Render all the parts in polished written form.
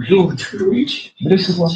Good. This is what.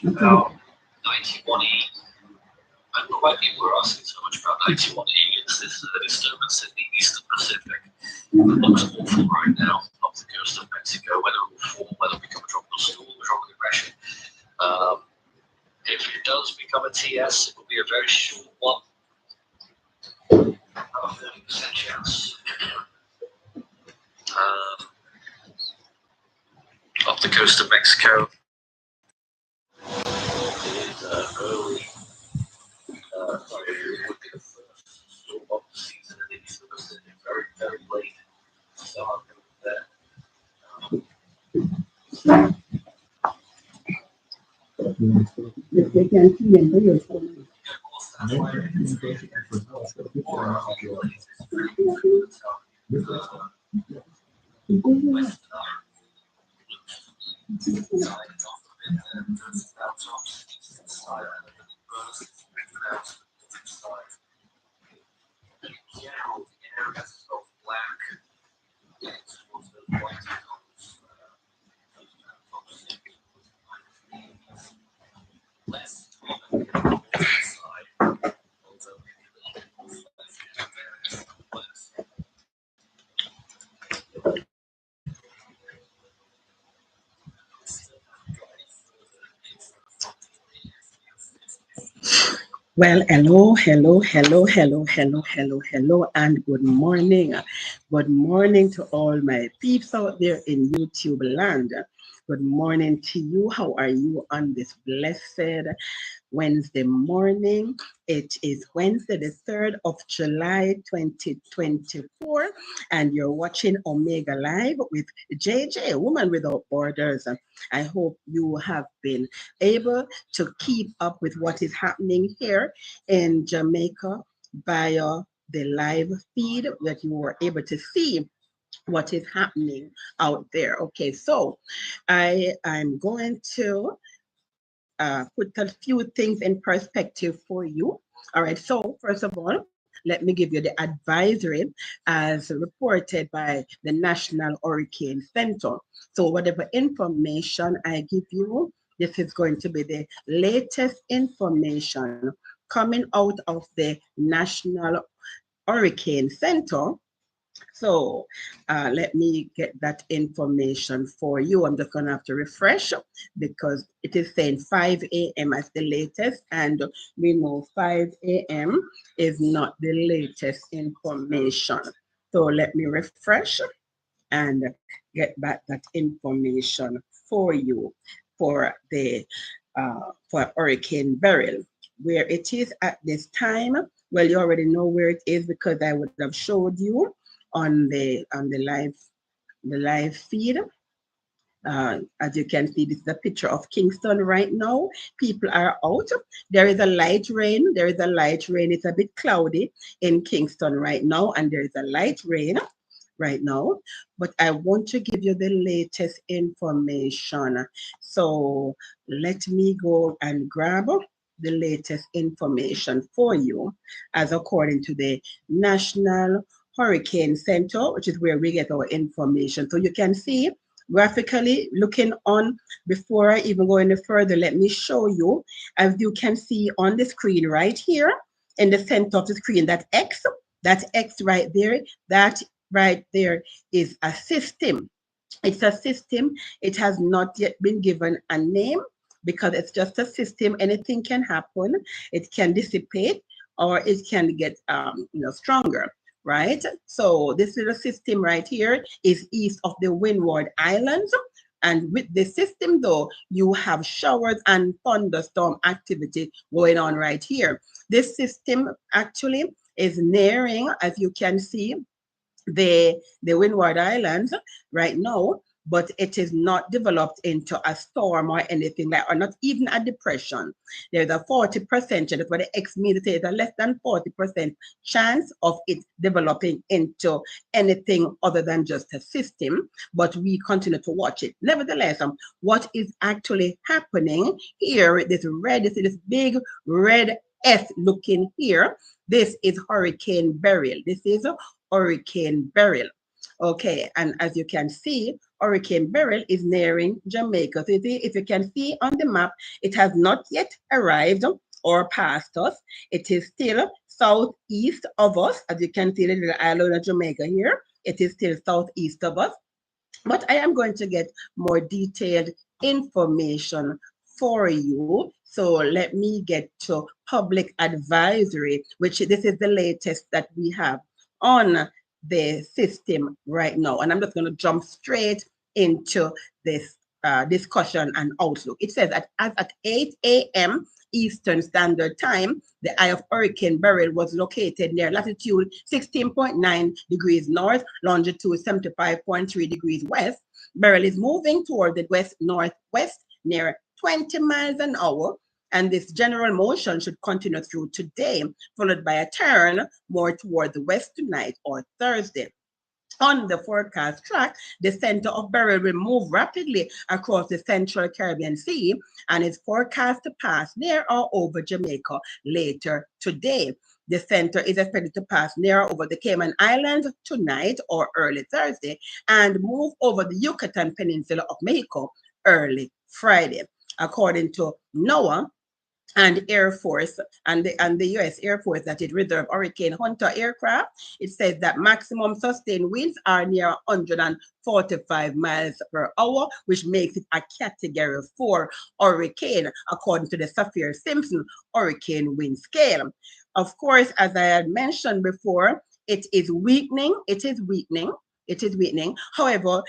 Now, 91E. I don't know why people are asking so much about 91E. It's this disturbance in the Eastern Pacific. It looks awful right now off the coast of Mexico. Whether it will form, whether it will become a tropical storm, a tropical depression. If it does become a TS, it will be a very short one. 30% chance. Off the coast of Mexico. Early, it would be the first storm of the season in the Eastern Pacific, very, very late start there. If they can see and hear your phone. Well, hello, and good morning. Good morning to all my peeps out there in YouTube land. Good morning to you. How are you on this blessed Wednesday morning? It is Wednesday, the 3rd of July, 2024, and you're watching Omega Live with JJ, Woman Without Borders. I hope you have been able to keep up with what is happening here in Jamaica via the live feed that you were able to see what is happening out there. Okay, so I'm going to put a few things in perspective for you. All right, so first of all, let me give you the advisory as reported by the National Hurricane Center. So whatever information I give you, this is going to be the latest information coming out of the National Hurricane Center. So let me get that information for you. I'm just going to have to refresh because it is saying 5 a.m. as the latest, and we know 5 a.m. is not the latest information. So let me refresh and get back that information for you for the for Hurricane Beryl. Where it is at this time, well, you already know where it is because I would have showed you on the live feed. As you can see, this is a picture of Kingston right now. People are out. There is a light rain. There is a light rain. It's a bit cloudy in Kingston right now, and there is a light rain right now, but I want to give you the latest information. So let me go and grab the latest information for you as according to the National Hurricane Center, which is where we get our information. So you can see graphically looking on, before I even go any further, let me show you, as you can see on the screen right here, in the center of the screen, that X right there, that right there is a system. It's a system. It has not yet been given a name because it's just a system. Anything can happen. It can dissipate or it can get stronger, right? So this little system right here is east of the Windward Islands. And with the system, though, you have showers and thunderstorm activity going on right here. This system actually is nearing, as you can see, the Windward Islands right now, but it is not developed into a storm or anything like, or not even a depression. There's a 40%, that's what the X means, it's a less than 40% chance of it developing into anything other than just a system, but we continue to watch it. Nevertheless, what is actually happening here, this red, this big red S looking here, this is Hurricane Beryl. This is Hurricane Beryl. Okay, and as you can see, Hurricane Beryl is nearing Jamaica. So if you can see on the map, it has not yet arrived or passed us. It is still southeast of us. As you can see, the little island of Jamaica here, it is still southeast of us. But I am going to get more detailed information for you. So let me get to public advisory, which this is the latest that we have on the system right now. And I'm just going to jump straight into this discussion and outlook. It says that as at 8 a.m. Eastern Standard Time, the eye of Hurricane Beryl was located near latitude 16.9 degrees north, longitude 75.3 degrees west. Beryl is moving toward the west-northwest near 20 miles an hour, and this general motion should continue through today, followed by a turn more toward the west tonight or Thursday. On the forecast track, the center of Beryl will move rapidly across the central Caribbean Sea and is forecast to pass near or over Jamaica later today. The center is expected to pass near over the Cayman Islands tonight or early Thursday and move over the Yucatan Peninsula of Mexico early Friday. According to NOAA, and Air Force and the U.S. Air Force that it reserved Hurricane Hunter aircraft, it says that maximum sustained winds are near 145 miles per hour, which makes it a Category 4 hurricane, according to the Saffir-Simpson hurricane wind scale. Of course, as I had mentioned before, it is weakening. It is weakening. However,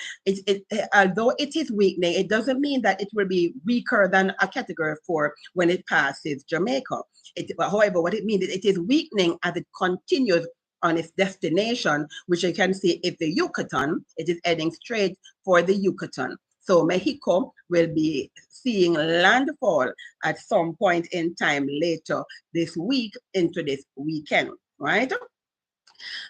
although it is weakening, it doesn't mean that it will be weaker than a Category 4 when it passes Jamaica. However, what it means is it is weakening as it continues on its destination, which you can see if the Yucatan, it is heading straight for the Yucatan. So Mexico will be seeing landfall at some point in time later this week into this weekend, right?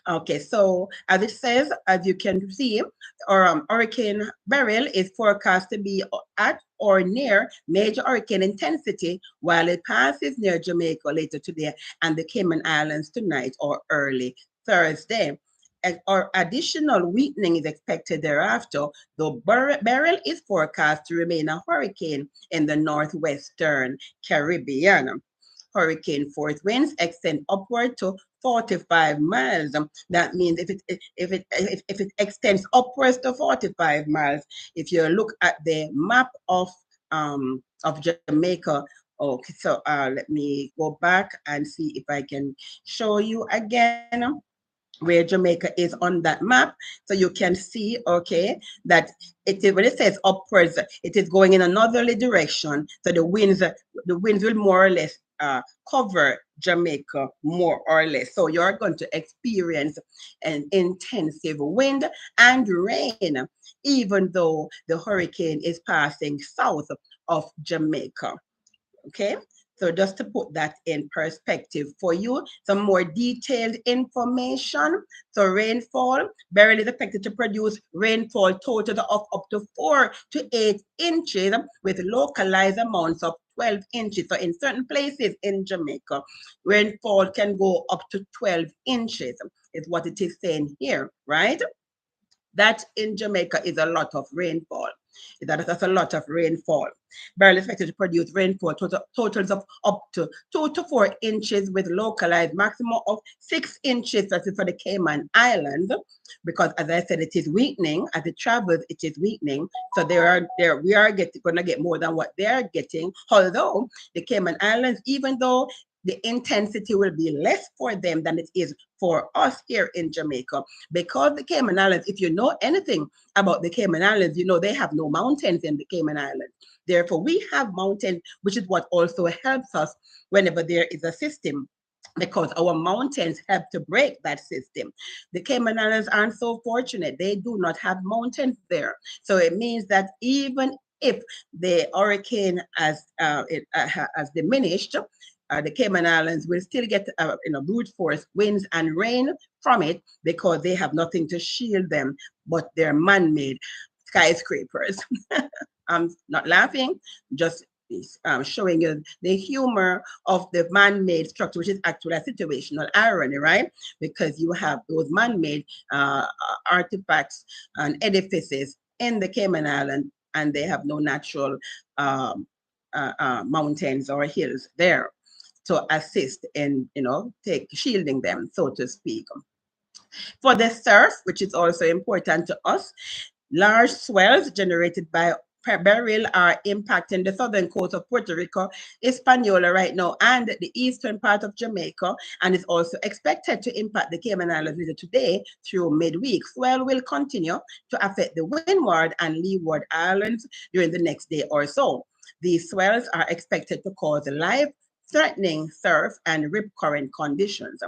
Okay, so as it says, as you can see, Hurricane Beryl is forecast to be at or near major hurricane intensity while it passes near Jamaica later today and the Cayman Islands tonight or early Thursday. Or additional weakening is expected thereafter, though Beryl is forecast to remain a hurricane in the northwestern Caribbean. Hurricane force winds extend upward to 45 miles. That means if it extends upwards to 45 miles, if you look at the map of Jamaica, okay, so let me go back and see if I can show you again where Jamaica is on that map. So you can see, okay, that when it says upwards, it is going in another direction. So the winds will more or less cover Jamaica more or less. So you're going to experience an intensive wind and rain, even though the hurricane is passing south of Jamaica. Okay, So just to put that in perspective for you, some more detailed information. So rainfall, Beryl is expected to produce rainfall total of up to 4 to 8 inches with localized amounts of 12 inches. So in certain places in Jamaica, rainfall can go up to 12 inches, is what it is saying here, right? That in Jamaica is a lot of rainfall. That's a lot of rainfall. Beryl is expected to produce rainfall totals of up to 2 to 4 inches with localized maximum of 6 inches. That is for the Cayman Islands, because as I said, it is weakening. As it travels, it is weakening. So we are going to get more than what they are getting. Although the Cayman Islands, even though the intensity will be less for them than it is for us here in Jamaica, because the Cayman Islands, if you know anything about the Cayman Islands, you know they have no mountains in the Cayman Islands. Therefore, we have mountains, which is what also helps us whenever there is a system, because our mountains help to break that system. The Cayman Islands aren't so fortunate. They do not have mountains there. So it means that even if the hurricane has diminished, the Cayman Islands will still get brute force winds and rain from it, because they have nothing to shield them but their man-made skyscrapers. I'm not laughing, just showing you the humor of the man-made structure, which is actually a situational irony, right? Because you have those man-made artifacts and edifices in the Cayman Island, and they have no natural mountains or hills there to assist in, shielding them, so to speak. For the surf, which is also important to us, large swells generated by Beryl are impacting the southern coast of Puerto Rico, Hispaniola right now, and the eastern part of Jamaica, and is also expected to impact the Cayman Islands later today through midweek. Swell will continue to affect the Windward and Leeward Islands during the next day or so. These swells are expected to cause life-threatening surf and rip current conditions.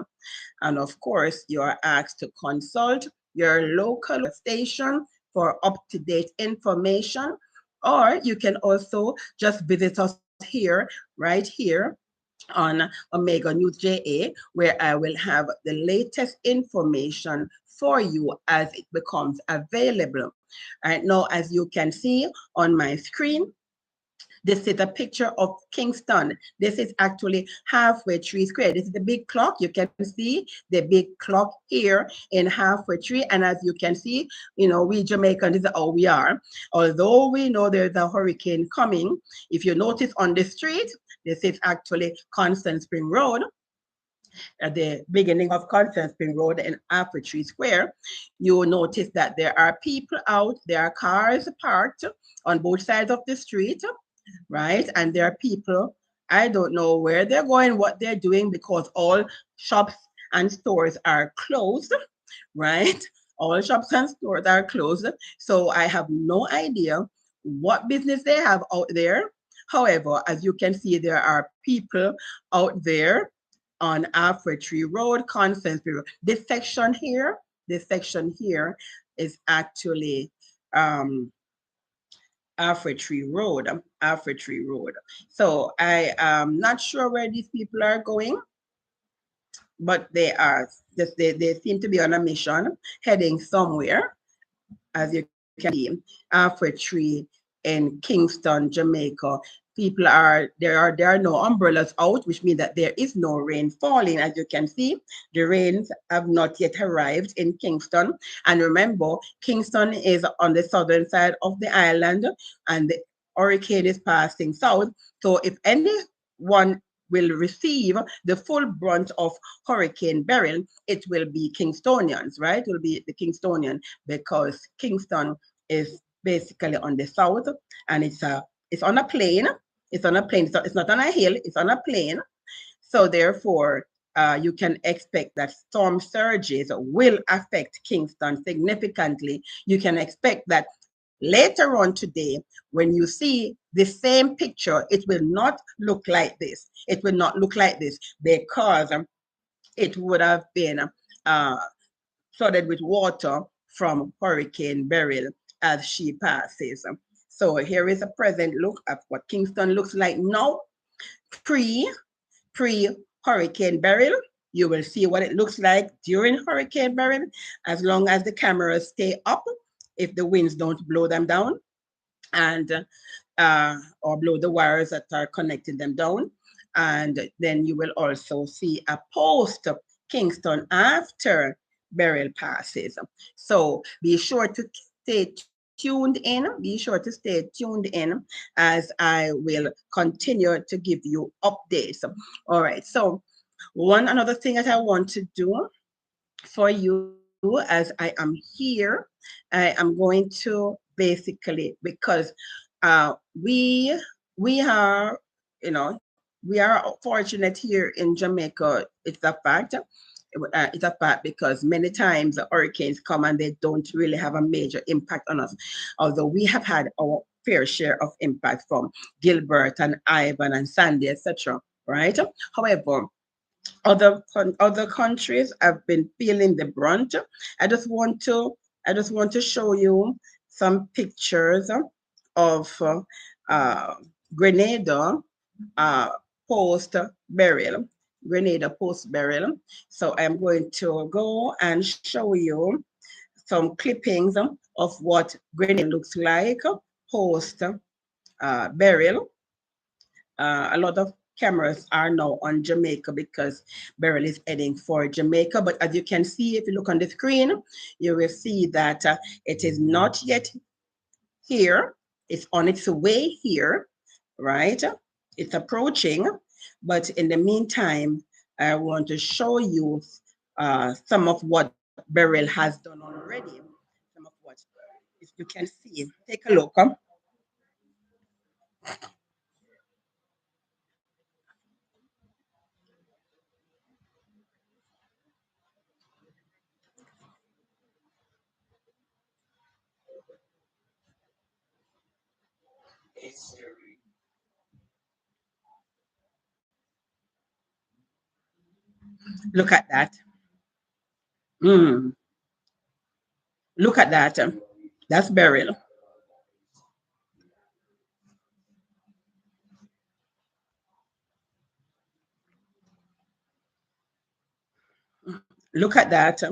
And of course, you are asked to consult your local station for up-to-date information, or you can also just visit us here, right here on Omega News JA, where I will have the latest information for you as it becomes available. Right now, as you can see on my screen, this is a picture of Kingston. This is actually Halfway Tree Square. This is the big clock. You can see the big clock here in Halfway Tree. And as you can see, we Jamaicans, this is how we are. Although we know there's a hurricane coming, if you notice on the street, this is actually Constant Spring Road, at the beginning of Constant Spring Road in Halfway Tree Square. You will notice that there are people out, there are cars parked on both sides of the street, right? And there are people, I don't know where they're going, what they're doing, because all shops and stores are closed, right? All shops and stores are closed. So I have no idea what business they have out there. However, as you can see, there are people out there on Halfway Tree Road, Constant Spring Road. This section here is actually Halfway Tree Road, Halfway Tree Road. So I am not sure where these people are going, but they seem to be on a mission, heading somewhere, as you can see, Halfway Tree in Kingston, Jamaica. There are no umbrellas out, which means that there is no rain falling. As you can see, the rains have not yet arrived in Kingston. And remember, Kingston is on the southern side of the island, and the hurricane is passing south. So if anyone will receive the full brunt of Hurricane Beryl, it will be Kingstonians, right? It will be the Kingstonian, because Kingston is basically on the south, and it's on a plain. It's on a plain. So it's not on a hill. It's on a plain. So therefore, you can expect that storm surges will affect Kingston significantly. You can expect that later on today, when you see the same picture, it will not look like this. It will not look like this, because it would have been flooded with water from Hurricane Beryl as she passes. So here is a present look at what Kingston looks like now. pre pre Hurricane Beryl. You will see what it looks like during Hurricane Beryl, as long as the cameras stay up, if the winds don't blow them down, and or blow the wires that are connecting them down. And then you will also see a post Kingston after Beryl passes. So be sure to stay tuned in. Be sure to stay tuned in as I will continue to give you updates. All right. So one another thing that I want to do for you as I am here, I am going to basically, because we are, we are fortunate here in Jamaica. It's a fact. It's a fact because many times the hurricanes come and they don't really have a major impact on us. Although we have had our fair share of impact from Gilbert and Ivan and Sandy, etc. Right? However, other countries have been feeling the brunt. I just want to show you some pictures of uh, Grenada uh, post burial. Grenada post burial. So I'm going to go and show you some clippings of what Grenada looks like post burial. A lot of cameras are now on Jamaica because Beryl is heading for Jamaica. But as you can see, if you look on the screen, you will see that it is not yet here. It's on its way here, right? It's approaching. But in the meantime, I want to show you some of what Beryl has done already. Some of what, if you can see, take a look. Look at that. Mm, look at that. That's Beryl. Look at that.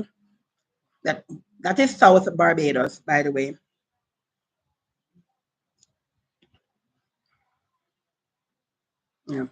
That that is South Barbados, by the way. Yeah.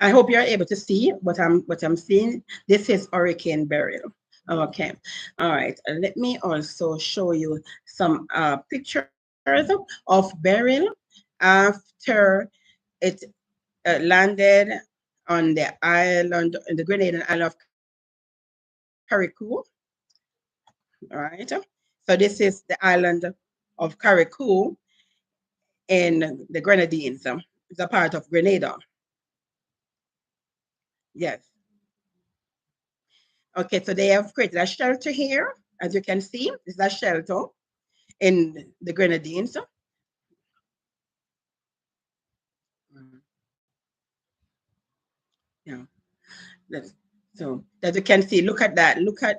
I hope you're able to see what I'm seeing. This is Hurricane Beryl. Okay. All right. Let me also show you some pictures of Beryl after it landed on the island, in the Grenadian island of Carriacou. All right. So this is the island of Carriacou in the Grenadines. It's a part of Grenada. Yes. Okay, so they have created a shelter here, as you can see. This is a shelter in the Grenadines. Mm, yeah, that's, so as you can see, look at that. Look at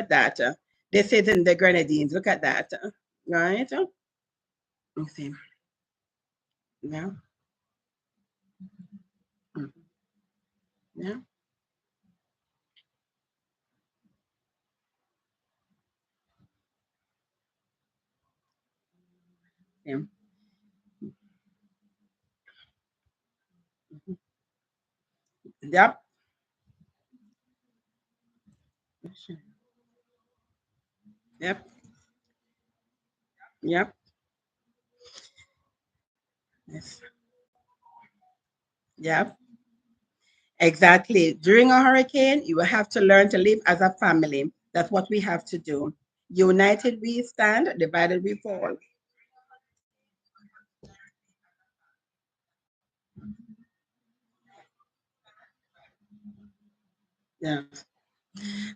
that. This is in the Grenadines. Look at that. Right? You see. Yeah. Mm, yeah. Yeah. Mhm. Yep. Yep. Yep. Yes. Yep. Exactly. During a hurricane, you will have to learn to live as a family. That's what we have to do. United we stand, divided we fall. Yeah.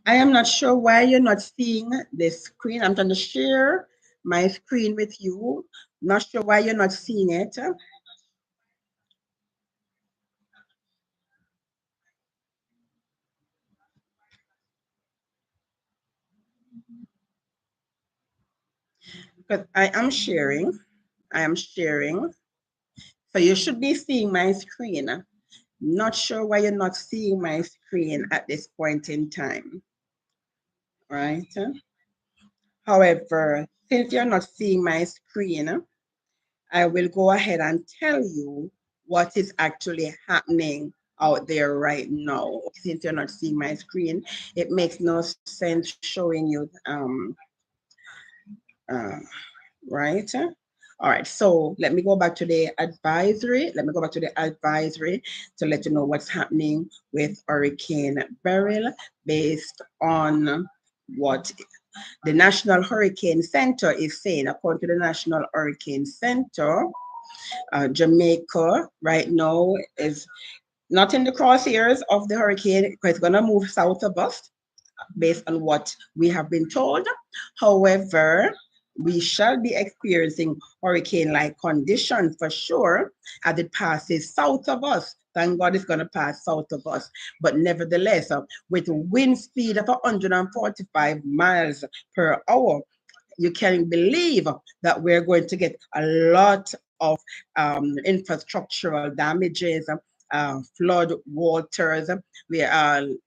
I am not sure why you're not seeing the screen. I'm trying to share my screen with you. Not sure why you're not seeing it. Because I am sharing. I am sharing. So you should be seeing my screen. Not sure why you're not seeing my screen at this point in time. Right? However, since you're not seeing my screen, I will go ahead and tell you what is actually happening out there right now. Since you're not seeing my screen, it makes no sense showing you, uh, right? All right, so let me go back to the advisory. Let me go back to the advisory to let you know what's happening with Hurricane Beryl based on what the National Hurricane Center is saying. According to the National Hurricane Center, Jamaica right now is not in the crosshairs of the hurricane because it's going to move south of us based on what we have been told. However, we shall be experiencing hurricane-like conditions for sure as it passes south of us. Thank God it's going to pass south of us. But nevertheless, with wind speed of 145 miles per hour, you can believe that we're going to get a lot of infrastructural damages, flood waters,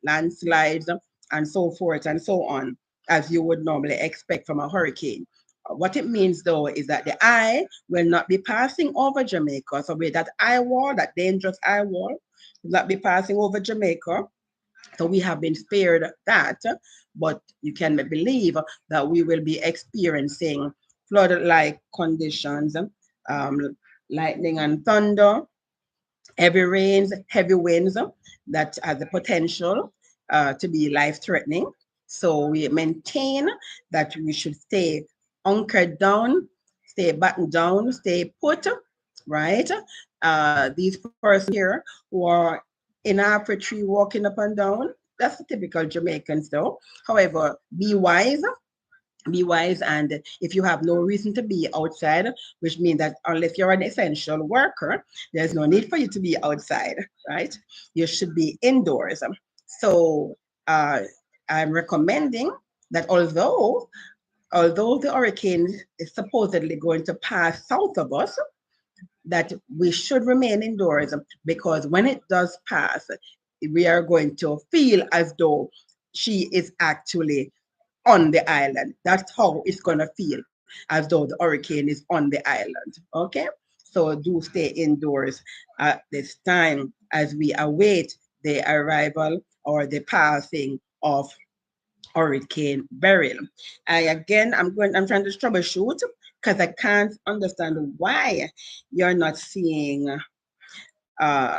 landslides, and so forth and so on, as you would normally expect from a hurricane. What it means, though, is that the eye will not be passing over Jamaica. So, with that eye wall, that dangerous eye wall, will not be passing over Jamaica. So we have been spared that, but you can believe that we will be experiencing flood-like conditions, um, lightning and thunder, heavy rains, heavy winds that has the potential to be life-threatening. So we maintain that we should stay anchored down, stay battened down, stay put, right? These persons here who are in apple tree walking up and down, that's the typical Jamaicans though. However, be wise, and if you have no reason to be outside, which means that unless you're an essential worker, there's no need for you to be outside, right? You should be indoors. So uh, I'm recommending that although the hurricane is supposedly going to pass south of us, that we should remain indoors because when it does pass, we are going to feel as though she is actually on the island. That's how it's going to feel, as though the hurricane is on the island. Okay? So do stay indoors at this time as we await the arrival or the passing of Hurricane Beryl. I'm trying to troubleshoot because I can't understand why you're not seeing uh,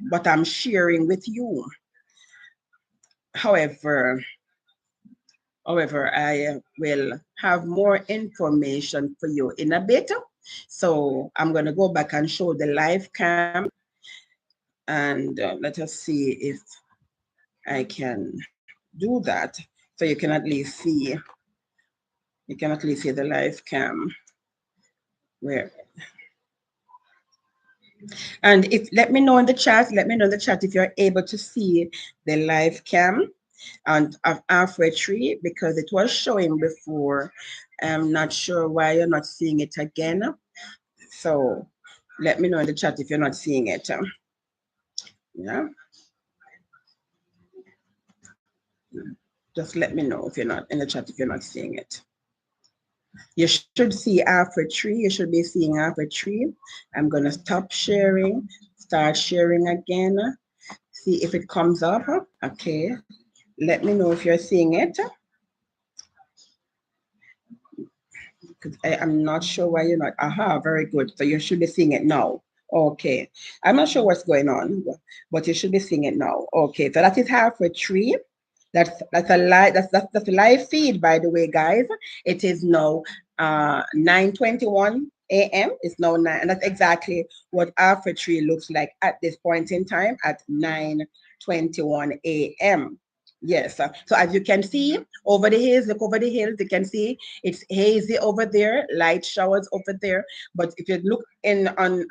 what I'm sharing with you. However, However, I will have more information for you in a bit. So I'm going to go back and show the live cam and let us see if I can do that. So you can at least see the live cam where, and if let me know in the chat if you're able to see the live cam and of halfway tree because it was showing before. I'm not sure why you're not seeing it again. So let me know in the chat if you're not seeing it. Yeah, just let me know if you're not in the chat if you're not seeing it. You should see halfway tree. You should be seeing halfway tree. I'm gonna stop sharing, start sharing again. See if it comes up. Okay, let me know if you're seeing it. Because I am not sure why you're not. Aha, very good. So you should be seeing it now. Okay. I'm not sure what's going on, but you should be seeing it now. Okay. So that is halfway tree. That's a live that's a live feed, by the way, guys. It is now 9:21 a.m. It's now 9, and that's exactly what halfway tree looks like at this point in time at 9:21 a.m. Yes. So as you can see over the hills, look over the hills, you can see it's hazy over there, light showers over there. But if you look in on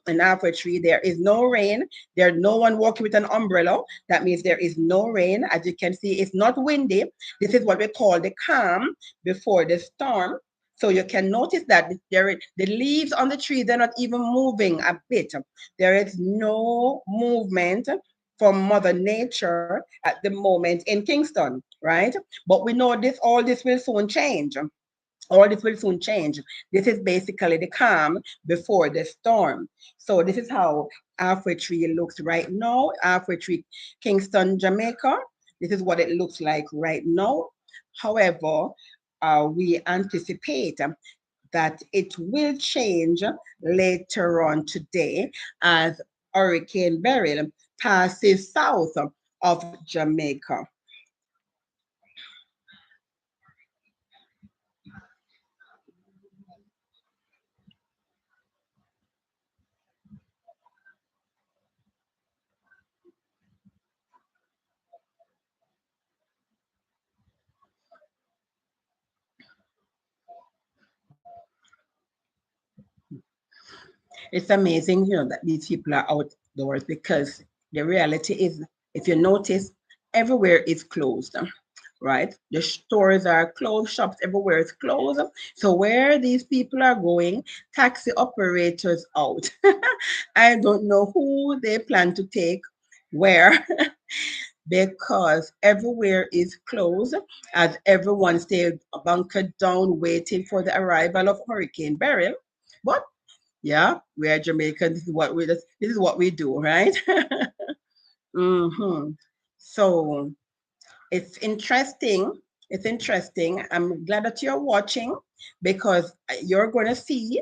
an apple tree, there is no rain. There's no one walking with an umbrella. That means there is no rain. As you can see, it's not windy. This is what we call the calm before the storm. So you can notice that the leaves on the tree, they're not even moving a bit. There is no movement from Mother Nature at the moment in Kingston, right? But we know all this will soon change. All this will soon change. This is basically the calm before the storm. So this is how Halfway Tree looks right now. Halfway Tree, Kingston, Jamaica. This is what it looks like right now. However, we anticipate that it will change later on today as Hurricane Beryl passes south of Jamaica. It's amazing, that these people are outdoors because the reality is, if you notice, everywhere is closed, right? The stores are closed, shops everywhere is closed. So where these people are going, taxi operators out. I don't know who they plan to take where because everywhere is closed as everyone stays bunkered down waiting for the arrival of Hurricane Beryl. But yeah, we are Jamaican. This is what we do, right? hmm So it's interesting. It's interesting. I'm glad that you're watching because you're going to see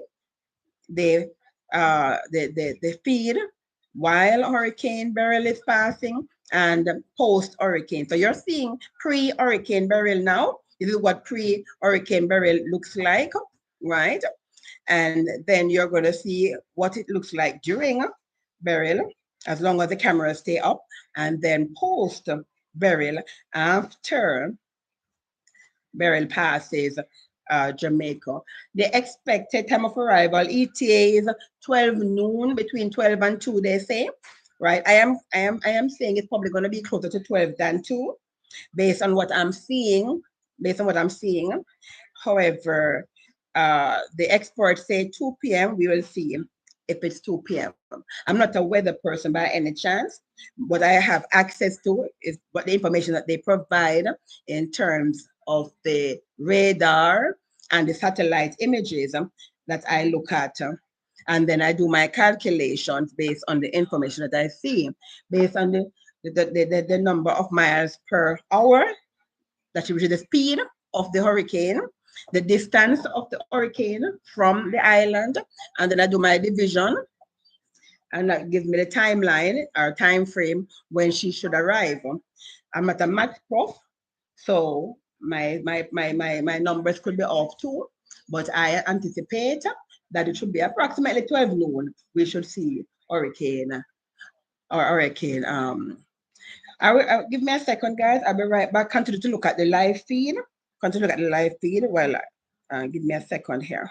the the feed while Hurricane Beryl is passing and post hurricane. So you're seeing pre Hurricane Beryl now. This is what pre Hurricane Beryl looks like, right? And then you're going to see what it looks like during Beryl, as long as the cameras stay up, and then post Beryl after Beryl passes Jamaica. The expected time of arrival ETA is 12 noon, between 12 and 2, they say. Right. I am saying it's probably going to be closer to 12 than 2, based on what I'm seeing. Based on what I'm seeing. However, the experts say 2 p.m. We will see if it's 2 p.m. I'm not a weather person by any chance. What I have access to is what the information that they provide in terms of the radar and the satellite images that I look at. And then I do my calculations based on the information that I see, based on the number of miles per hour, that which is the speed of the hurricane, the distance of the hurricane from the island, and then I do my division, and that gives me the timeline or time frame when she should arrive. I'm at a math prof, so my numbers could be off too, but I anticipate that it should be approximately 12 noon. We should see hurricane. Give me a second, guys. I'll be right back. Continue to look at the live feed. Continue to look at the live feed. Well, give me a second here.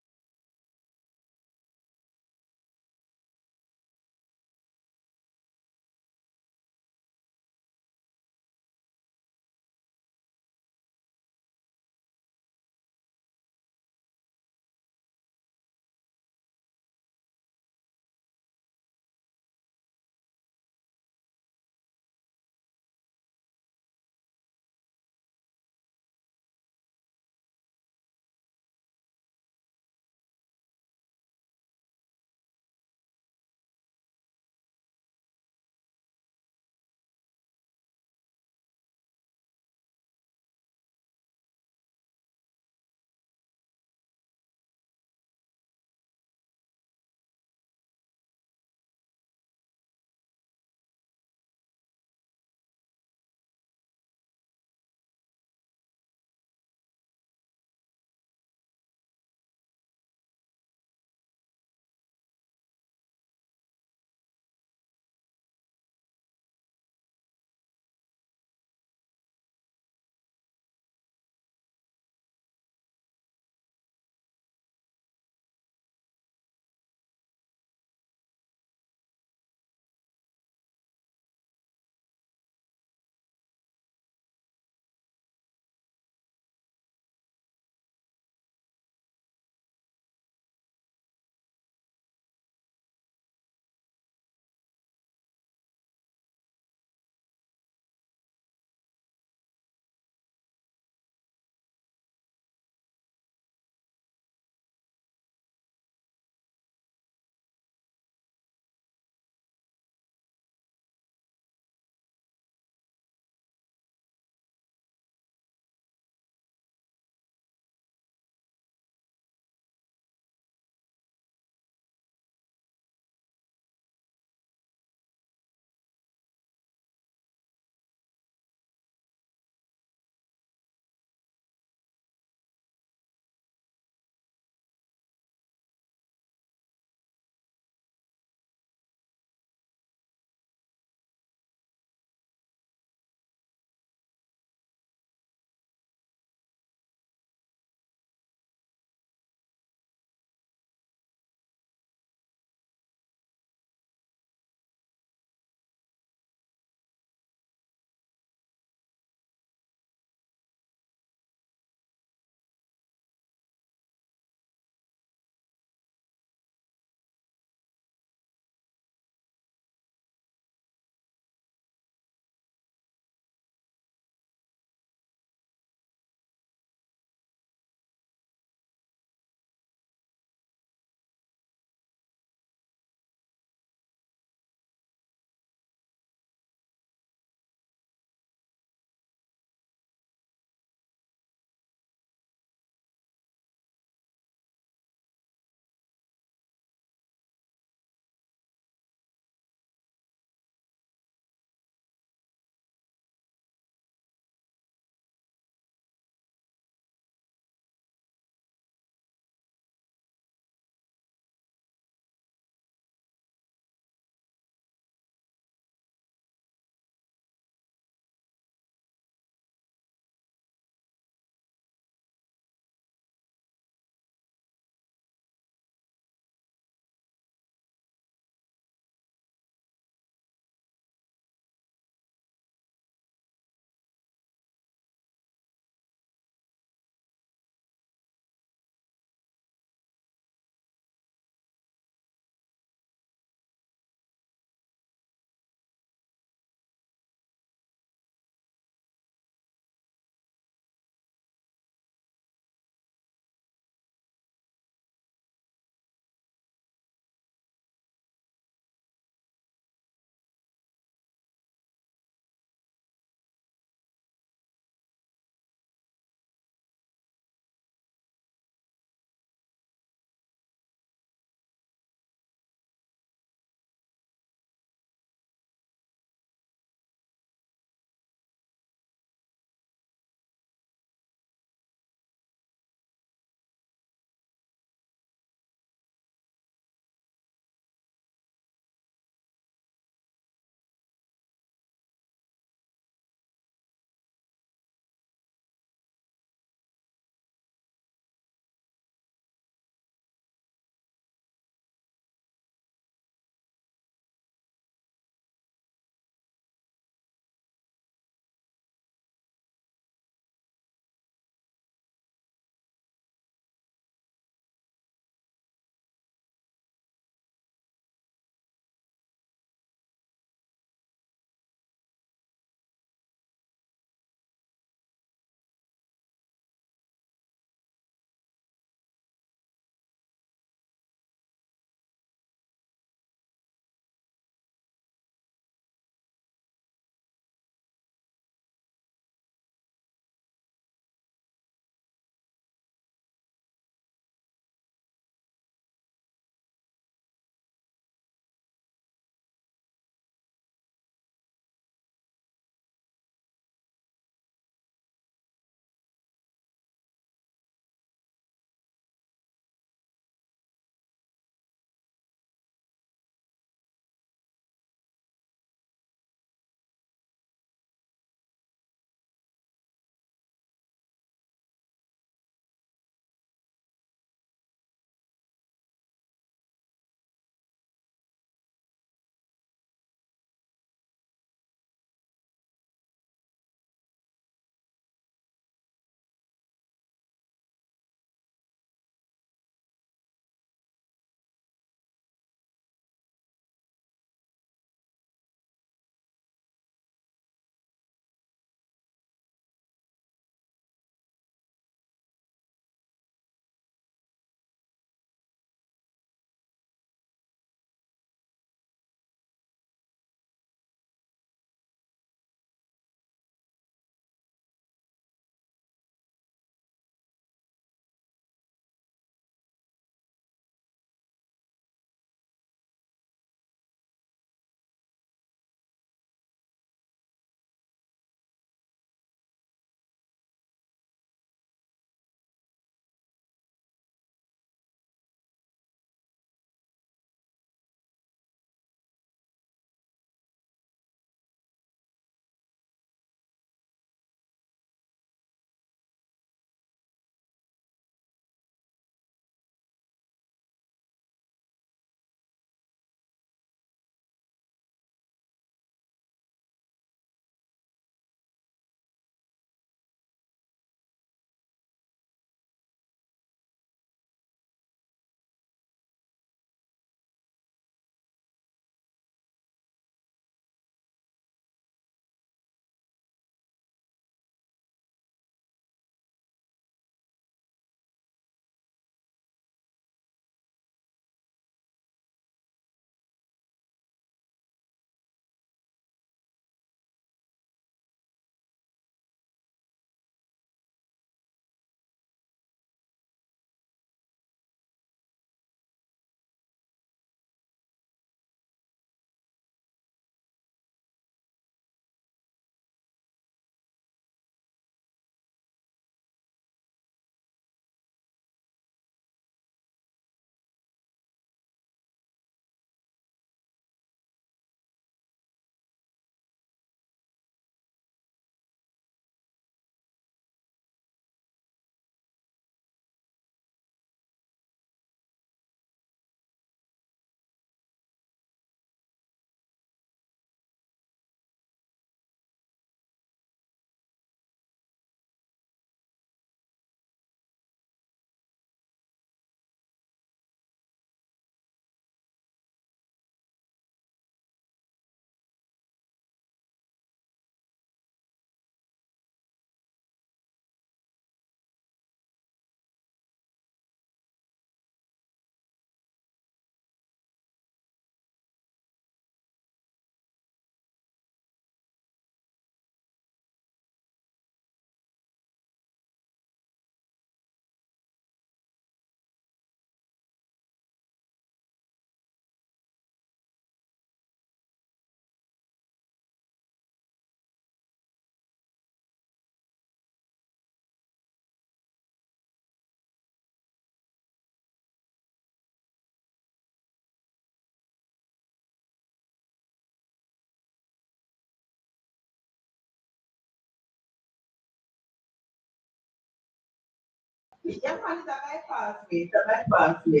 Yeah, man, it's a bypass me. It's a bypass me.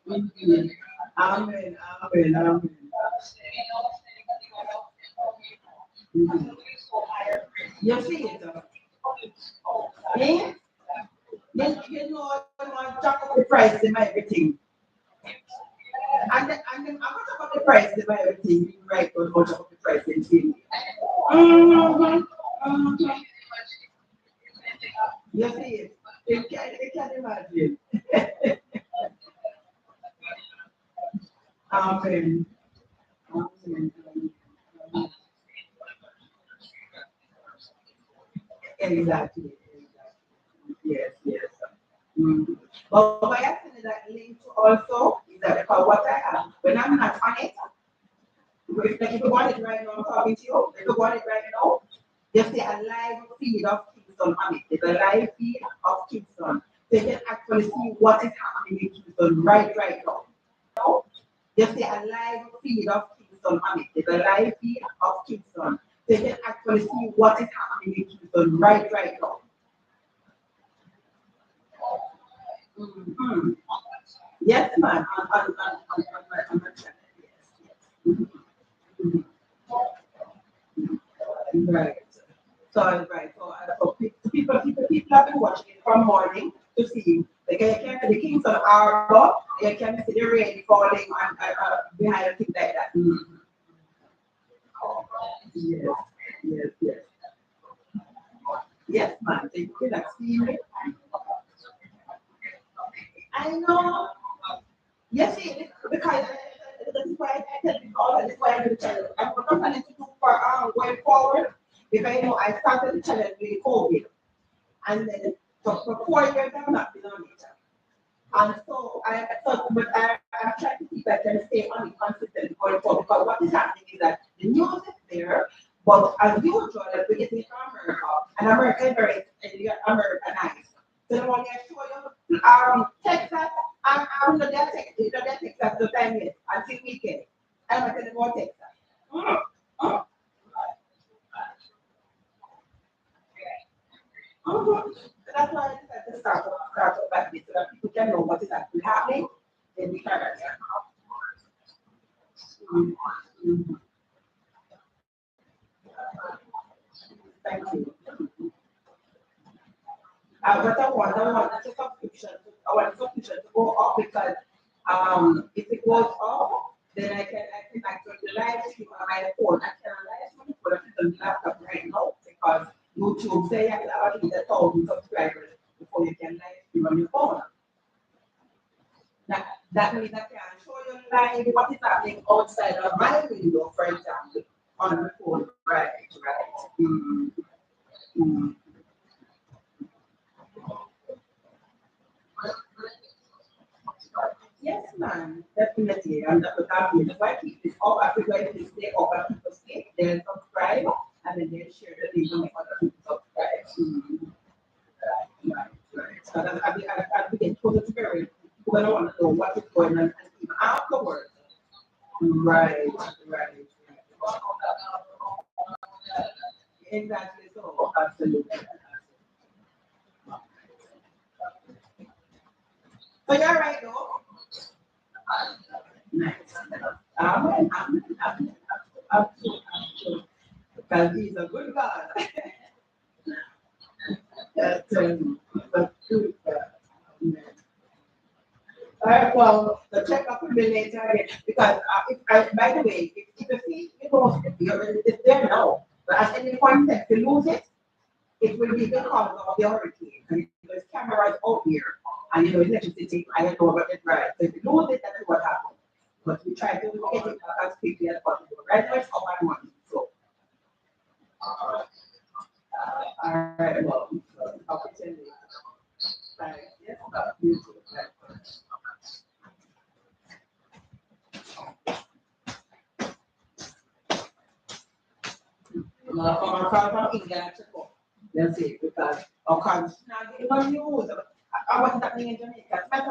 Amen. Amen. Amen. Mhm. You see it? Eh? You know, I want to talk about the price of everything. And I'm not about the price of everything. Right, but much about the price of thing. Mm-hmm. Mm-hmm. You see it? You can imagine. Amen. Amen. Exactly. Yes, yes. Mm. But why I send that link to also is that because what I have, when I'm not on it, if you want it right now, I'm talking to you, if you want it right now, you see a live feed of Kingston on it. It's a live feed of Kingston. So you can actually see what is happening in Kingston right now. You see a live feed of Kingston on it. It's a live feed of Kingston. So you can actually see what is happening in Kingston right now. Mm-hmm. Yes, man. On my channel. Yes, yes. Right. So, right. So people have been watching it from morning to see. Like, you can see the Kingston Harbor, you can see the rain falling behind and things like that. Mm-hmm. Yes, yes, yes. Yes, man. So you can see it. I know. Yes, see, because that's why I tell you all, that's why I do the channel. I'm not planning to do for going forward because you know I started the channel during COVID, and then for 4 years I've not been on it. And so I'm trying to keep that and stay on it consistently going forward because what is happening is that the news is there, but as usual, we're getting it from America, and America is very Americanized. So the one they show you Texas, they're Texas the time yet until weekend. I'm not telling you about Texas. Mm, mm, mhm. So that's why I decided to start up like this so that people can know what is actually happening. Then we can mm, mm, thank you. But I want the subscription. I want the subscription to go up because if it goes up, then I can actually live stream on my phone. I can live stream for the laptop right now because YouTube say you have to have at least 1,000 subscribers before you can live stream on your phone. That means I can show you live what is happening outside of my window, for example, on the phone. Right, right. Mm, mm. Yes, man, definitely. And that's what happening. That's why I keep this up. I feel like this stay up and people stay, then subscribe, and then they share the link and make other people subscribe. Right, right. So I begin to very people don't want to know what is going on and even afterwards. Right, right. Exactly so. Absolutely. So you're right though. Nice. Amen. Amen. Amen. Absolutely. Because he's a good God. But good God. Amen. All right, well, the check up will be later again. Because by the way, if you see it goes, it's there now. But at any point if you lose it, it will be because of the hurricane. And there's cameras out here. And you know, electricity, I don't know about it right. So if you lose it, that's what happens. But we try to get it back as quickly as possible. Right now it's up and running. So, all right, well, opportunity. Right, yes, you too. Right. Mga England ako. That's it, because our country now getting on news. What's happening in Jamaica. That's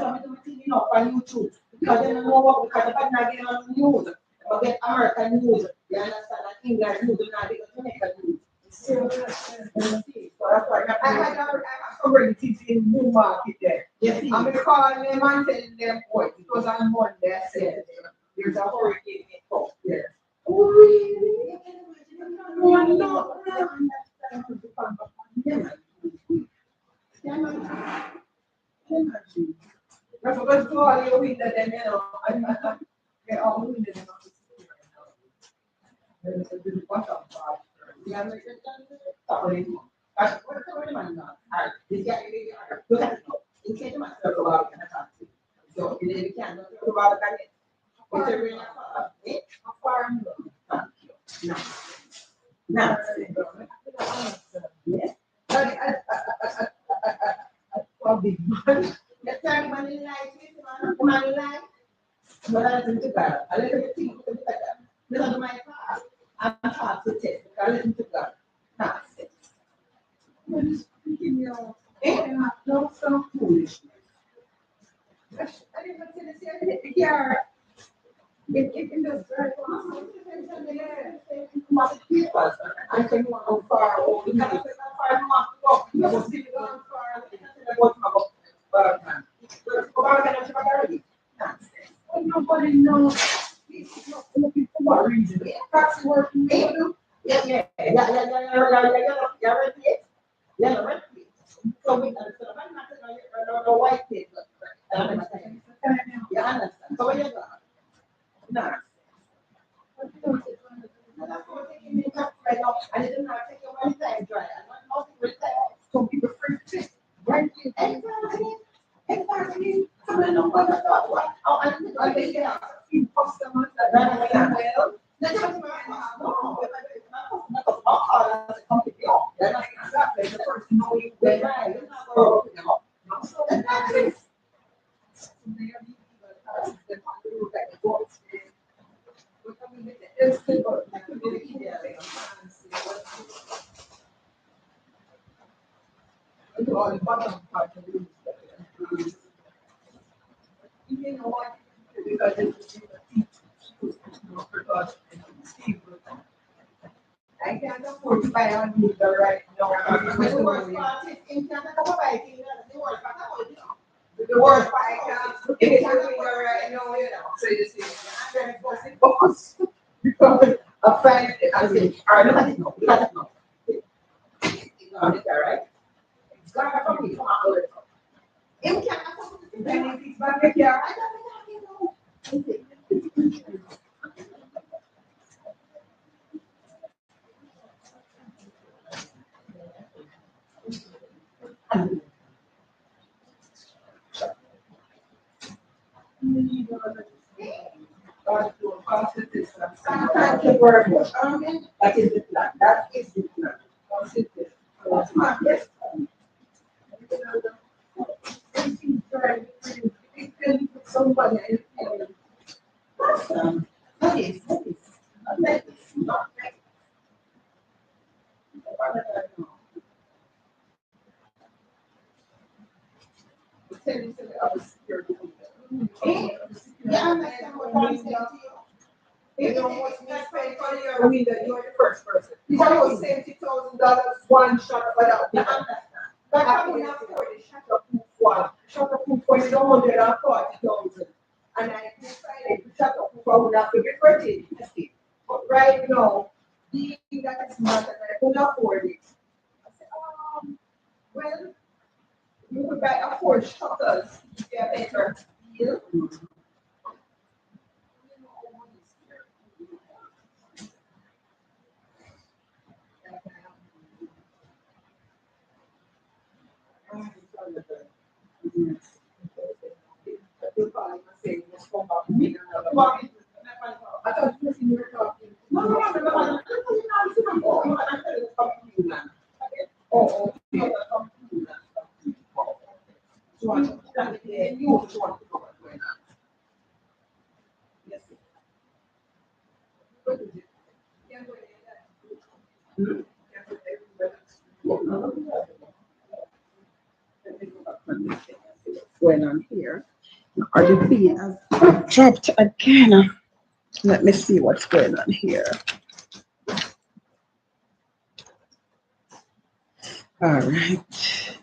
why we do TV now on YouTube. Because they don't know what, because they're not getting on news. They get American news. They understand that England news, they're not getting Jamaican news. So that's why had some relatives in Newmarket there. Yes, I'm gonna call them and telling them what it was on Monday. I said there's a hurricane in top there. Oh, really? No, no. That's what to all your window then, you know. Get all the windows in the there's a bit of yeah, I'm like, sorry. What's the word man now? This guy, look at it now. In case you must talk about it, so you can't talk about it. It's a real farm. No. No. Yes. A big man. Let's turn money like this, money like. But I listen to God. I listen to things. Listen to my car. I'm taught to test. I listen to God. That's it. What is speaking your no some foolishness. I didn't say the same here. If in the I can walk on far over the far walk. You must see the on far. Nobody knows. Not looking for what reason. That's work you do. Yeah. Yeah. So we got to not the white people. You understand? So you go. No. I didn't have to take your money time dry. I want nothing with that. So people free right? Exactly. So I don't want to talk about. Oh, I think I think there are a few customers that run well. That's what no. They're not exactly the person know you well. Right. So exactly. You know what? I can't afford to buy a meter right now. The worst part is in Canada, the worst part. The worst part, I can't. If it's a meter right now, you know. So you see, I'm going to go see boss. Because a friend, I say, all right, look at it now. Look at it now. It's all right. It's got to come from all the time. If can't afford to see and if it's back here, I don't know. Thank you very much. That is the plan. That is the plan. That's my best. Somebody that is not yeah, I'm saying you know what's spent on your window, you're the first person. It's about $70,000 one shot without the understand. But I would not afford the shutterproof one. Shutterproof one is 140,000. And I decided to shutterproof I would have to get purchased. But right now, being that it's not and I could afford it. I said, well, you could buy a 4 shutters if you have better deal. Going on here. Are the feet have dropped again? Let me see what's going on here. All right.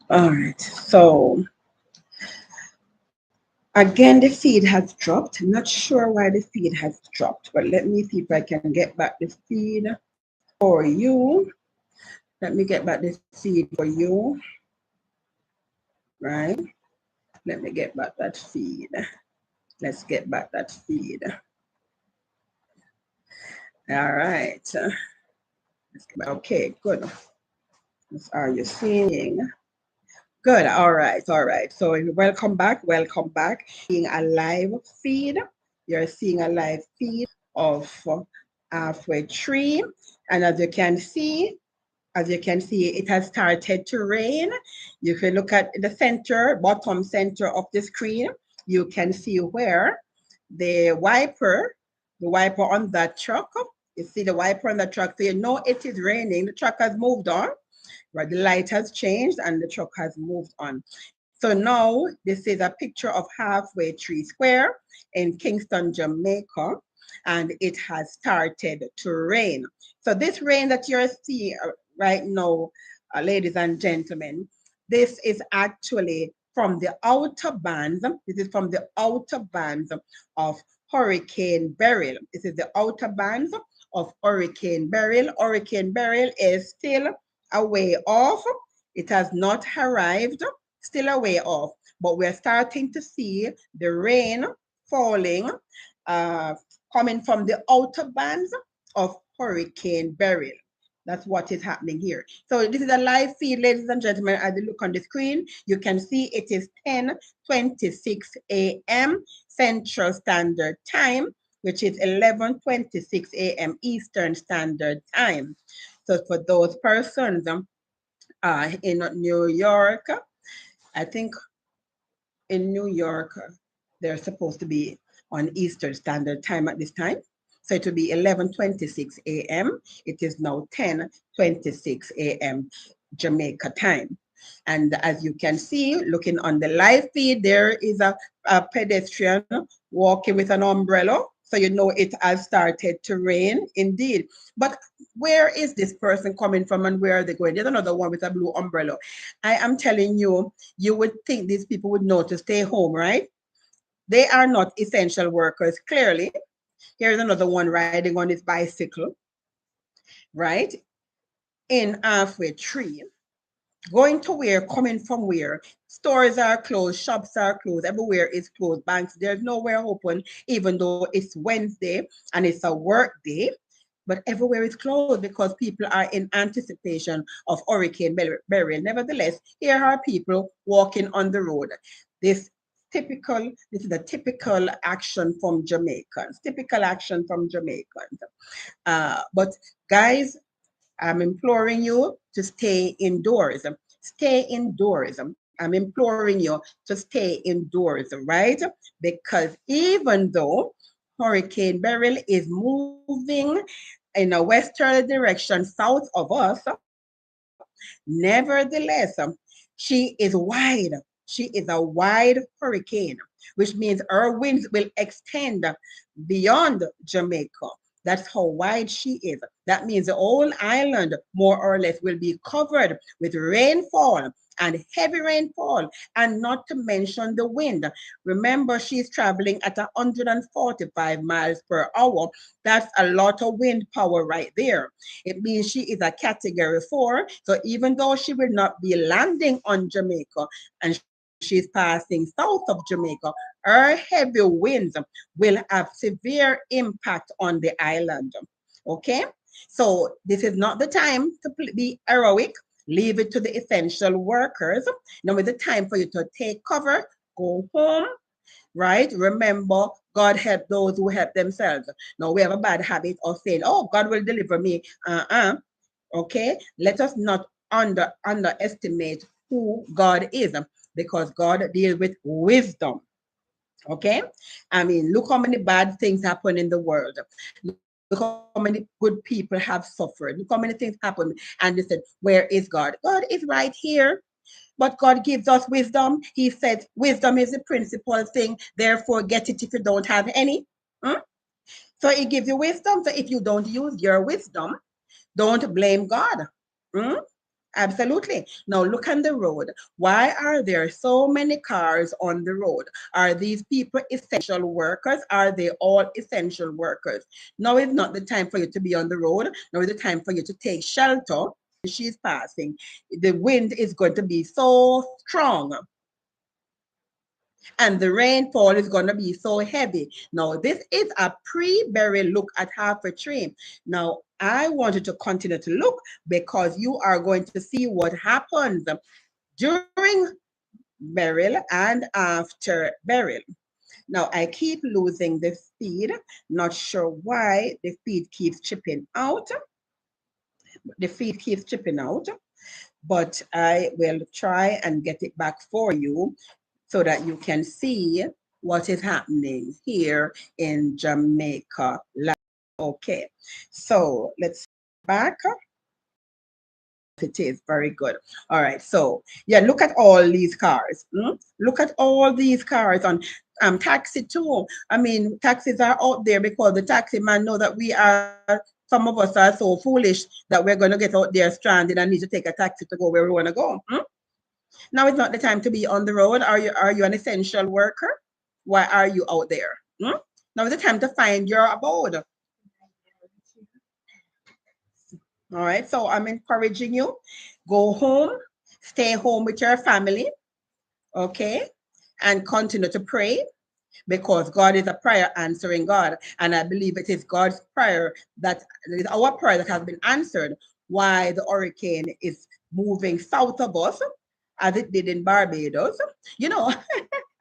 All right. So again, the feed has dropped. I'm not sure why the feed has dropped, but let me see if I can get back the feed for you. Let me get back the feed for you. Right. Let me get back that feed. Let's get back that feed. All right. Okay, good. What are you seeing? Good. All right. All right. So welcome back. Welcome back. Seeing a live feed. You're seeing a live feed of halfway tree. And as you can see, it has started to rain. You can look at the center, bottom center of the screen. You can see where the wiper on that truck. You see the wiper on the truck. So you know it is raining. The truck has moved on. Right, the light has changed and the truck has moved on. So now this is a picture of Halfway Tree Square in Kingston, Jamaica, and it has started to rain. So this rain that you're seeing right now, ladies and gentlemen, this is actually from the outer bands. This is from the outer bands of Hurricane Beryl. This is the outer bands of Hurricane Beryl. Hurricane Beryl is still a way off. It has not arrived, still a way off, but we're starting to see the rain falling, coming from the outer bands of Hurricane Beryl. That's what is happening here. So this is a live feed, ladies and gentlemen. As you look on the screen, you can see it is 10:26 a.m. Central Standard Time, which is 11:26 a.m. Eastern Standard Time. So for those persons in New York, I think in New York, they're supposed to be on Eastern Standard Time at this time. So it will be 11:26 a.m. It is now 10:26 a.m. Jamaica time. And as you can see, looking on the live feed, there is a pedestrian walking with an umbrella. So you know it has started to rain indeed. But where is this person coming from and where are they going? There's another one with a blue umbrella. I am telling you, you would think these people would know to stay home, right? They are not essential workers, clearly. Here's another one riding on his bicycle, right? In Halfway Tree. Going to where, coming from where? Stores are closed, shops are closed, everywhere is closed, banks, there's nowhere open, even though it's Wednesday and it's a work day. But everywhere is closed because people are in anticipation of Hurricane Beryl. Nevertheless, here are people walking on the road. This is a typical action from Jamaicans, typical action from Jamaicans. But guys, I'm imploring you to stay indoors. Stay indoors. I'm imploring you to stay indoors, right? Because even though Hurricane Beryl is moving in a westerly direction south of us, nevertheless, she is wide. She is a wide hurricane, which means her winds will extend beyond Jamaica. That's how wide she is. That means the whole island, more or less, will be covered with rainfall and heavy rainfall, and not to mention the wind. Remember, she's traveling at 145 miles per hour. That's a lot of wind power right there. It means she is a category 4. So even though she will not be landing on Jamaica and she's passing south of Jamaica, her heavy winds will have severe impact on the island. Okay? So this is not the time to be heroic. Leave it to the essential workers. Now it's the time for you to take cover, go home, right? Remember, God help those who help themselves. Now we have a bad habit of saying, oh, God will deliver me. Okay? Let us not underestimate who God is, because God deals with wisdom. Okay? I mean, look how many bad things happen in the world. Look how many good people have suffered. Look how many things happen. And they said, where is God? God is right here. But God gives us wisdom. He said, wisdom is the principal thing. Therefore, get it if you don't have any. Hmm? So he gives you wisdom. So if you don't use your wisdom, don't blame God. Hmm? Absolutely. Now look on the road. Why are there so many cars on the road? Are these people essential workers? Are they all essential workers? Now is not the time for you to be on the road. Now is the time for you to take shelter. She's passing. The wind is going to be so strong and the rainfall is going to be so heavy. Now, this is a pre-Beryl look at half a tree. Now, I want you to continue to look because you are going to see what happens during Beryl and after Beryl. Now, I keep losing the speed. Not sure why the feed keeps chipping out. The feed keeps chipping out, but I will try and get it back for you so that you can see what is happening here in Jamaica. Okay, so let's back. It is very good. All right, so yeah, look at all these cars. Look at all these cars on taxi too. I mean, taxis are out there because the taxi man know that some of us are so foolish that we're going to get out there stranded and need to take a taxi to go where we want to go. Now is not the time to be on the road. Are you an essential worker? Why are you out there? Now is the time to find your abode. All right. So I'm encouraging you. Go home, stay home with your family, okay? And continue to pray because God is a prayer answering God. And I believe it is God's prayer that it is our prayer that has been answered why the hurricane is moving south of us as it did in Barbados. You know,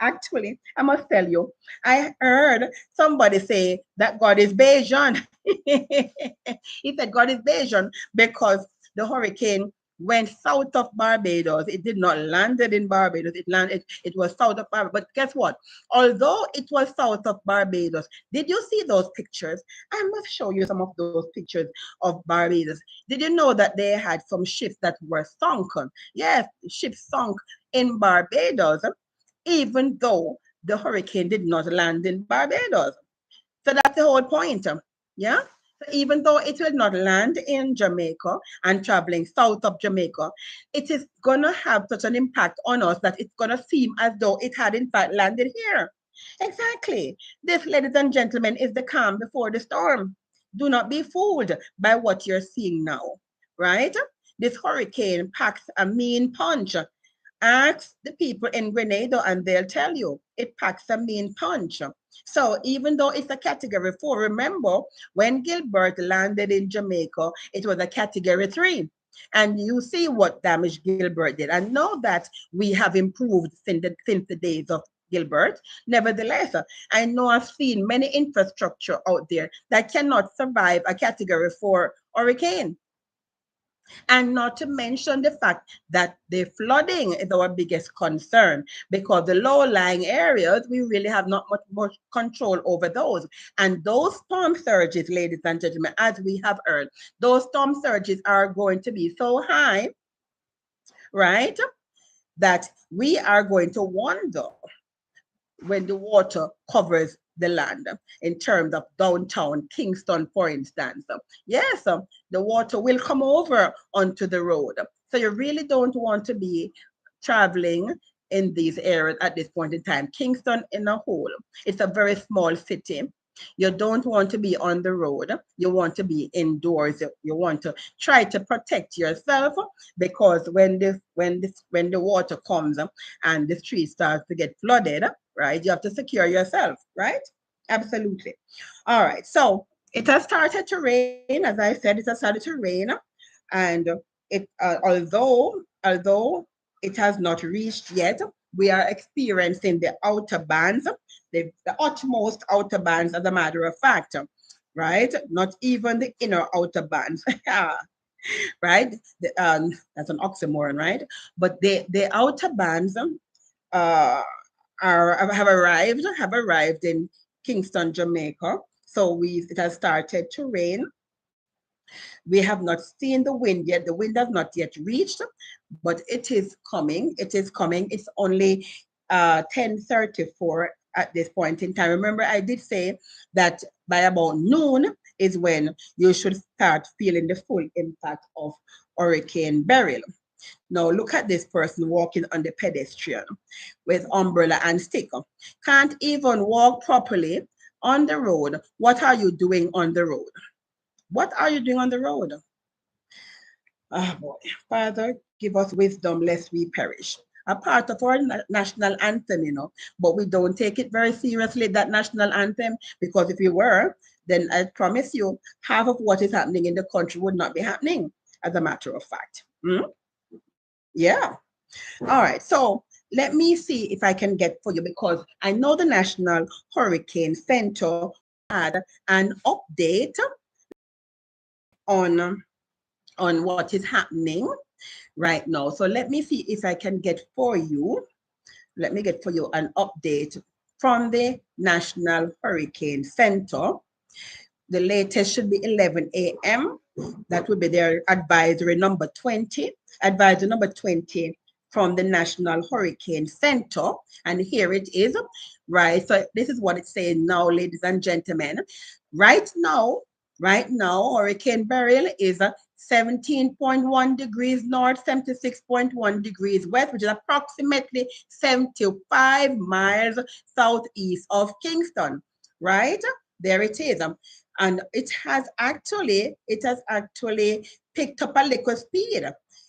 actually, I must tell you, I heard somebody say that God is Bayesian. He said God is Bayesian because the hurricane went south of Barbados. It did not land in Barbados. It was south of Barbados. But guess what? Although it was south of Barbados, did you see those pictures? I must show you some of those pictures of Barbados. Did you know that they had some ships that were sunk? Yes, ships sunk in Barbados, even though the hurricane did not land in Barbados. So that's the whole point. Yeah. So even though it will not land in Jamaica and traveling south of Jamaica, it is going to have such an impact on us that it's going to seem as though it had in fact landed here. Exactly. This, ladies and gentlemen, is the calm before the storm. Do not be fooled by what you're seeing now, right? This hurricane packs a mean punch. Ask the people in Grenada and they'll tell you it packs a mean punch. So even though it's a category 4, remember when Gilbert landed in Jamaica, it was a category 3. And you see what damage Gilbert did. I know that we have improved since the days of Gilbert. Nevertheless, I know I've seen many infrastructure out there that cannot survive a category 4 hurricane. And not to mention the fact that the flooding is our biggest concern because the low-lying areas, we really have not much control over those. And those storm surges, ladies and gentlemen, as we have heard, those storm surges are going to be so high, right, that we are going to wonder when the water covers the land in terms of downtown Kingston, for instance. Yes, the water will come over onto the road. So you really don't want to be traveling in these areas at this point in time. Kingston in a whole, it's a very small city. You don't want to be on the road. You want to be indoors. You want to try to protect yourself because when the water comes and the street starts to get flooded, right? You have to secure yourself, right? Absolutely. All right. So it has started to rain. As I said, it has started to rain, and although it has not reached yet, we are experiencing the outer bands, the utmost outer bands, as a matter of fact, right? Not even the inner outer bands. Right? That's an oxymoron, right? But the outer bands uh, have arrived in Kingston, Jamaica. So it has started to rain. We have not seen the wind yet. The wind has not yet reached, but it is coming. It is coming. It's only 10:34 at this point in time. Remember, I did say that by about noon, is when you should start feeling the full impact of Hurricane Beryl. Now look at this person walking on the pedestrian with umbrella and stick. Can't even walk properly on the road. What are you doing on the road? What are you doing on the road? Ah, boy. Father, give us wisdom lest we perish. A part of our national anthem, you know, but we don't take it very seriously, that national anthem, because if we were, then I promise you, half of what is happening in the country would not be happening, as a matter of fact. Yeah. All right. So let me see if I can get for you, because I know the National Hurricane Center had an update on what is happening right now. So let me see if I can get for you. Let me get for you an update from the National Hurricane Center. The latest should be 11 a.m. That would be their advisory number 20. Advisory number 20 from the National Hurricane Center. And here it is, right? So this is what it's saying now, ladies and gentlemen. Right now, Hurricane Beryl is 17.1 degrees north, 76.1 degrees west, which is approximately 75 miles southeast of Kingston, right? There it is. And it has actually picked up a little speed.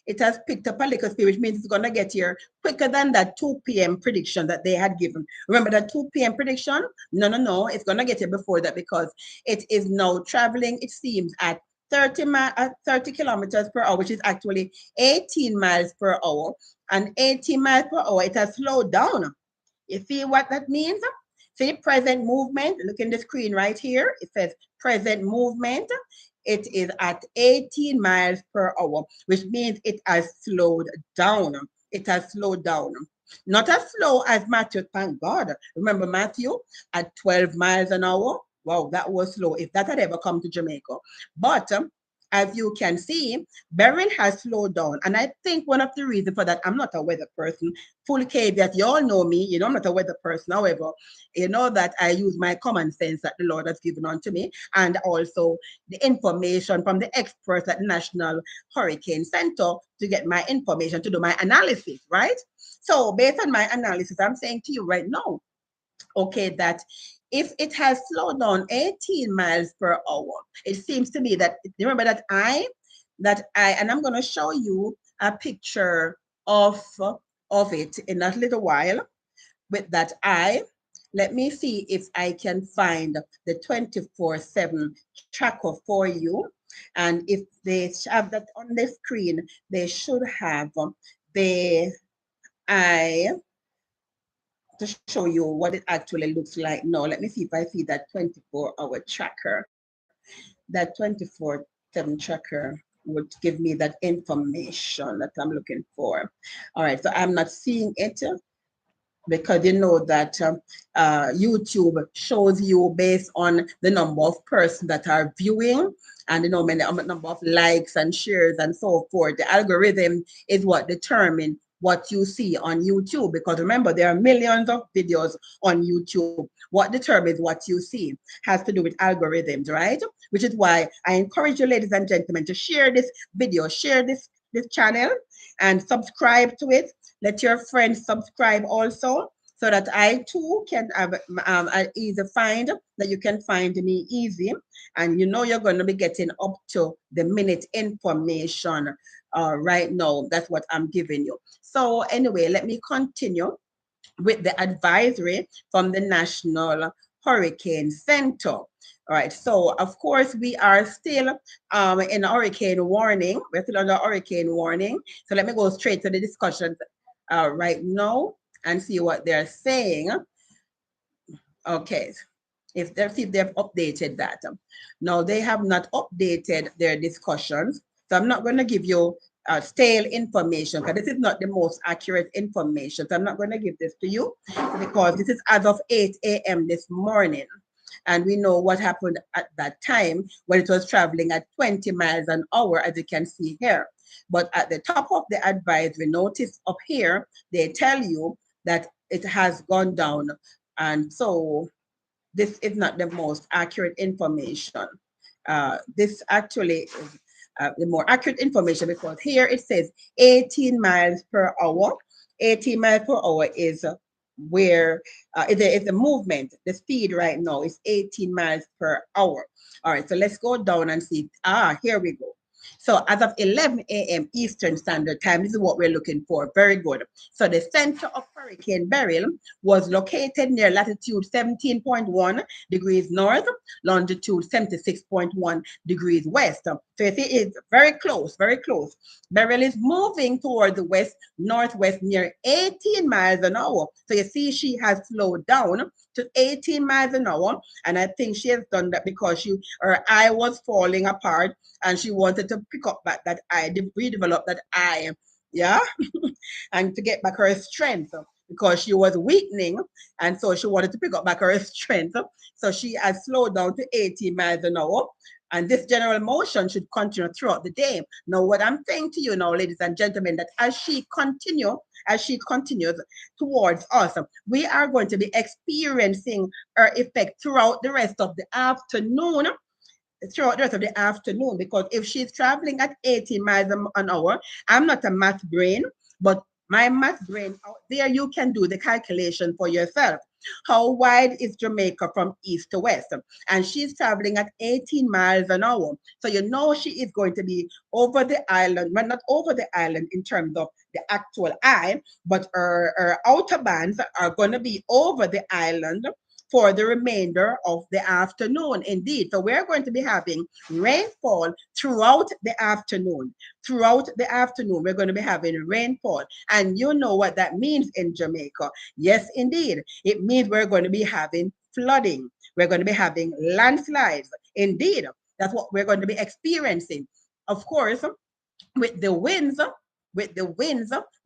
It has picked up a little speed, which means it's going to get here quicker than that 2 p.m. prediction that they had given. Remember that 2 p.m. prediction? No. It's going to get here before that, because it is now traveling, it seems, at 30 kilometers per hour, which is actually 18 miles per hour. And 18 miles per hour, it has slowed down. You see what that means? See present movement. Look in the screen right here. It says present movement. It is at 18 miles per hour, which means it has slowed down. It has slowed down. Not as slow as Matthew, thank God. Remember Matthew at 12 miles an hour? Wow, that was slow, if that had ever come to Jamaica. But as you can see, Beryl has slowed down. And I think one of the reasons for that, I'm not a weather person. Full caveat, you all know me, you know, I'm not a weather person. However, you know that I use my common sense that the Lord has given unto me, and also the information from the experts at the National Hurricane Center to get my information, to do my analysis, right? So based on my analysis, I'm saying to you right now, okay, that if it has slowed down 18 miles per hour, it seems to me that, remember that and I'm going to show you a picture of it in a little while with that eye. Let me see if I can find the 24/7 tracker for you. And if they have that on the screen, they should have the eye to show you what it actually looks like. No, let me see if I see that 24-hour tracker. That 24/7 tracker would give me that information that I'm looking for. All right, so I'm not seeing it because you know that YouTube shows you based on the number of persons that are viewing and the number of likes and shares and so forth. The algorithm is what determines what you see on YouTube, because remember, there are millions of videos on YouTube. What determines what you see has to do with algorithms, right? Which is why I encourage you, ladies and gentlemen, to share this video, share this channel, and subscribe to it. Let your friends subscribe also, so that I too can have easy find, that you can find me easy. And you know you're going to be getting up to the minute information right now. That's what I'm giving you. So anyway, let me continue with the advisory from the National Hurricane Center. All right, so of course we are still in hurricane warning. We're still under hurricane warning. So let me go straight to the discussion right now and see what they're saying. Okay, if they've updated that. Now they have not updated their discussions, so I'm not going to give you stale information, because this is not the most accurate information. So I'm not going to give this to you, because this is as of 8 a.m. this morning. And we know what happened at that time when it was traveling at 20 miles an hour, as you can see here. But at the top of the advisory notice up here, they tell you that it has gone down. And so this is not the most accurate information. this actually is the more accurate information, because here it says 18 miles per hour. 18 miles per hour is where is the movement, the speed right now is 18 miles per hour. All right, so let's go down and see. Here we go. So as of 11 a.m. Eastern Standard Time, this is what we're looking for. Very good. So the center of Hurricane Beryl was located near latitude 17.1 degrees north, longitude 76.1 degrees west. So you see, it's very close, very close. Beryl is moving toward the west northwest near 18 miles an hour. So you see, she has slowed down to 18 miles an hour, and I think she has done that because her eye was falling apart, and she wanted to pick up back that eye, redevelop that eye, yeah, and to get back her strength, because she was weakening, and so she wanted to pick up back her strength. So she has slowed down to 80 miles an hour, and this general motion should continue throughout the day. Now, what I'm saying to you now, ladies and gentlemen, that as she continues towards us, we are going to be experiencing her effect throughout the rest of the afternoon, because if she's traveling at 80 miles an hour, I'm not a math brain, but my math brain out there, you can do the calculation for yourself. How wide is Jamaica from east to west? And she's traveling at 18 miles an hour. So you know she is going to be over the island, but not over the island in terms of the actual eye, but her outer bands are going to be over the island for the remainder of the afternoon. Indeed. So we're going to be having rainfall throughout the afternoon. Throughout the afternoon, we're going to be having rainfall. And you know what that means in Jamaica. Yes, indeed. It means we're going to be having flooding. We're going to be having landslides. Indeed. That's what we're going to be experiencing. Of course, with the winds,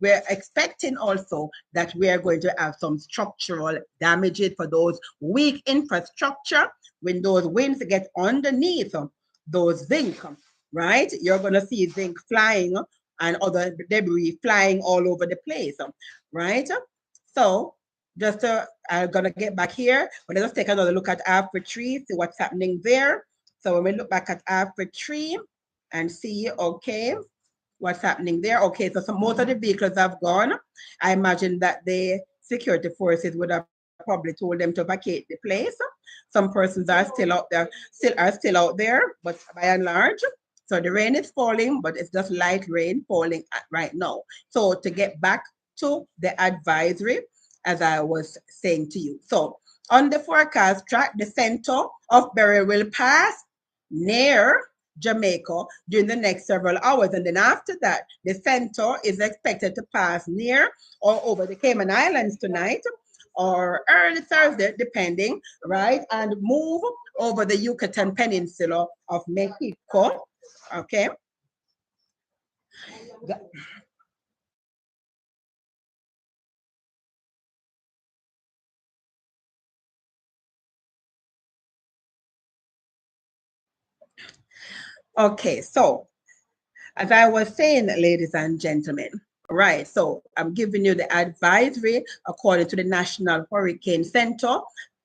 we're expecting also that we are going to have some structural damages for those weak infrastructure. When those winds get underneath those zinc, right? You're going to see zinc flying and other debris flying all over the place, right? So just I'm going to get back here, but let's take another look at Alfred Tree, see what's happening there. So when we look back at Alfred Tree and see, okay, what's happening there. Okay, so most of the vehicles have gone. I imagine that the security forces would have probably told them to vacate the place. Some persons are still out there, but by and large. So the rain is falling, but it's just light rain falling right now. So to get back to the advisory, as I was saying to you. So on the forecast track, the center of Beryl will pass near Jamaica during the next several hours. And then after that, the center is expected to pass near or over the Cayman Islands tonight or early Thursday, depending, right? And move over the Yucatan Peninsula of Mexico, okay? Okay, so as I was saying, ladies and gentlemen, right, so I'm giving you the advisory according to the National Hurricane Center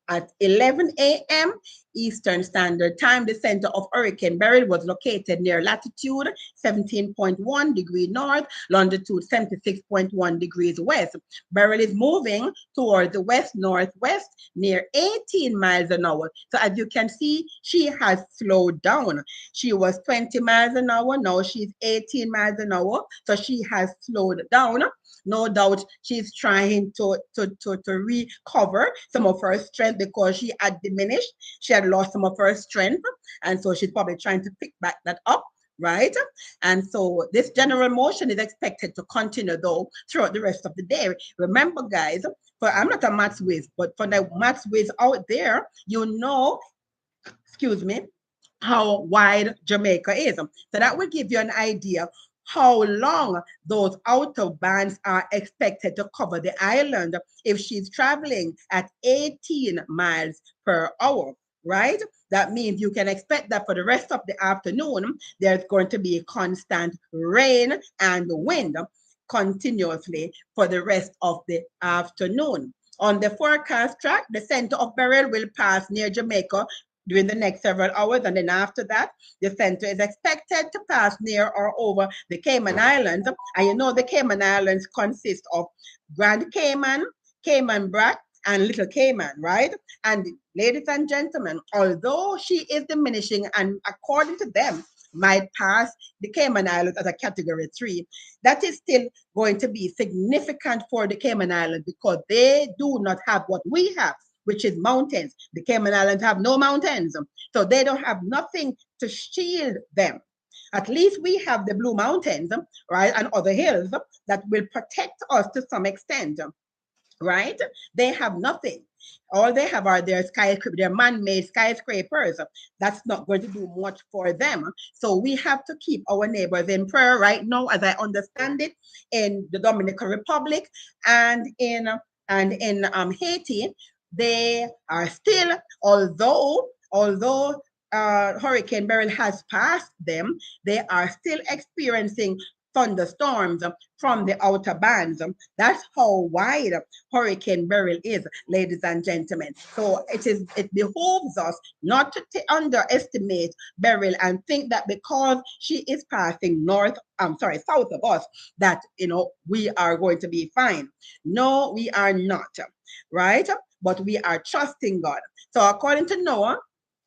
at 11 a.m. Eastern Standard Time. The center of Hurricane Beryl was located near latitude 17.1 degrees north, longitude 76.1 degrees west. Beryl is moving toward the west-northwest near 18 miles an hour. So as you can see, she has slowed down. She was 20 miles an hour, now she's 18 miles an hour. So she has slowed down. No doubt she's trying to recover some of her strength because she had diminished. She had lost some of her strength. And so she's probably trying to pick back that up, right? And so this general motion is expected to continue though throughout the rest of the day. Remember, guys, I'm not a maths whiz, but for the maths whiz out there, you know, excuse me, how wide Jamaica is. So that will give you an idea how long those outer bands are expected to cover the island if she's traveling at 18 miles per hour, right? That means you can expect that for the rest of the afternoon, there's going to be constant rain and wind continuously for the rest of the afternoon. On the forecast track, the center of Beryl will pass near Jamaica during the next several hours. And then after that, the center is expected to pass near or over the Cayman Islands. And you know the Cayman Islands consist of Grand Cayman, Cayman Brac, and Little Cayman, right? And ladies and gentlemen, although she is diminishing and according to them, might pass the Cayman Islands as a category 3, that is still going to be significant for the Cayman Islands because they do not have what we have, which is mountains. The Cayman Islands have no mountains, so they don't have nothing to shield them. At least we have the Blue Mountains, right, and other hills that will protect us to some extent, right? They have nothing. All they have are their skyscrapers, their man-made skyscrapers. That's not going to do much for them. So we have to keep our neighbors in prayer right now, as I understand it, in the Dominican Republic and in Haiti. They are still, although Hurricane Beryl has passed them, they are still experiencing thunderstorms from the outer bands. That's how wide Hurricane Beryl is, ladies and gentlemen. So it behooves us not to underestimate Beryl and think that because she is passing south of us, that we are going to be fine. No, we are not, right? But we are trusting God. So according to Noah,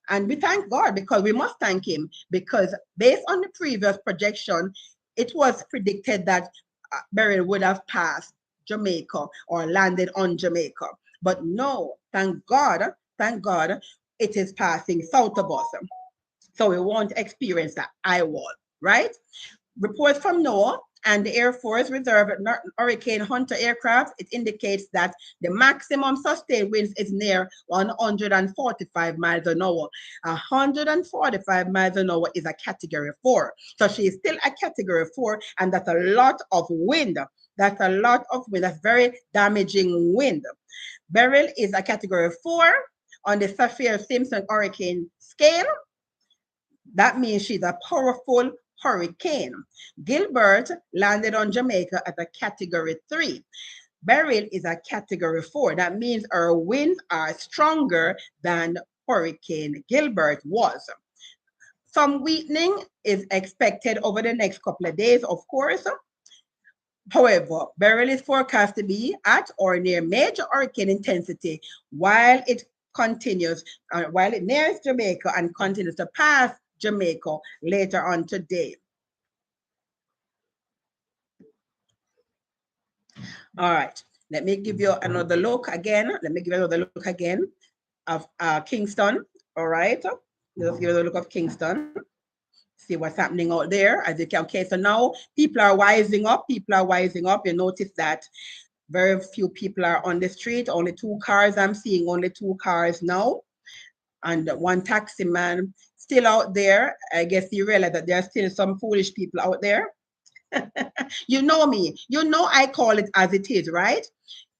and we thank God because we must thank him because based on the previous projection, it was predicted that Beryl would have passed Jamaica or landed on Jamaica. But no, thank God, it is passing south of us. So we won't experience that eye wall, right? Reports from NOAA and the Air Force Reserve Hurricane Hunter aircraft, it indicates that the maximum sustained winds is near 145 miles an hour. 145 miles an hour is a category 4. So she is still a category 4, and that's a lot of wind. That's a lot of wind. That's very damaging wind. Beryl is a category 4 on the Saffir-Simpson hurricane scale. That means she's a powerful hurricane. Gilbert landed on Jamaica as a category 3. Beryl is a category 4. That means her winds are stronger than Hurricane Gilbert was. Some weakening is expected over the next couple of days, of course. However, Beryl is forecast to be at or near major hurricane intensity while it nears Jamaica and continues to pass Jamaica later on today. All right, let me give you another look again. Of Kingston. All right, let's give you a look of Kingston. See what's happening out there. As you can, okay, so now people are wising up. You notice that very few people are on the street. Only 2 cars. I'm seeing only 2 cars now. And one taxi man still out there. I guess you realize that there are still some foolish people out there. You know me. You know I call it as it is, right?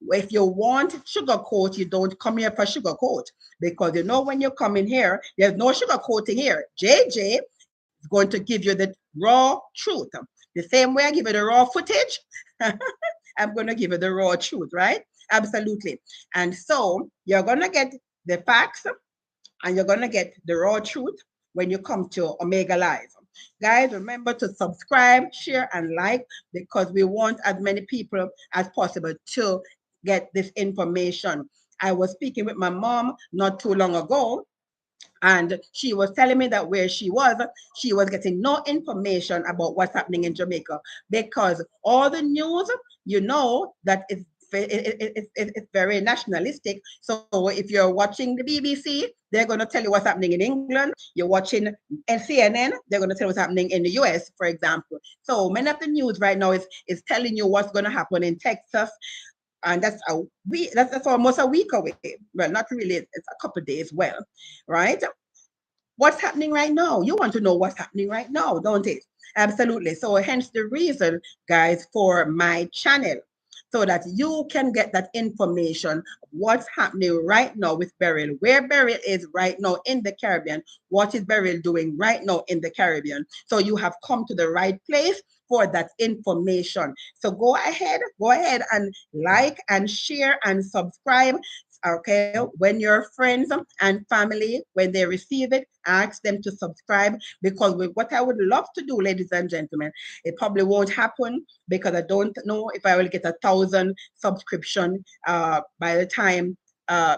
If you want sugarcoat, you don't come here for sugarcoat. Because you know when you come in here, there's no sugarcoating here. JJ is going to give you the raw truth. The same way I give you the raw footage, I'm going to give you the raw truth, right? Absolutely. And so you're going to get the facts and you're going to get the raw truth when you come to Omega Live. Guys, remember to subscribe, share, and like because we want as many people as possible to get this information. I was speaking with my mom not too long ago, and she was telling me that where she was getting no information about what's happening in Jamaica because all the news, you know, that it's very nationalistic. So if you're watching the BBC, they're going to tell you what's happening in England. You're watching CNN, they're going to tell you what's happening in the US, for example. So many of the news right now is telling you what's going to happen in Texas. And that's almost a week away. Well, not really, it's a couple of days, well, right? What's happening right now? You want to know what's happening right now, don't it? Absolutely. So hence the reason, guys, for my channel, so that you can get that information, what's happening right now with Beryl, where Beryl is right now in the Caribbean, what is Beryl doing right now in the Caribbean. So you have come to the right place for that information. So go ahead and like and share and subscribe. Okay, when your friends and family, when they receive it, ask them to subscribe, because what I would love to do, ladies and gentlemen, it probably won't happen because I don't know if I will get 1,000 subscription by the time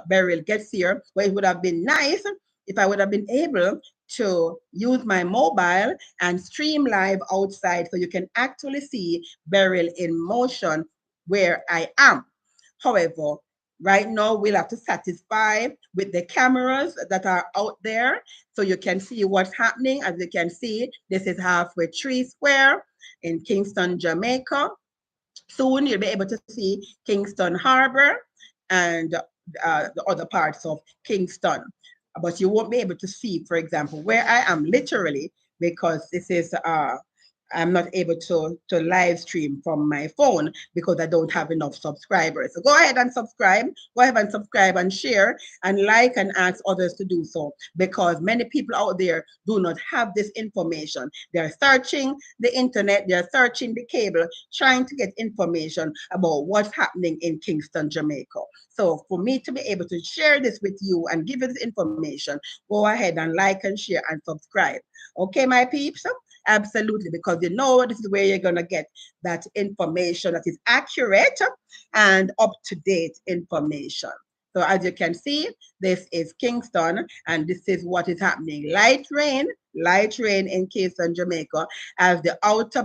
Beryl gets here. But it would have been nice if I would have been able to use my mobile and stream live outside so you can actually see Beryl in motion where I am. However, right now we'll have to satisfy with the cameras that are out there so you can see what's happening. As you can see, this is Halfway Tree Square in Kingston, Jamaica. Soon you'll be able to see Kingston Harbor and the other parts of Kingston. But you won't be able to see, for example, where I am literally, because this is I'm not able to live stream from my phone because I don't have enough subscribers. So go ahead and subscribe. Go ahead and subscribe and share and like and ask others to do so, because many people out there do not have this information. They're searching the internet, they're searching the cable, trying to get information about what's happening in Kingston, Jamaica. So for me to be able to share this with you and give you this information, go ahead and like and share and subscribe. Okay, my peeps? Absolutely, because you know this is where you're going to get that information that is accurate and up-to-date information. So as you can see, this is Kingston, and this is what is happening. Light rain in Kingston, Jamaica, as the outer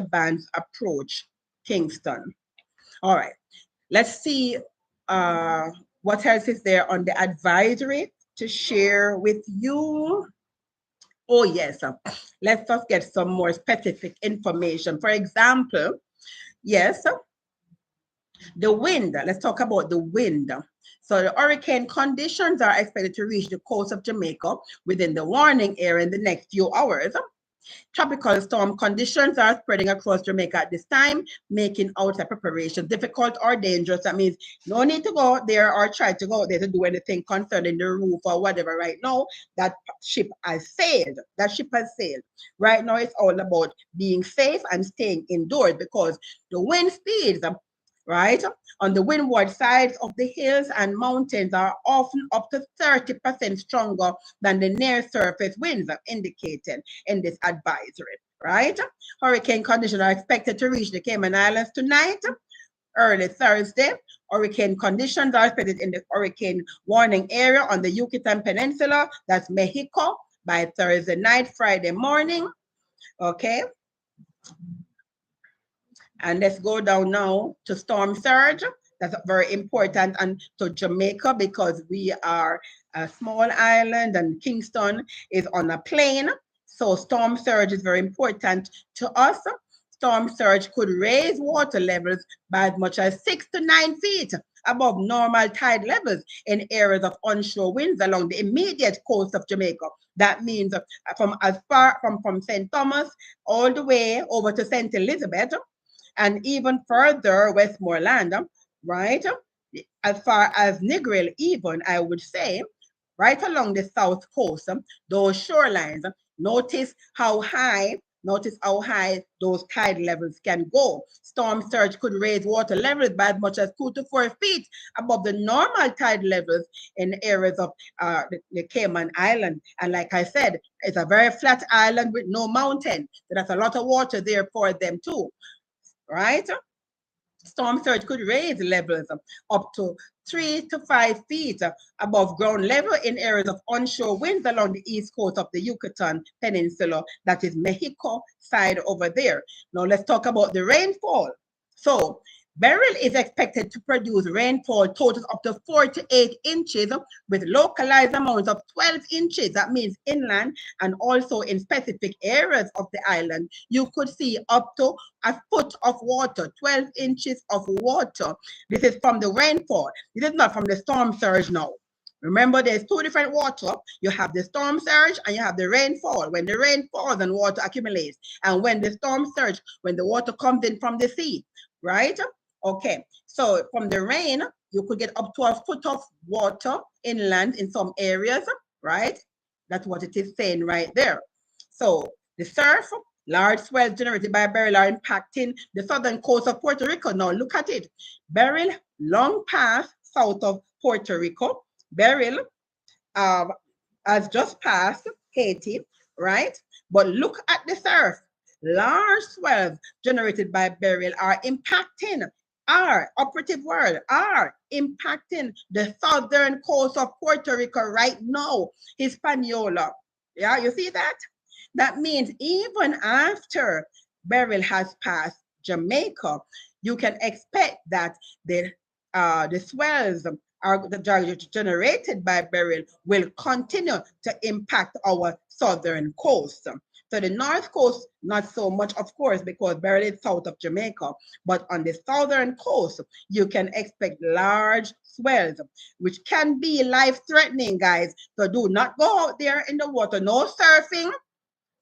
bands approach Kingston. All right, let's see what else is there on the advisory to share with you. Oh, yes. Let's just get some more specific information. For example, yes, the wind. Let's talk about the wind. So the hurricane conditions are expected to reach the coast of Jamaica within the warning area in the next few hours. Tropical storm conditions are spreading across Jamaica at this time, making outside preparation difficult or dangerous. That means no need to go there or try to go there to do anything concerning the roof or whatever. Right now, that ship has sailed. That ship has sailed. Right now, it's all about being safe and staying indoors, because the wind speeds, right, on the windward sides of the hills and mountains are often up to 30% stronger than the near surface winds indicated in this advisory, right? Hurricane conditions are expected to reach the Cayman Islands tonight, early Thursday. Hurricane conditions are expected in the hurricane warning area on the Yucatan Peninsula, that's Mexico, by Thursday night, Friday morning, okay? And let's go down now to storm surge. That's very important, and to Jamaica, because we are a small island and Kingston is on a plain. So storm surge is very important to us. Storm surge could raise water levels by as much as 6 to 9 feet above normal tide levels in areas of onshore winds along the immediate coast of Jamaica. That means from as far from St. Thomas all the way over to St. Elizabeth, and even further Westmoreland, right? As far as Negril, even, I would say, right along the south coast, those shorelines, notice how high those tide levels can go. Storm surge could raise water levels by as much as 2 to 4 feet above the normal tide levels in areas of the Cayman Island. And like I said, it's a very flat island with no mountain. So that's a lot of water there for them too, right? Storm surge could raise levels up to 3 to 5 feet above ground level in areas of onshore winds along the east coast of the Yucatan Peninsula, that is Mexico side over there. Now let's talk about the rainfall. So Beryl is expected to produce rainfall totals up to 48 inches with localized amounts of 12 inches. That means inland and also in specific areas of the island, you could see up to a foot of water, 12 inches of water. This is from the rainfall. This is not from the storm surge now. Remember, there's two different water. You have the storm surge and you have the rainfall. When the rain falls and water accumulates, and when the storm surge, when the water comes in from the sea, right? Okay, so from the rain, you could get up to a foot of water inland in some areas, right? That's what it is saying right there. So the surf, large swells generated by Beryl are impacting the southern coast of Puerto Rico. Now look at it. Beryl long past south of Puerto Rico. Beryl has just passed Haiti, right? But look at the surf. Large swells generated by Beryl are impacting our operative word are impacting the southern coast of Puerto Rico right now, Hispaniola. Yeah, you see that? That means even after Beryl has passed Jamaica, you can expect that the swells are generated by Beryl will continue to impact our southern coast. So the north coast, not so much, of course, because Beryl is south of Jamaica, but on the southern coast, you can expect large swells, which can be life-threatening, guys. So do not go out there in the water. No surfing,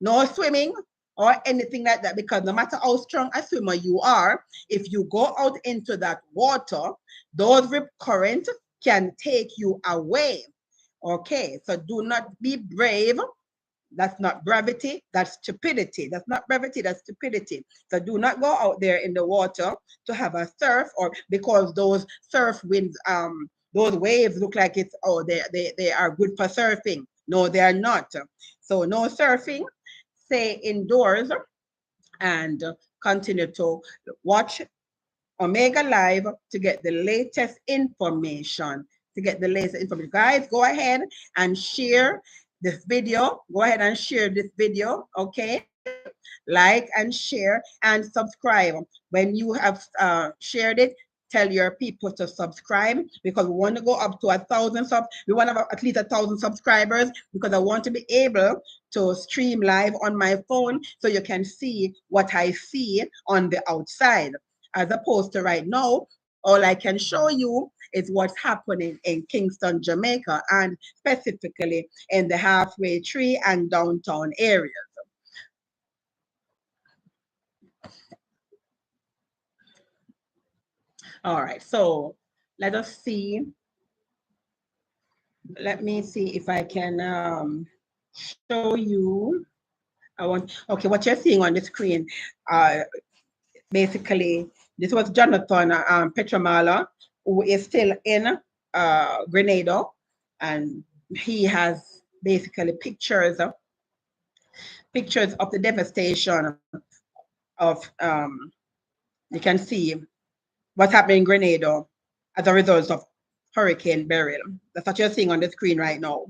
no swimming, or anything like that, because no matter how strong a swimmer you are, if you go out into that water, those rip currents can take you away. Okay, so do not be brave. That's not gravity, that's stupidity. That's not brevity, that's stupidity. So do not go out there in the water to have a surf, or because those surf winds, those waves look like it's, oh, they are good for surfing. No, they are not. So no surfing, stay indoors, and continue to watch Omega Live to get the latest information. Guys, go ahead and share this video. Go ahead and share this video, okay? Like and share and subscribe. When you have shared it, tell your people to subscribe, because we want to go up to 1,000 subs. We want to have at least 1,000 subscribers, because I want to be able to stream live on my phone so you can see what I see on the outside. As opposed to right now, all I can show you is what's happening in Kingston, Jamaica, and specifically in the halfway tree and downtown areas. All right, so let us see. Let me see if I can show you. Okay, what you're seeing on the screen, basically, this was Jonathan Petramala, who is still in Grenada, and he has basically pictures of the devastation of, you can see what's happening in Grenada as a result of Hurricane Beryl. That's what you're seeing on the screen right now.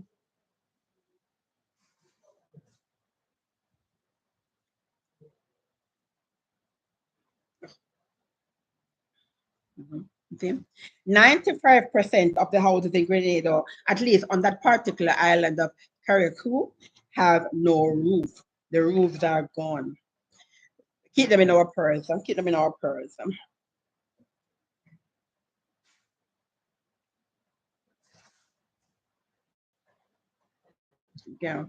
See, 95% of the houses in Grenada, at least on that particular island of Carriacou, have no roof. The roofs are gone. Keep them in our prayers. Keep them in our prayers. Yeah.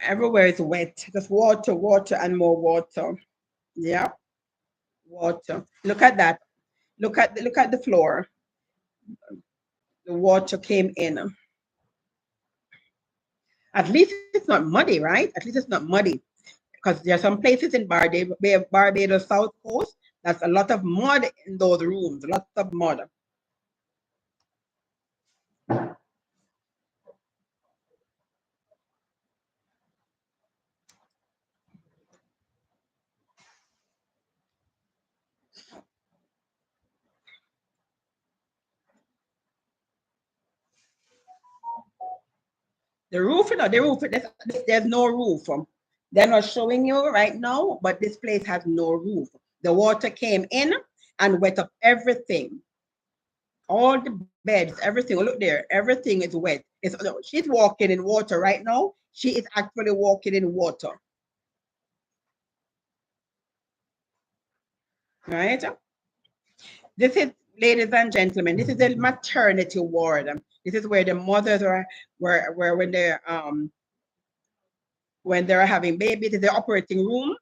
Everywhere is wet. Just water, water, and more water. Yeah, water. Look at that. Look at the floor. The water came in. At least it's not muddy, right? At least it's not muddy, because there are some places in Barbados South Coast, that's a lot of mud in those rooms. Lots of mud. The roof, there's no roof. They're not showing you right now, but this place has no roof. The water came in and wet up everything. All the beds, everything. Look there, everything is wet. She's walking in water right now. She is actually walking in water. Right? This is, ladies and gentlemen, this is the maternity ward. This is where the mothers were when they're having babies. It's the operating room.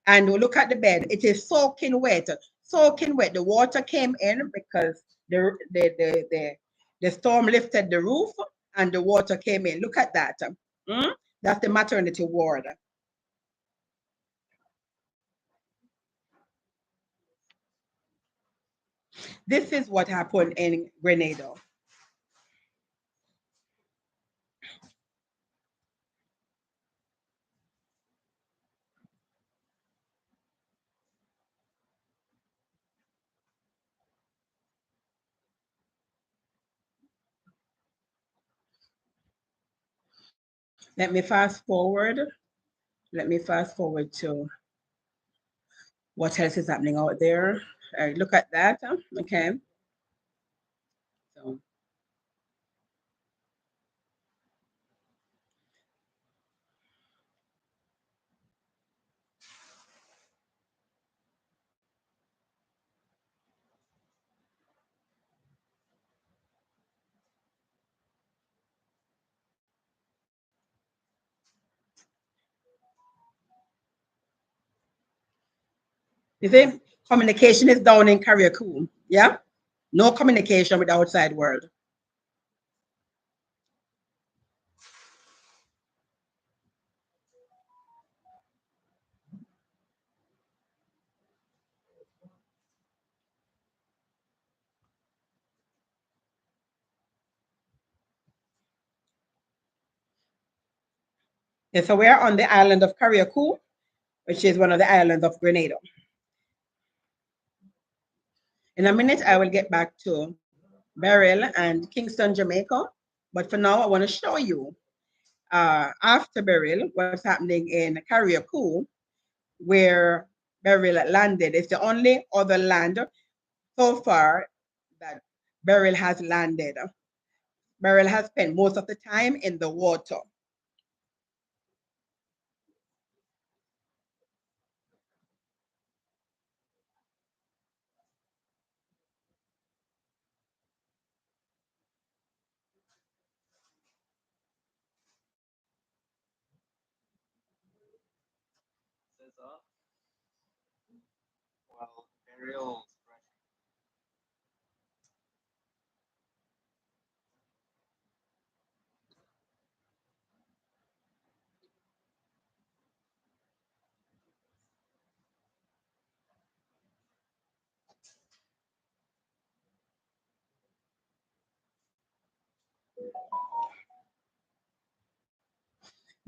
And look at the bed. It is soaking wet. soaking wet. The water came in because the storm lifted the roof and the water came in. Look at that. That's the maternity ward. This is what happened in Grenada. Let me fast forward. Let me fast forward to what else is happening out there. Look at that. Okay. So you see, communication is down in Carriacou. Yeah. No communication with the outside world. Yeah, so we're on the island of Carriacou, which is one of the islands of Grenada. In a minute, I will get back to Beryl and Kingston, Jamaica. But for now, I want to show you after Beryl what's happening in Carriacou, where Beryl landed. It's the only other land so far that Beryl has landed. Beryl has spent most of the time in the water. Well, Beryl.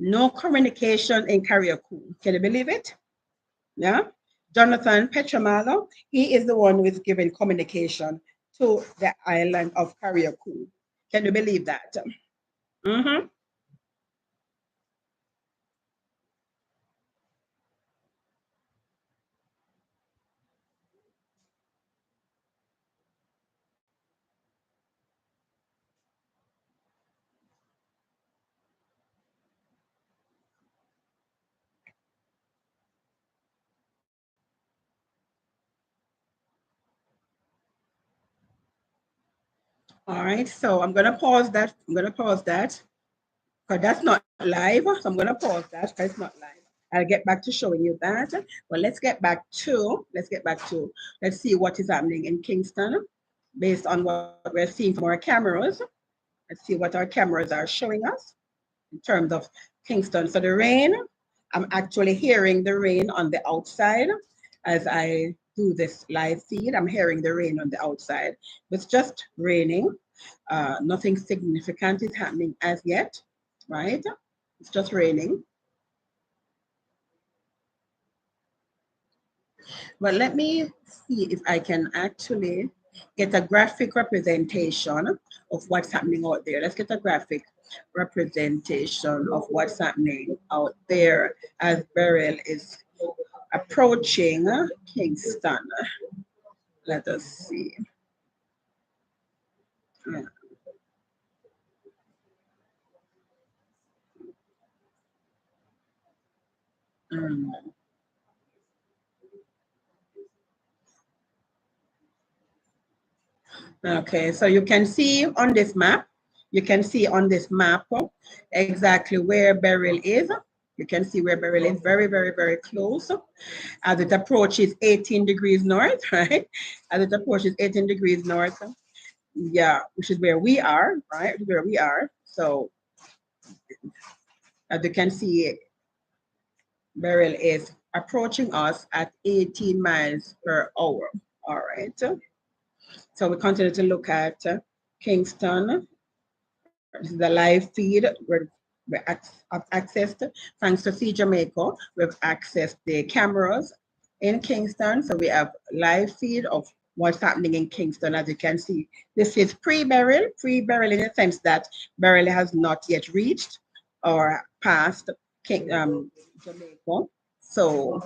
No communication in Carriacou. Can you believe it? Yeah. Jonathan Petramalo, he is the one who is giving communication to the island of Carriacou. Can you believe that? Mm-hmm. All right, so I'm gonna pause that. I'm gonna pause that because that's not live. So I'm gonna pause that because it's not live. I'll get back to showing you that. But let's see what is happening in Kingston based on what we're seeing from our cameras. Let's see what our cameras are showing us in terms of Kingston. So the rain, I'm actually hearing the rain on the outside as I do this live feed. I'm hearing the rain on the outside. It's just raining. Nothing significant is happening as yet, right? It's just raining. But let me see if I can actually get a graphic representation of what's happening out there. Let's get a graphic representation of what's happening out there as Beryl is approaching Kingston. Let us see. Yeah. Mm. Okay, so you can see on this map, exactly where Beryl is. You can see where Beryl is very, very, very close. As it approaches 18 degrees north, right? As it approaches 18 degrees north, yeah, which is where we are, right? Where we are. So as you can see, Beryl is approaching us at 18 miles per hour. All right. So we continue to look at Kingston. This is the live feed. We're have accessed, thanks to See Jamaica, we've accessed the cameras in Kingston. So we have live feed of what's happening in Kingston. As you can see, this is pre-Beryl in the sense that Beryl has not yet reached or passed Jamaica. So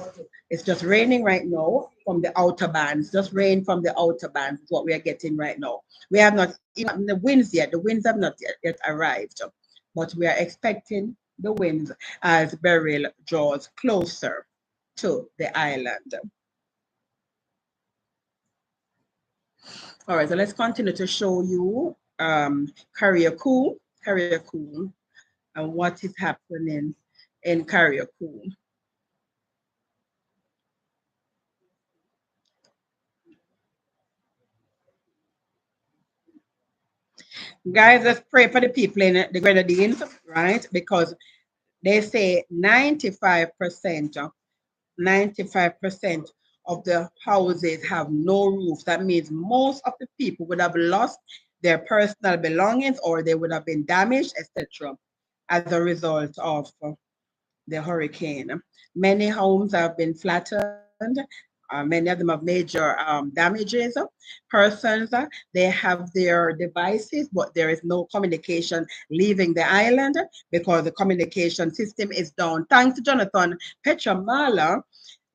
it's just raining right now from the outer bands. Just rain from the outer bands is what we are getting right now. We have not even the winds yet. The winds have not yet arrived, but we are expecting the winds as Beryl draws closer to the island. All right, so let's continue to show you Carriacou, and what is happening in Carriacou. Guys, let's pray for the people in the Grenadines, right? Because they say 95%, 95% of the houses have no roof. That means most of the people would have lost their personal belongings or they would have been damaged, etc., as a result of the hurricane. Many homes have been flattened. Many of them have major damages. Persons, they have their devices, but there is no communication leaving the island because the communication system is down. Thanks to Jonathan Petramala,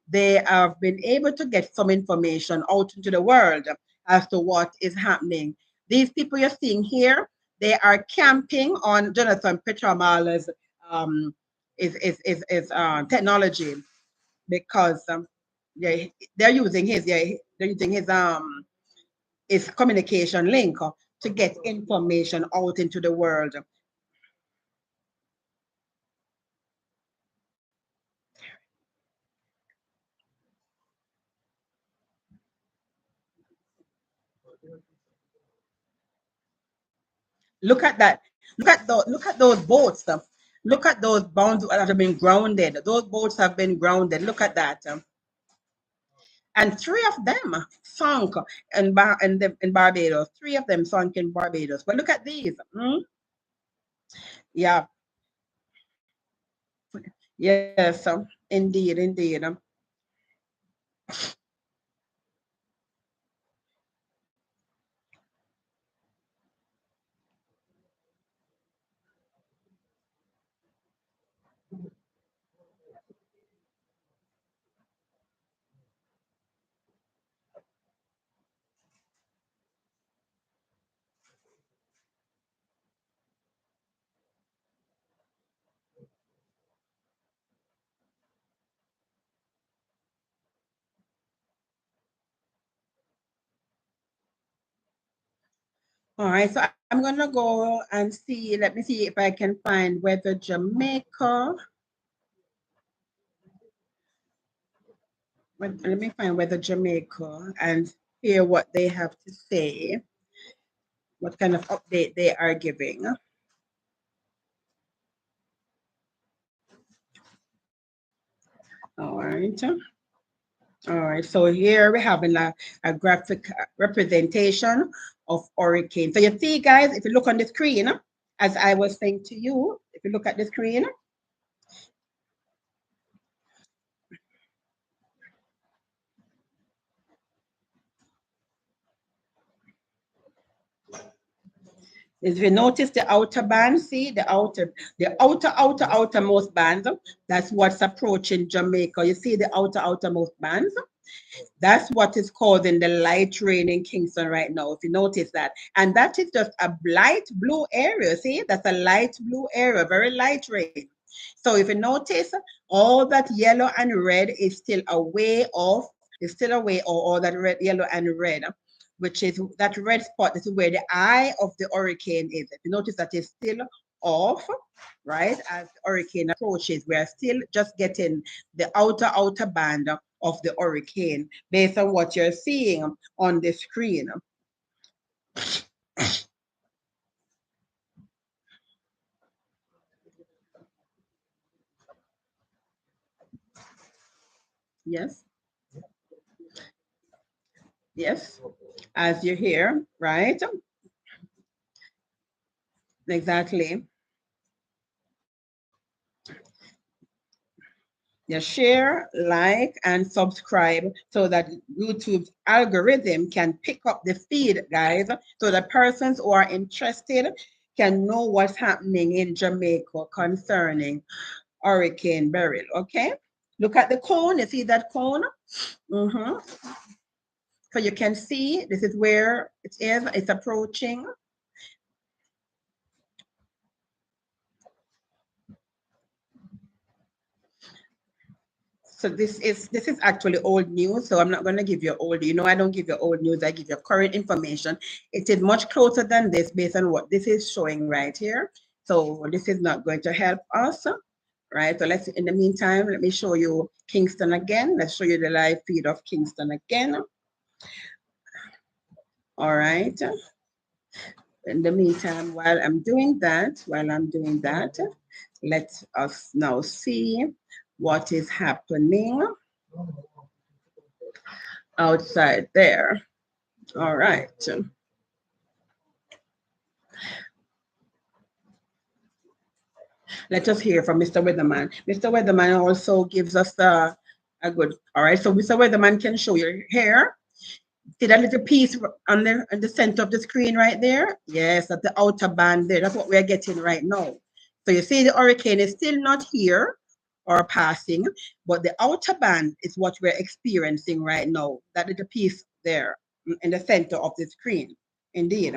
they have been able to get some information out into the world as to what is happening. These people you're seeing here, they are camping on Jonathan Petramala's um, technology because yeah, they're using his communication link to get information out into the world. Look at that. Look at those boats. Look at those boats that have been grounded. Those boats have been grounded. Look at that. And three of them sunk in Barbados. Three of them sunk in Barbados. But look at these. Yeah. Yes. Indeed. Indeed. All right. So I'm going to go and see. Let me see if I can find whether Jamaica. Let me find whether Jamaica and hear what they have to say, what kind of update they are giving. All right. All right. So here we have a graphic representation of hurricane. So you see, guys, if you look on the screen, as I was saying to you, if you look at the screen, if you notice the outer band, see outermost bands, that's what's approaching Jamaica. You see the outermost bands? That's what is causing the light rain in Kingston right now, if you notice that. And that is just a light blue area. See, that's a light blue area, very light rain. So if you notice, all that yellow and red is still away off, is still away, or all that red, yellow and red, which is that red spot. This is where the eye of the hurricane is. If you notice that is still off, right? As hurricane approaches, we are still just getting the outer band of the hurricane based on what you're seeing on the screen. Yes, yes, as you hear, right? Exactly. Yeah, share, like, and subscribe so that YouTube's algorithm can pick up the feed, guys, so the persons who are interested can know what's happening in Jamaica concerning Hurricane Beryl. Okay, look at the cone. You see that cone? So you can see this is where it is. It's approaching. So this is actually old news. So I'm not going to give you old. You know, I don't give you old news. I give you current information. It is much closer than this based on what this is showing right here. So this is not going to help us, right? So let's. In the meantime, let me show you Kingston again. Let's show you the live feed of Kingston again. All right. In the meantime, while I'm doing that, let us now see what is happening outside there. All right. Let us hear from Mr. Weatherman. Mr. Weatherman also gives us a good, all right. So Mr. Weatherman can show your hair. See that little piece on the center of the screen right there? Yes, that's the outer band there. That's what we're getting right now. So you see the hurricane is still not here or passing, but the outer band is what we're experiencing right now. That little piece there in the center of the screen. Indeed.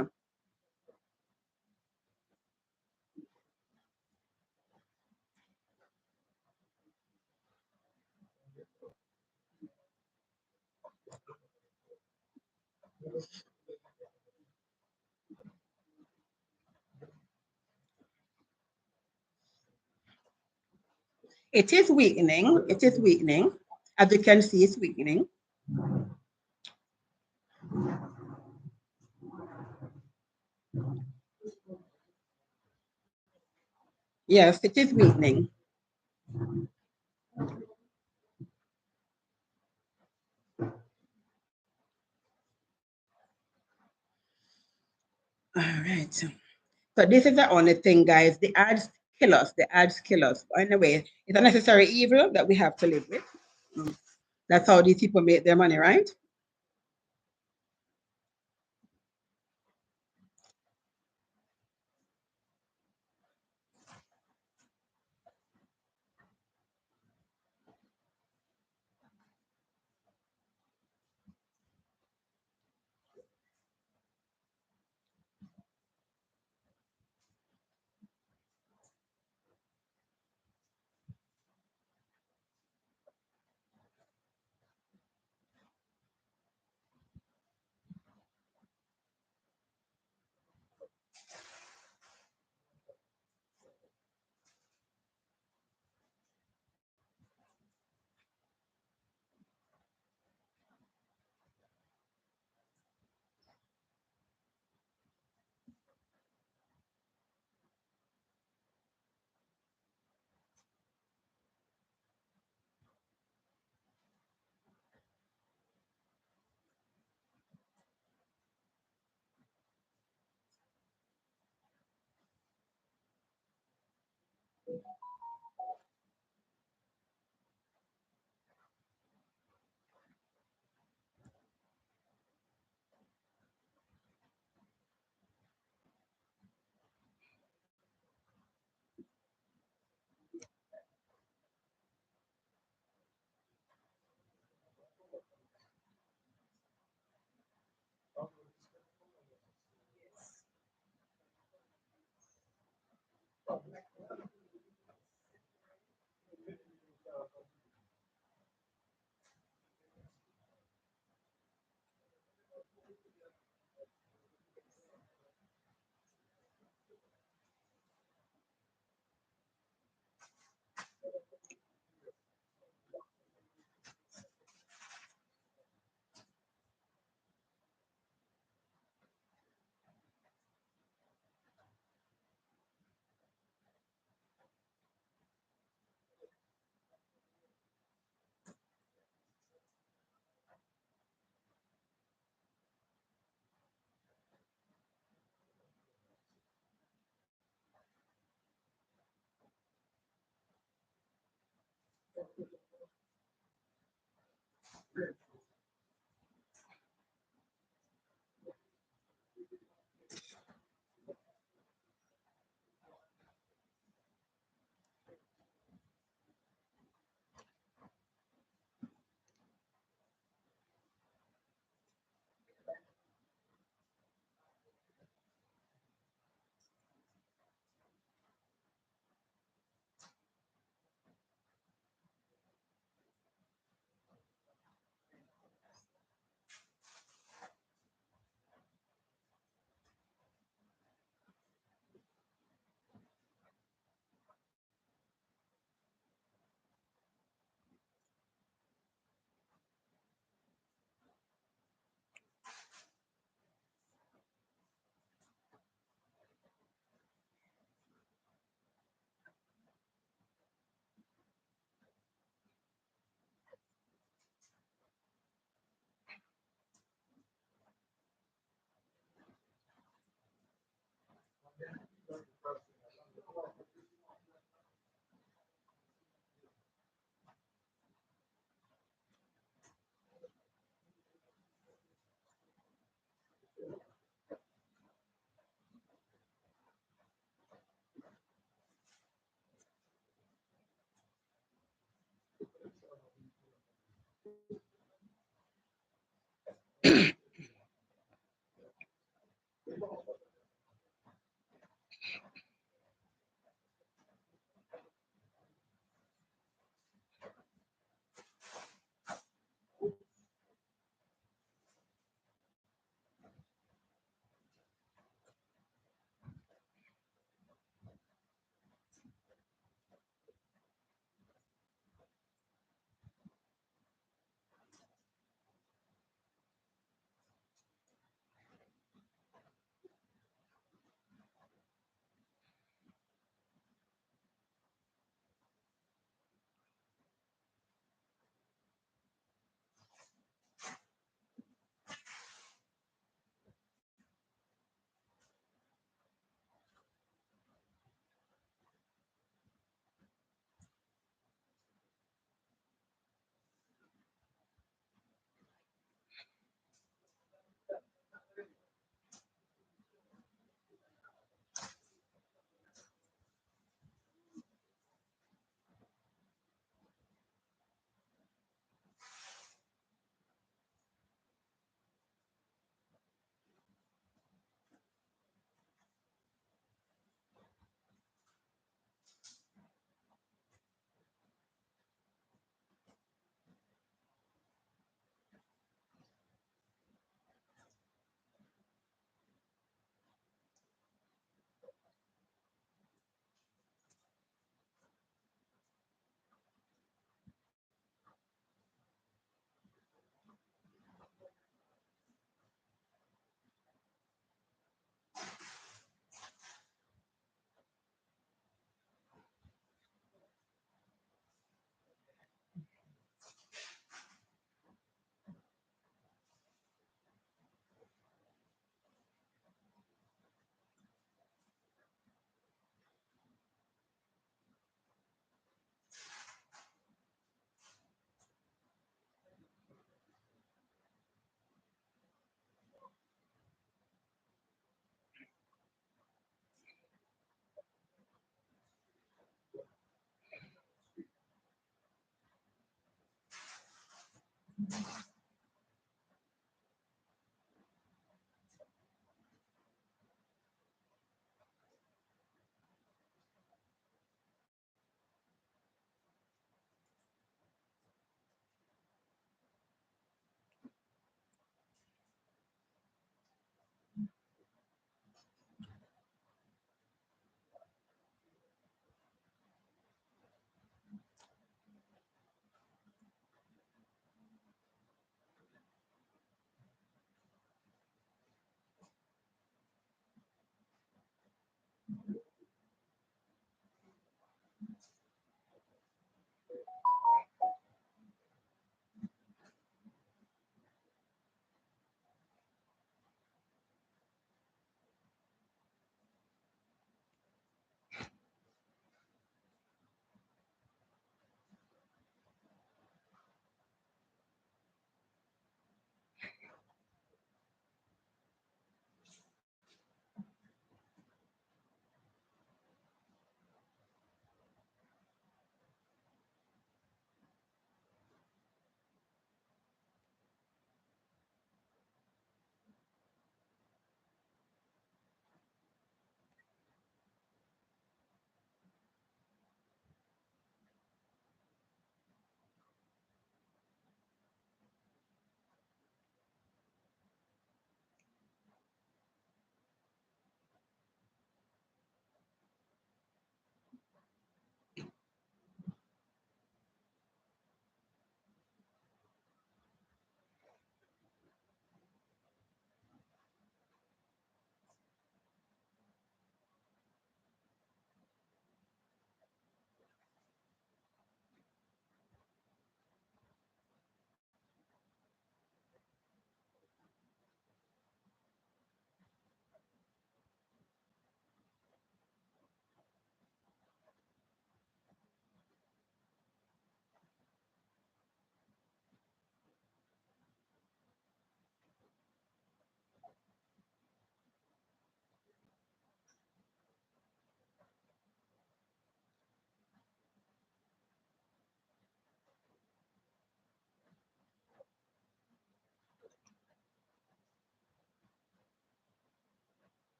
It is weakening. It is weakening. As you can see, it's weakening. Yes, it is weakening. All right. So this is the only thing, guys. The ads kill us. The ads kill us. Anyway, it's a necessary evil that we have to live with. That's how these people make their money, right?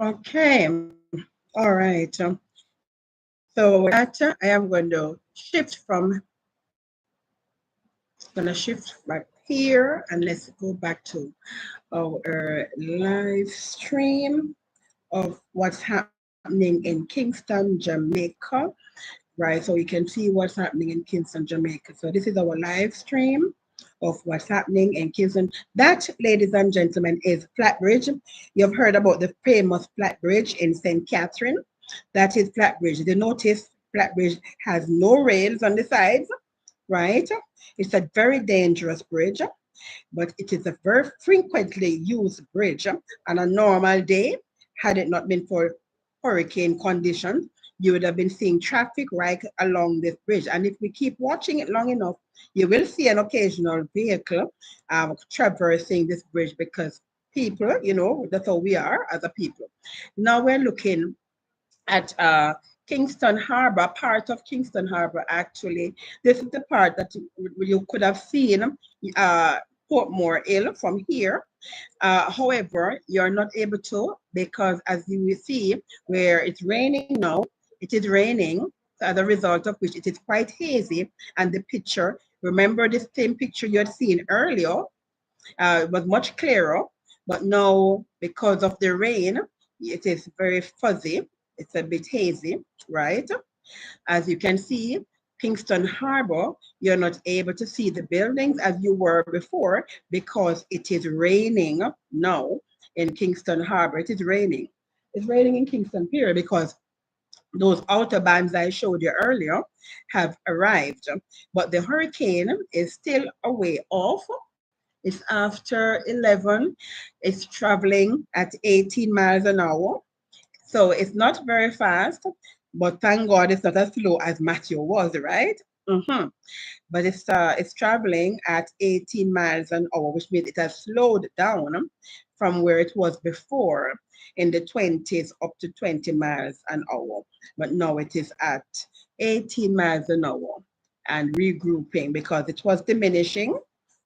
Okay, all right. So with that, I am going to shift back here, and let's go back to our live stream of what's happening in Kingston, Jamaica. Right, so you can see what's happening in Kingston, Jamaica. So this is our live stream of what's happening in Kingston. That, ladies and gentlemen, is Flat Bridge. You've heard about the famous Flat Bridge in St. Catherine. That is Flat Bridge. You notice Flat Bridge has no rails on the sides, right? It's a very dangerous bridge, but it is a very frequently used bridge on a normal day. Had it not been for hurricane conditions, you would have been seeing traffic right along this bridge. And if we keep watching it long enough, you will see an occasional vehicle traversing this bridge because people, that's how we are as a people. Now we're looking at Kingston Harbor, part of Kingston Harbor, actually. This is the part that you could have seen uh, Portmore Hill from here. However, you're not able to because as you will see, where it's raining now, it is raining. So as a result of which it is quite hazy. And the picture, remember the same picture you had seen earlier, was much clearer. But now, because of the rain, it is very fuzzy. It's a bit hazy, right? As you can see, Kingston Harbor, you're not able to see the buildings as you were before because it is raining now in Kingston Harbor. It is raining. It's raining in Kingston Pier because those outer bands I showed you earlier have arrived. But the hurricane is still a way off. It's after 11. It's traveling at 18 miles an hour. So it's not very fast, but thank God it's not as slow as Matthew was, right? Mm-hmm. But it's traveling at 18 miles an hour, which means it has slowed down from where it was before in the 20s up to 20 miles an hour. But now it is at 18 miles an hour and regrouping because it was diminishing.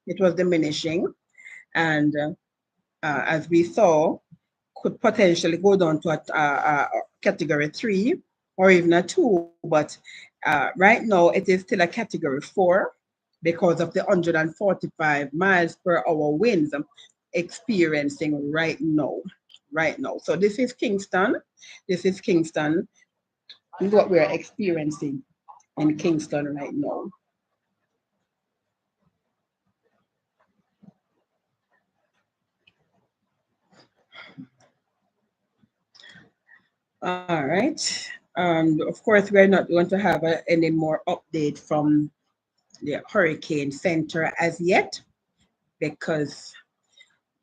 It was diminishing. And as we saw, could potentially go down to a category 3 or even a 2, but right now it is still a category 4 because of the 145 miles per hour winds experiencing right now. Right now. So this is Kingston. This is Kingston. This is what we're experiencing in Kingston right now. All right. Of course, we're not going to have any more update from the Hurricane Center as yet because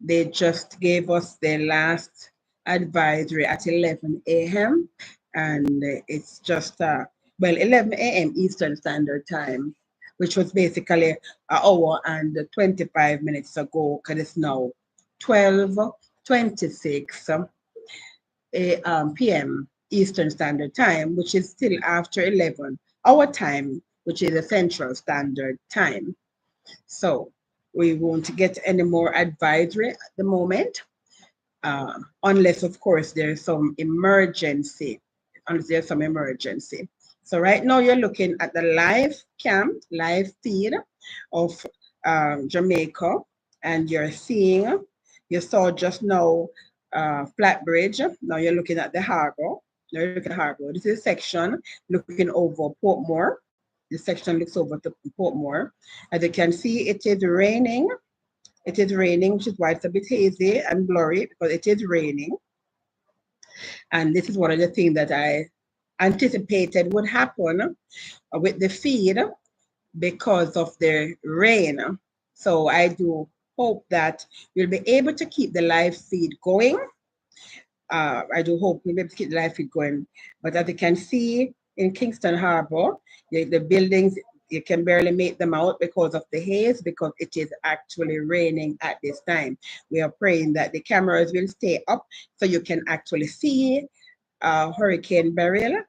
they just gave us the last advisory at 11 a.m. and it's just 11 a.m. Eastern Standard Time, which was basically an hour and 25 minutes ago because it's now 12:26 p.m. Eastern Standard Time, which is still after 11 our time, which is a Central Standard Time. So we won't get any more advisory at the moment, unless, of course, there's some emergency. Unless there's some emergency. So right now you're looking at the live feed of Jamaica, and you saw just now Flat Bridge. Now you're looking at the harbor. Now you're looking at the harbor. This is a section looking over Portmore. This section looks over to Portmore. As you can see, it is raining. It is raining, which is why it's a bit hazy and blurry because it is raining. And this is one of the things that I anticipated would happen with the feed because of the rain. So I do hope that we'll be able to keep the live feed going. I do hope we'll be able to keep the live feed going. But as you can see in Kingston Harbor, the buildings, you can barely make them out because of the haze, because it is actually raining at this time. We are praying that the cameras will stay up so you can actually see Hurricane Beryl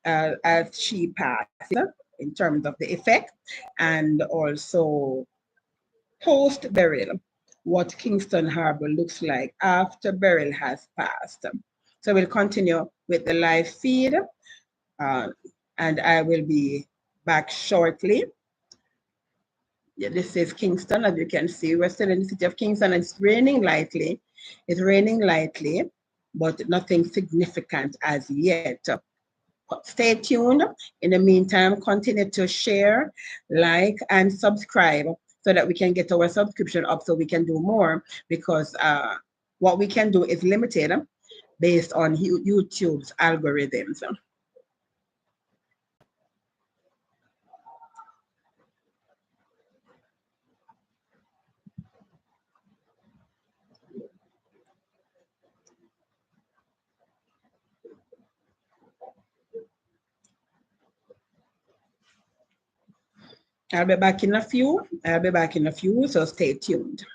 as she passes in terms of the effect, and also post Beryl, what Kingston Harbor looks like after Beryl has passed. So we'll continue with the live feed, uh, and I will be back shortly. Yeah, this is Kingston, as you can see. We're still in the city of Kingston, and it's raining lightly. It's raining lightly, but nothing significant as yet. Stay tuned. In the meantime, continue to share, like, and subscribe so that we can get our subscription up so we can do more, because what we can do is limited based on YouTube's algorithms. I'll be back in a few. I'll be back in a few, so stay tuned.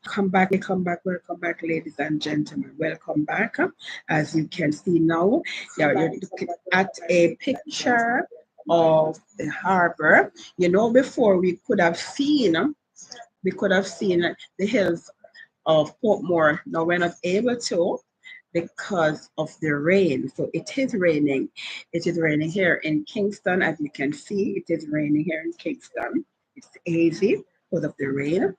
welcome back, ladies and gentlemen. Welcome back. As you can see now, you're looking at a picture of the harbor. You know, before we could have seen the hills of Portmore. Now we're not able to because of the rain. So it is raining. It is raining here in Kingston. As you can see, it is raining here in Kingston. It's hazy because of the rain.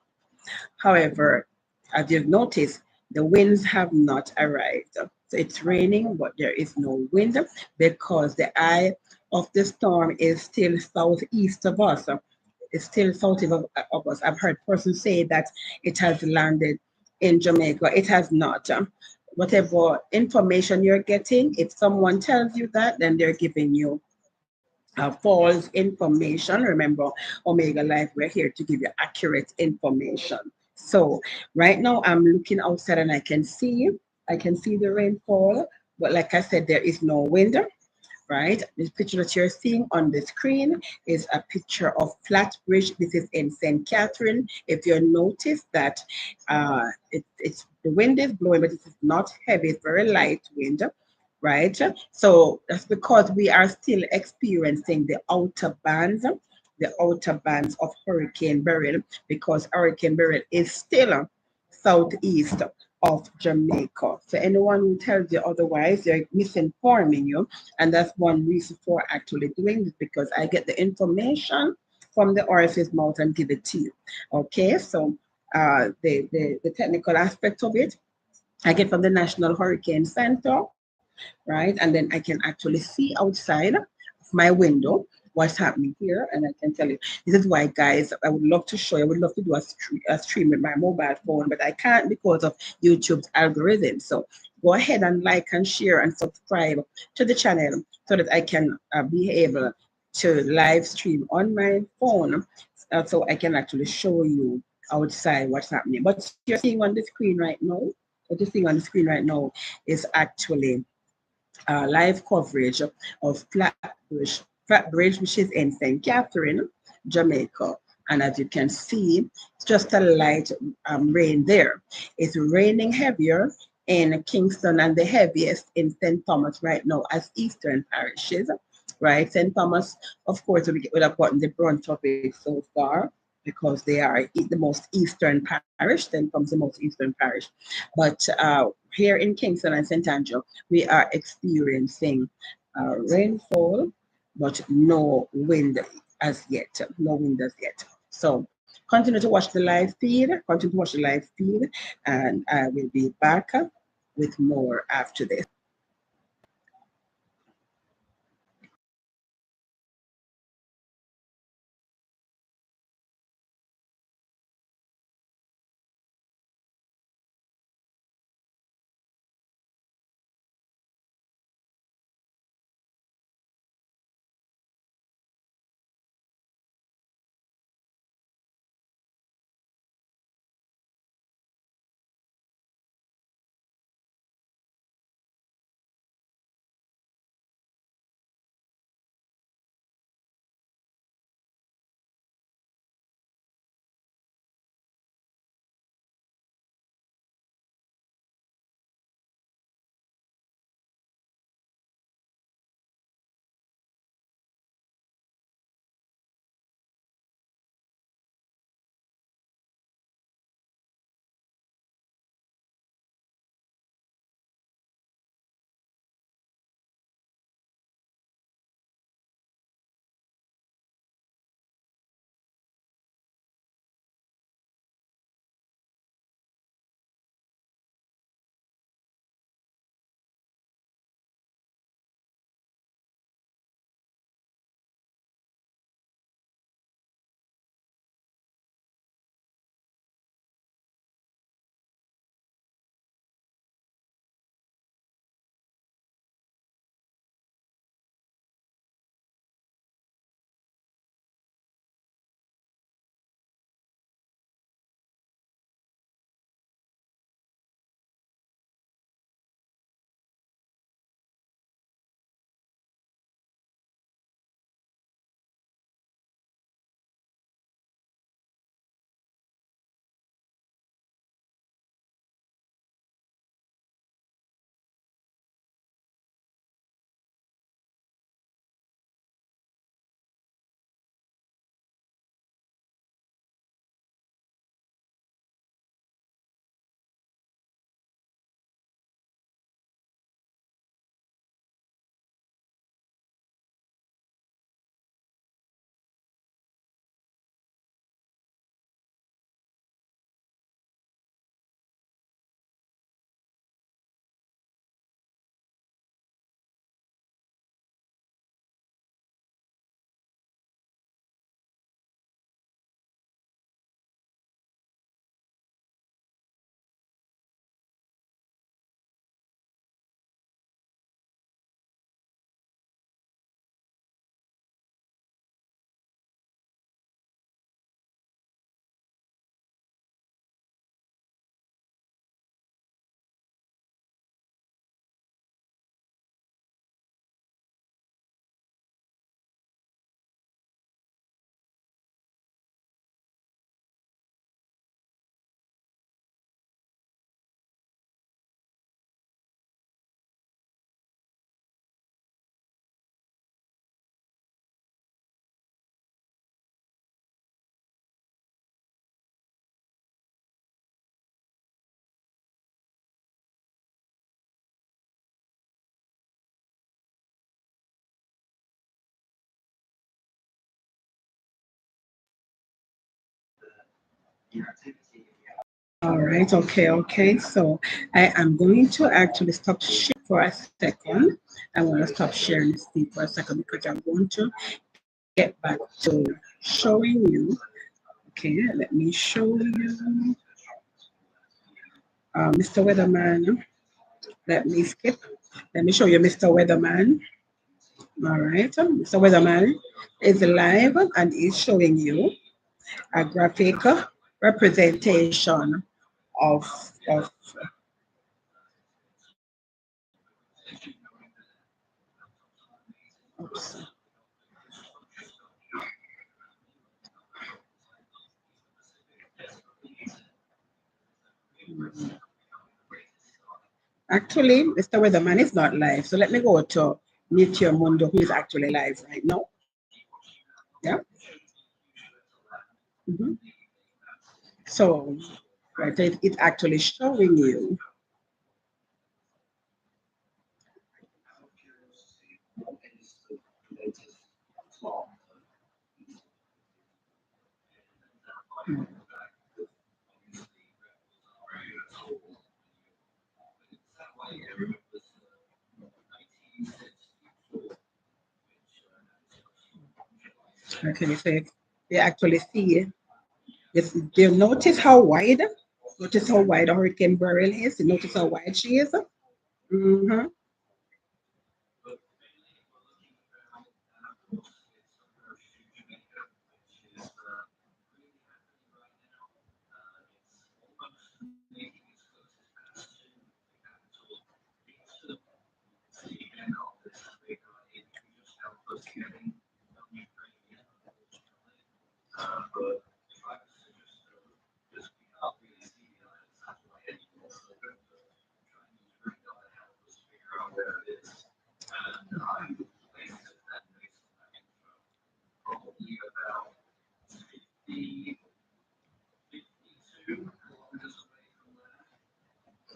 However, as you've noticed, the winds have not arrived. So it's raining, but there is no wind because the eye of the storm is still southeast of us. It's still southeast of us. I've heard persons say that it has landed in Jamaica. It has not. Whatever information you're getting, if someone tells you that, then they're giving you false information. Remember, Omega Life, we're here to give you accurate information. So right now I'm looking outside and I can see the rainfall, but like I said, there is no wind, right? This picture that you're seeing on the screen is a picture of Flatbridge. This is in St. Catherine. If you notice that it's the wind is blowing, but it is not heavy, it's very light wind, right? So that's because we are still experiencing the outer bands of Hurricane Beryl, because Hurricane Beryl is still southeast of Jamaica. So anyone who tells you otherwise, they're misinforming you. And that's one reason for actually doing this, because I get the information from the horse's mouth and give it to you. Okay, so the technical aspect of it, I get from the National Hurricane Center, right? And then I can actually see outside of my window what's happening here, and I can tell you. This is why, guys, I would love to show you. I would love to do a stream with my mobile phone, but I can't because of YouTube's algorithm. So go ahead and like and share and subscribe to the channel so that I can be able to live stream on my phone, so I can actually show you outside what's happening. What you're seeing on the screen right now, is actually live coverage of Flatbridge, which is in St. Catherine, Jamaica. And as you can see, it's just a light rain there. It's raining heavier in Kingston and the heaviest in St. Thomas right now as eastern parishes, right? St. Thomas, of course, would have gotten the brunt of it so far because they are the most eastern parish. St. Thomas, the most eastern parish. But here in Kingston and St. Andrew, we are experiencing rainfall, but no wind as yet. No wind as yet. So continue to watch the live feed. Continue to watch the live feed, and I will be back with more after this. All right, okay. So I am going to actually stop sharing for a second. I want to stop sharing this thing for a second because I want to get back to showing you. Okay, let me show you, Mr. Weatherman. Let me skip. Let me show you Mr. Weatherman. All right, Mr. Weatherman is live and is showing you a graphic representation of oops. Actually, Mr. Weatherman is not live. So let me go to Meteor Mundo, who is actually live right now. Yeah. Mhm. So, right, it's actually showing you. Okay, so you actually see this. Do you notice how wide? Notice how wide Hurricane Beryl is. You notice how wide she is. Hmm.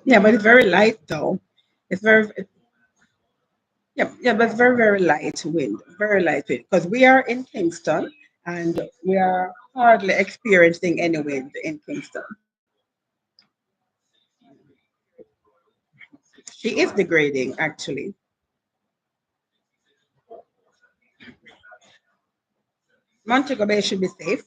Yeah, but it's very light though. It's very yeah, but it's very light wind, very light wind because we are in Kingston and we are hardly experiencing any wind in Kingston. She is degrading actually. Montego Bay should be safe.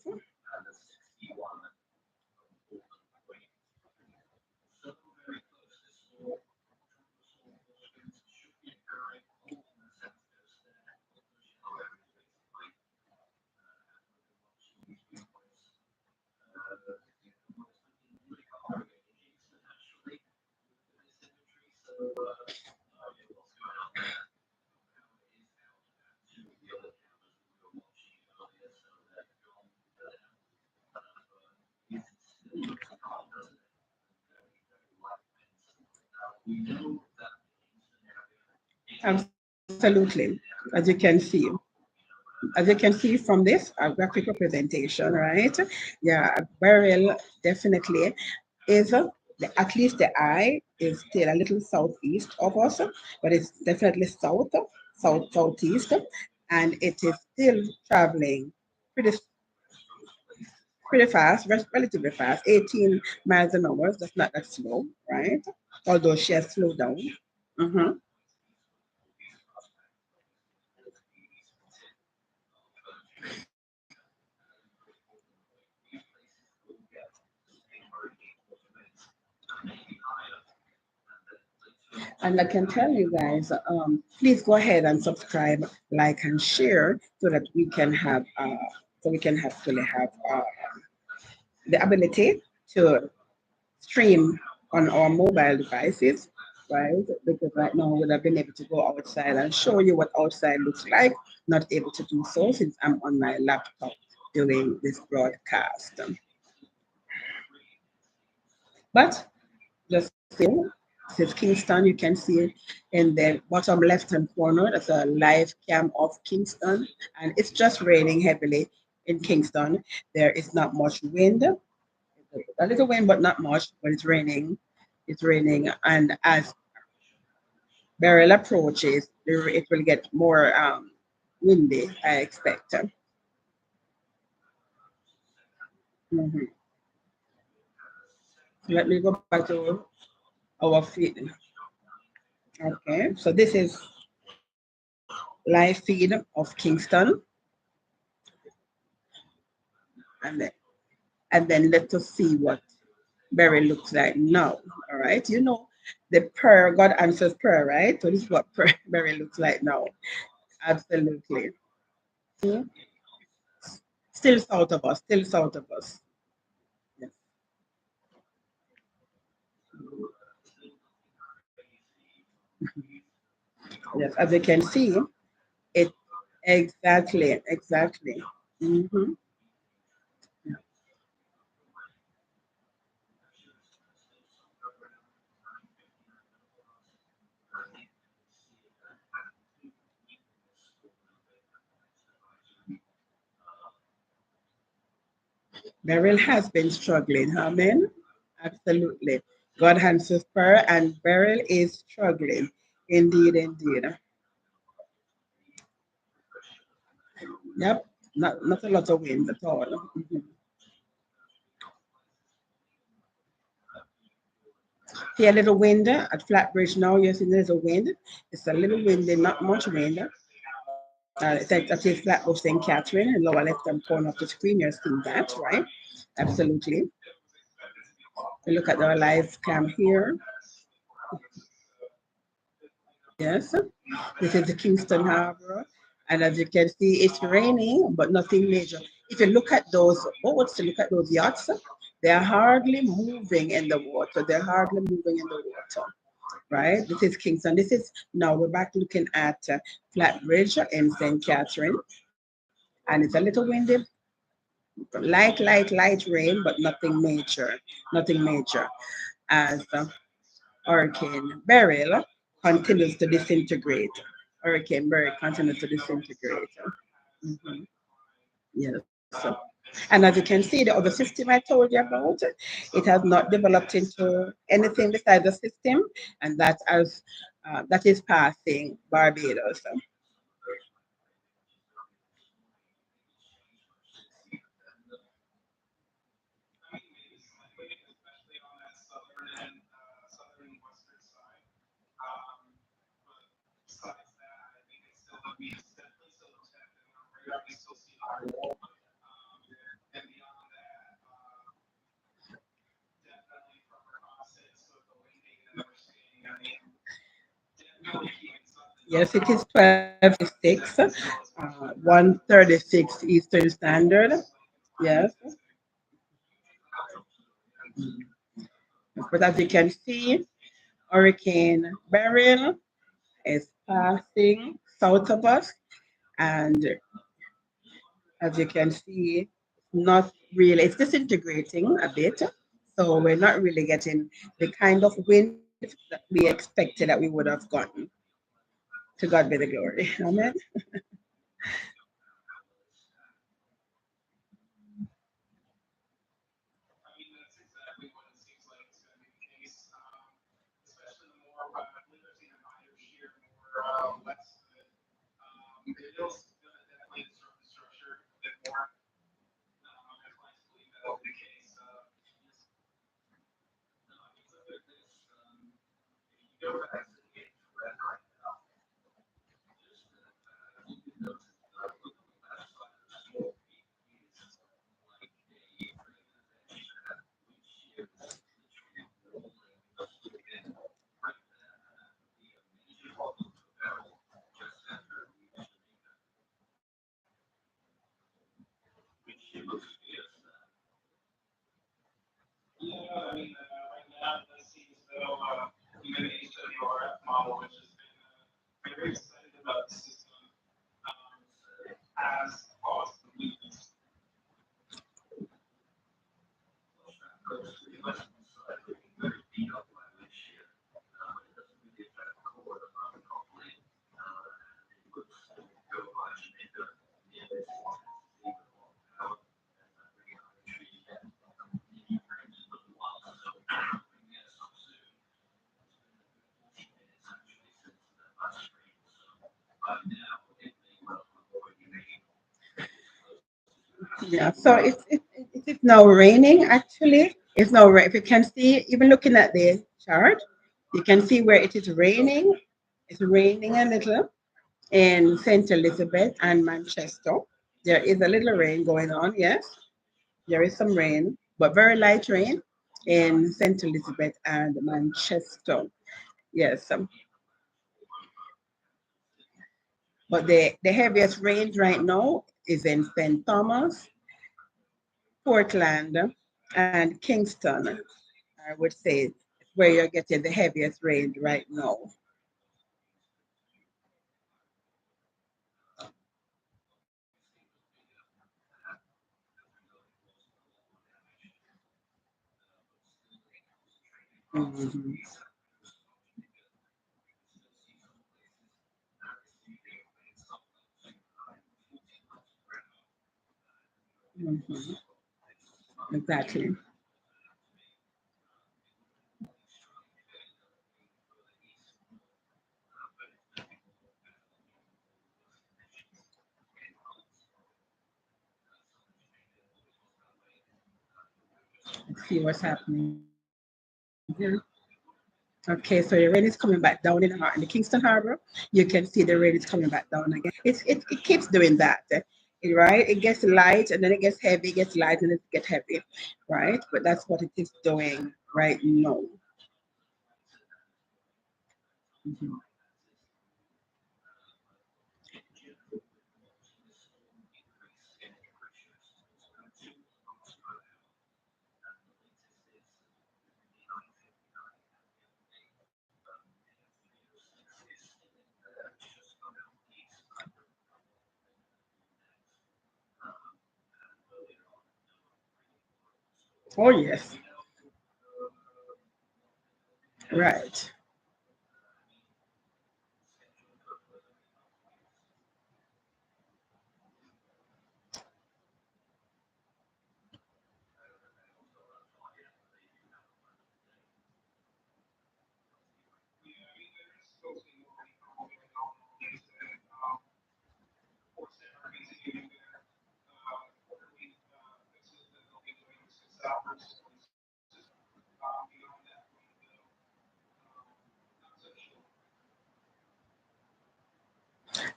Absolutely, as you can see. As you can see from this graphic representation, right? Yeah, burial definitely is at least the eye is still a little southeast of us, but it's definitely southeast, and it is still traveling pretty pretty fast, relatively fast, 18 miles an hour. That's not that slow, right? Although she has slowed down. Hmm. And I can tell you guys, please go ahead and subscribe, like, and share so that we can have, actually have the ability to stream on our mobile devices, right? Because right now we would have been able to go outside and show you what outside looks like. Not able to do so since I'm on my laptop doing this broadcast. But just so this is Kingston. You can see it in the bottom left hand corner. That's a live cam of Kingston, and it's just raining heavily in Kingston. There is not much wind, a little wind, but not much. But it's raining. It's raining, and as Beryl approaches, it will get more windy. I expect. Mhm. Let me go back to our feed. Okay, so this is live feed of Kingston, and then let us see what Beryl looks like now. All right, you know the prayer, God answers prayer, right? So this is what prayer Beryl looks like now. Absolutely. Mhm. Still south of us, still south of us. Yes, yes. As you can see, it exactly. Hmm. Beryl has been struggling, amen. Absolutely. God answers prayer, and Beryl is struggling. Indeed, indeed. Yep, not a lot of wind at all. Mhm. See a little wind at Flatbridge now. Yes, there's a wind. It's a little windy, not much wind. It's like that is Flatbush St. Catherine in lower left hand corner of the screen. You're seeing that, right? Absolutely. We look at our live cam here. Yes, this is the Kingston Harbor. And as you can see, it's raining, but nothing major. If you look at those boats, to look at those yachts, they're hardly moving in the water. They're hardly moving in the water, right? This is Kingston. This is now we're back looking at Flatbridge in St. Catherine. And it's a little windy, light rain, but nothing major. Nothing major. As Hurricane Beryl continues to disintegrate. Hurricane Beryl continues to disintegrate. Mhm. Yes. And as you can see, the other system I told you about, it has not developed into anything besides the system, and that is passing Barbados. Yes, it is 12:56, 1:36 Eastern Standard. Yes, but as you can see, Hurricane Beryl is passing south of us, and as you can see, not really, it's disintegrating a bit. So we're not really getting the kind of wind that we expected that we would have gotten. To God be the glory. Amen. Yeah, so it's now raining actually. It's now right. If you can see, even looking at the chart, you can see where it is raining. It's raining a little in St. Elizabeth and Manchester. There is a little rain going on, yes. There is some rain, but very light rain in St. Elizabeth and Manchester. Yes. But the heaviest rain right now is in St. Thomas, Portland, and Kingston. I would say where you're getting the heaviest rain right now. Mhm, mhm, exactly. Let's see what's happening here. Okay, so the rain is coming back down in the Kingston Harbor. You can see the rain is coming back down again. It keeps doing that, right? It gets light and then it gets heavy, it gets light and it gets heavy, right? But that's what it is doing right now. Mhm. Oh yes, right.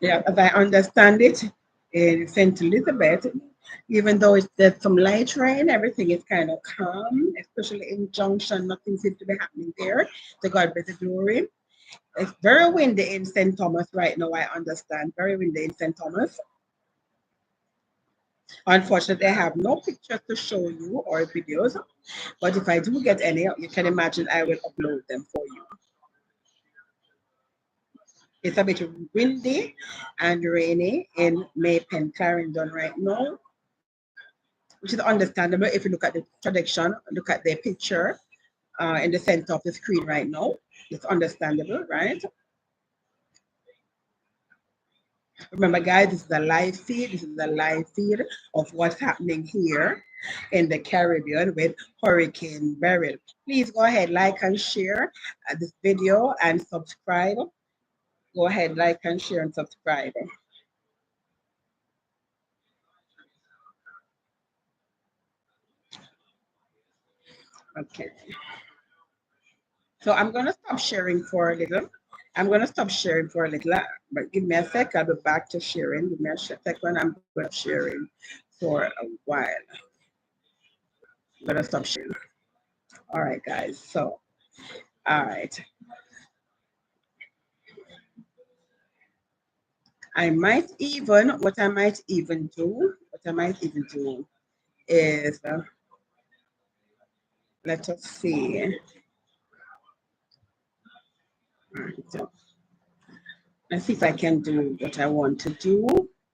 Yeah, as I understand it, in St. Elizabeth, even though there's some light rain, everything is kind of calm, especially in Junction. Nothing seems to be happening there. To God be the glory. It's very windy in St. Thomas right now, I understand. Very windy in St. Thomas. Unfortunately, I have no pictures to show you or videos, but if I do get any, you can imagine I will upload them for you. It's a bit windy and rainy in Maypen, Clarendon right now, which is understandable if you look at the projection, look at the picture in the center of the screen right now. It's understandable, right? Remember, guys, this is a live feed. This is a live feed of what's happening here in the Caribbean with Hurricane Beryl. Please go ahead, like and share this video and subscribe. Go ahead, like and share and subscribe. Okay. So I'm gonna stop sharing for a little. I'm gonna stop sharing for a little, but give me a sec. I'll be back to sharing. Give me a second. I'm gonna stop sharing for a while. I'm gonna stop sharing. All right, guys. So, all right. What I might even do is, let us see. All right, so let's see if I can do what I want to do.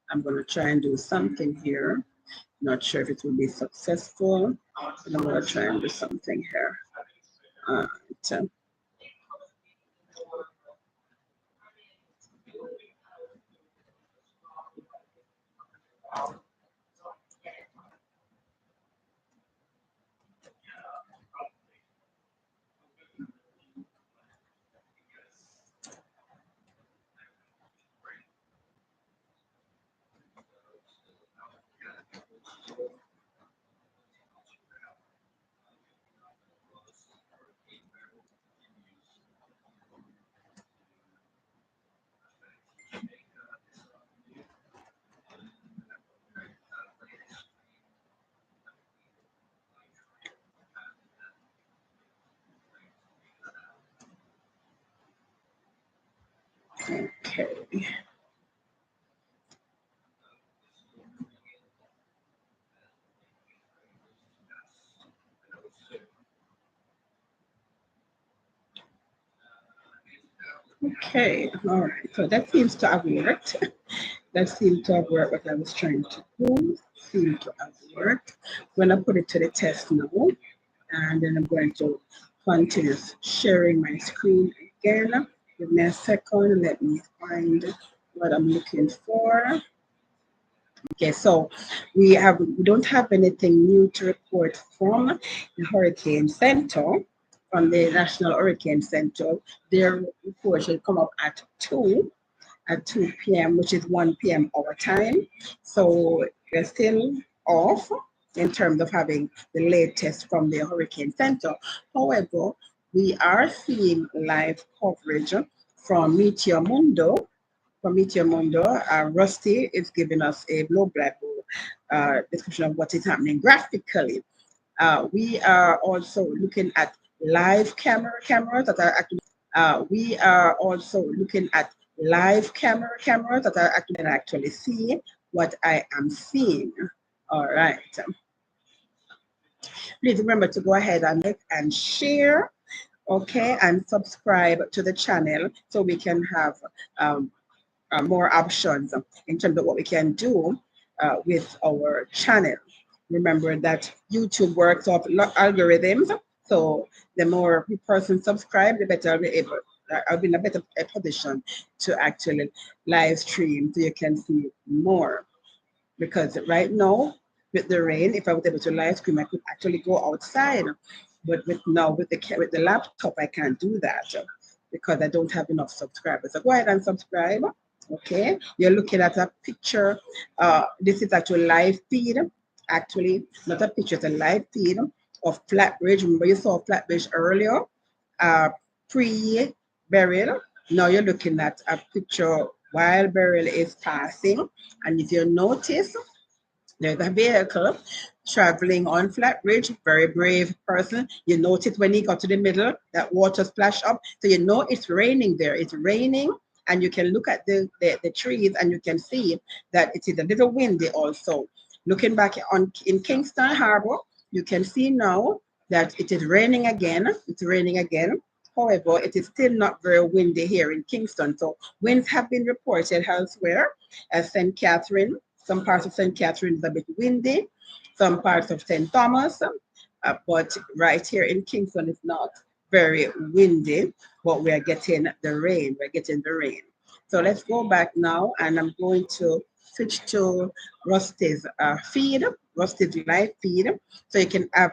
I'm gonna try and do something here. Not sure if it will be successful, but I'm gonna try and do something here. So, Okay. Okay, all right. So that seems to have worked. That seemed to have worked what I was trying to do. Seemed to have worked. I'm gonna put it to the test now, and then I'm going to continue sharing my screen again. Give me a second. Let me find what I'm looking for. Okay, so we don't have anything new to report from the Hurricane Center, from the National Hurricane Center. Their report should come up at 2 p.m., which is 1 p.m. our time. So we're still off in terms of having the latest from the Hurricane Center. However, we are seeing live coverage from Meteor Mundo. From Meteor Mundo, Rusty is giving us a blow-by-blow description of what is happening graphically. We are also looking at live cameras that are actually. We are also looking at live cameras that are actually see what I am seeing. All right. Please remember to go ahead and like and share, okay, and subscribe to the channel so we can have more options in terms of what we can do with our channel. Remember that YouTube works off algorithms, so the more person subscribe, the better I'll be able. I'll be in a better position to actually live stream so you can see more. Because right now, with the rain, if I was able to live stream, I could actually go outside. But with the laptop, I can't do that because I don't have enough subscribers. So go ahead and subscribe. Okay, you're looking at a picture. This is actually live feed. Actually, not a picture, it's a live feed of Flatbridge. Remember, you saw Flatbridge earlier, pre-Beryl. Now you're looking at a picture while Beryl is passing. And if you notice, there's a vehicle traveling on Flatbridge, very brave person. You notice when he got to the middle, that water splashed up. So you know it's raining there. It's raining, and you can look at the trees and you can see that it is a little windy also. Looking back in Kingston Harbor, you can see now that it is raining again. It's raining again. However, it is still not very windy here in Kingston. So winds have been reported elsewhere, as St. Catherine. Some parts of St. Catherine is a bit windy, some parts of St. Thomas, but right here in Kingston it's not very windy, but we are getting the rain. We're getting the rain. So let's go back now, and I'm going to switch to Rusty's feed, Rusty's live feed, so you can have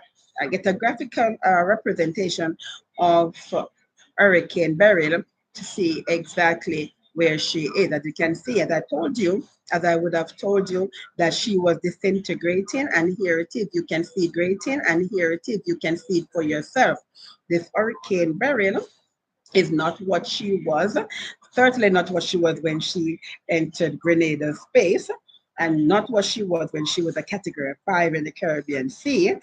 get a graphical representation of Hurricane Beryl to see exactly where she is. As you can see, as I told you, as I would have told you, that she was disintegrating, and here it is. You can see grating, and here it is. You can see it for yourself. This Hurricane Beryl is not what she was, certainly not what she was when she entered Grenada space, and not what she was when she was a category 5 in the Caribbean Sea,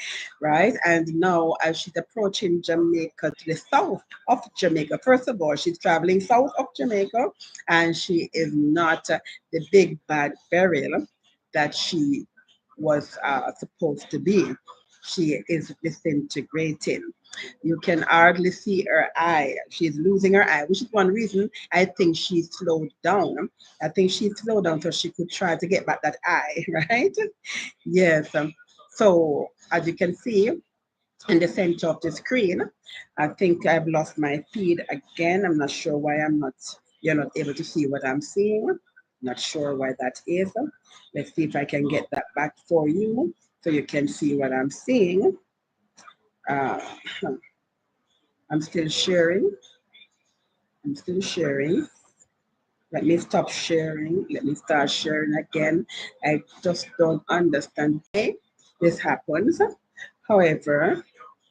right? And now, as she's approaching Jamaica, to the south of Jamaica, first of all, she's traveling south of Jamaica, and she is not the big bad Beryl that she was supposed to be. She is disintegrating. You can hardly see her eye. She's losing her eye, which is one reason I think she slowed down. I think she slowed down so she could try to get back that eye, right? Yes. So as you can see in the center of the screen, I think I've lost my feed again. I'm not sure why you're not able to see what I'm seeing. Not sure why that is. Let's see if I can get that back for you so you can see what I'm seeing. Uh, I'm still sharing. I'm still sharing. Let me stop sharing. Let me start sharing again. I just don't understand why this happens. However,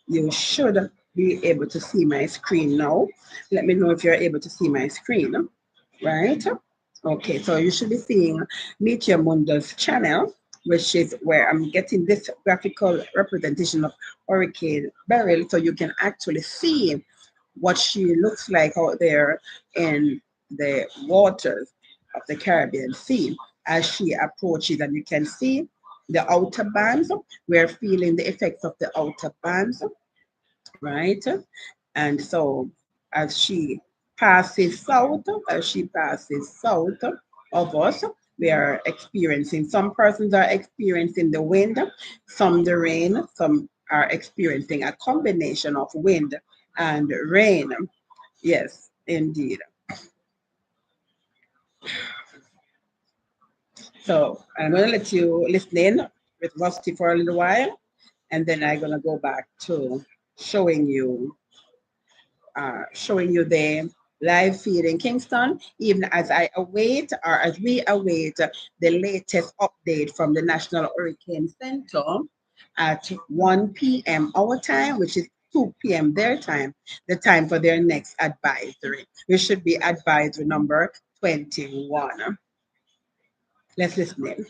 you should be able to see my screen now. Let me know if you're able to see my screen, right? Okay, so you should be seeing Meteor Mundo's channel, which is where I'm getting this graphical representation of Hurricane Beryl, so you can actually see what she looks like out there in the waters of the Caribbean Sea as she approaches. And you can see the outer bands. We're feeling the effects of the outer bands, right? And so as she as she passes south of us, we are experiencing, some persons are experiencing the wind, some the rain, some are experiencing a combination of wind and rain. Yes, indeed. So I'm going to let you listen in with Rusty for a little while, and then I'm going to go back to showing you showing you the live feed in Kingston, even as I await or as we await the latest update from the National Hurricane Center at 1 p.m. our time, which is 2 p.m. their time, the time for their next advisory, which should be advisory number 21. Let's listen in.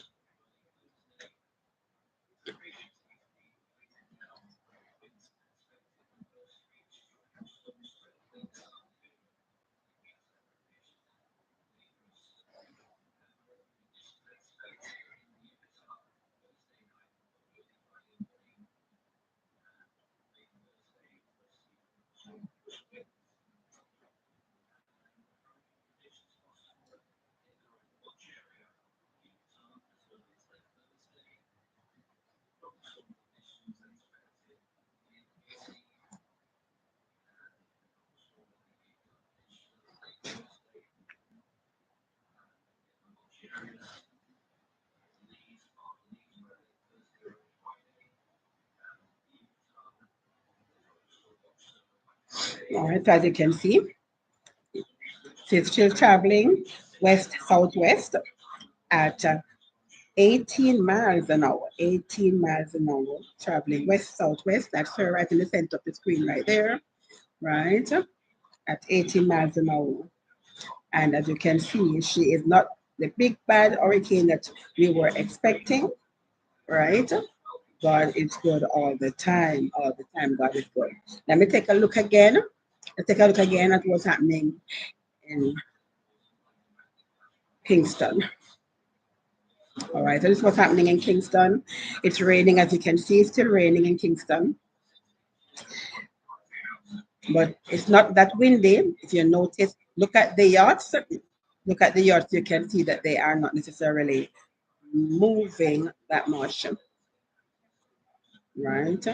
All right, as you can see, she's still traveling west southwest at 18 miles an hour, 18 miles an hour, traveling west southwest. That's her right in the center of the screen right there, right? At 18 miles an hour. And as you can see, she is not the big bad hurricane that we were expecting, right? God is good all the time. All the time, God is good. Let me take a look again. Let's take a look again at what's happening in Kingston. All right, so this is what's happening in Kingston. It's raining, as you can see, it's still raining in Kingston, but it's not that windy. If you notice, look at the yachts. Look at the yachts, you can see that they are not necessarily moving that much, right?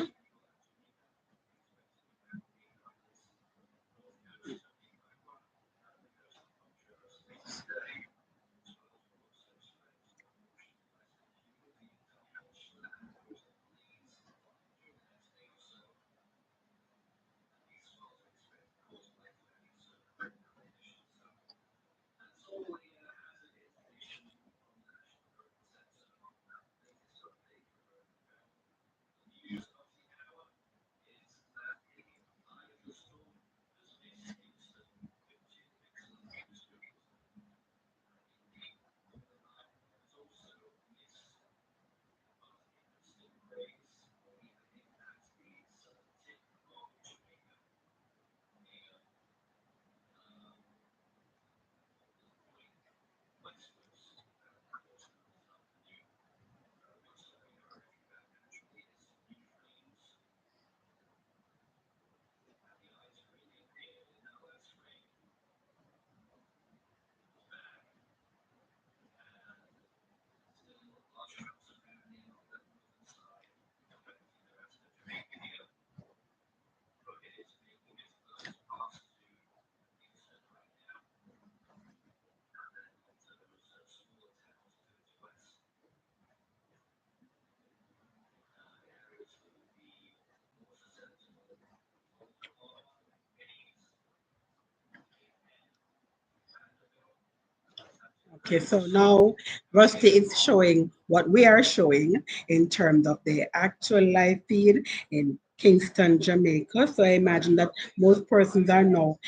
Okay, so now Rusty is showing what we are showing in terms of the actual live feed in Kingston, Jamaica. So I imagine that most persons are now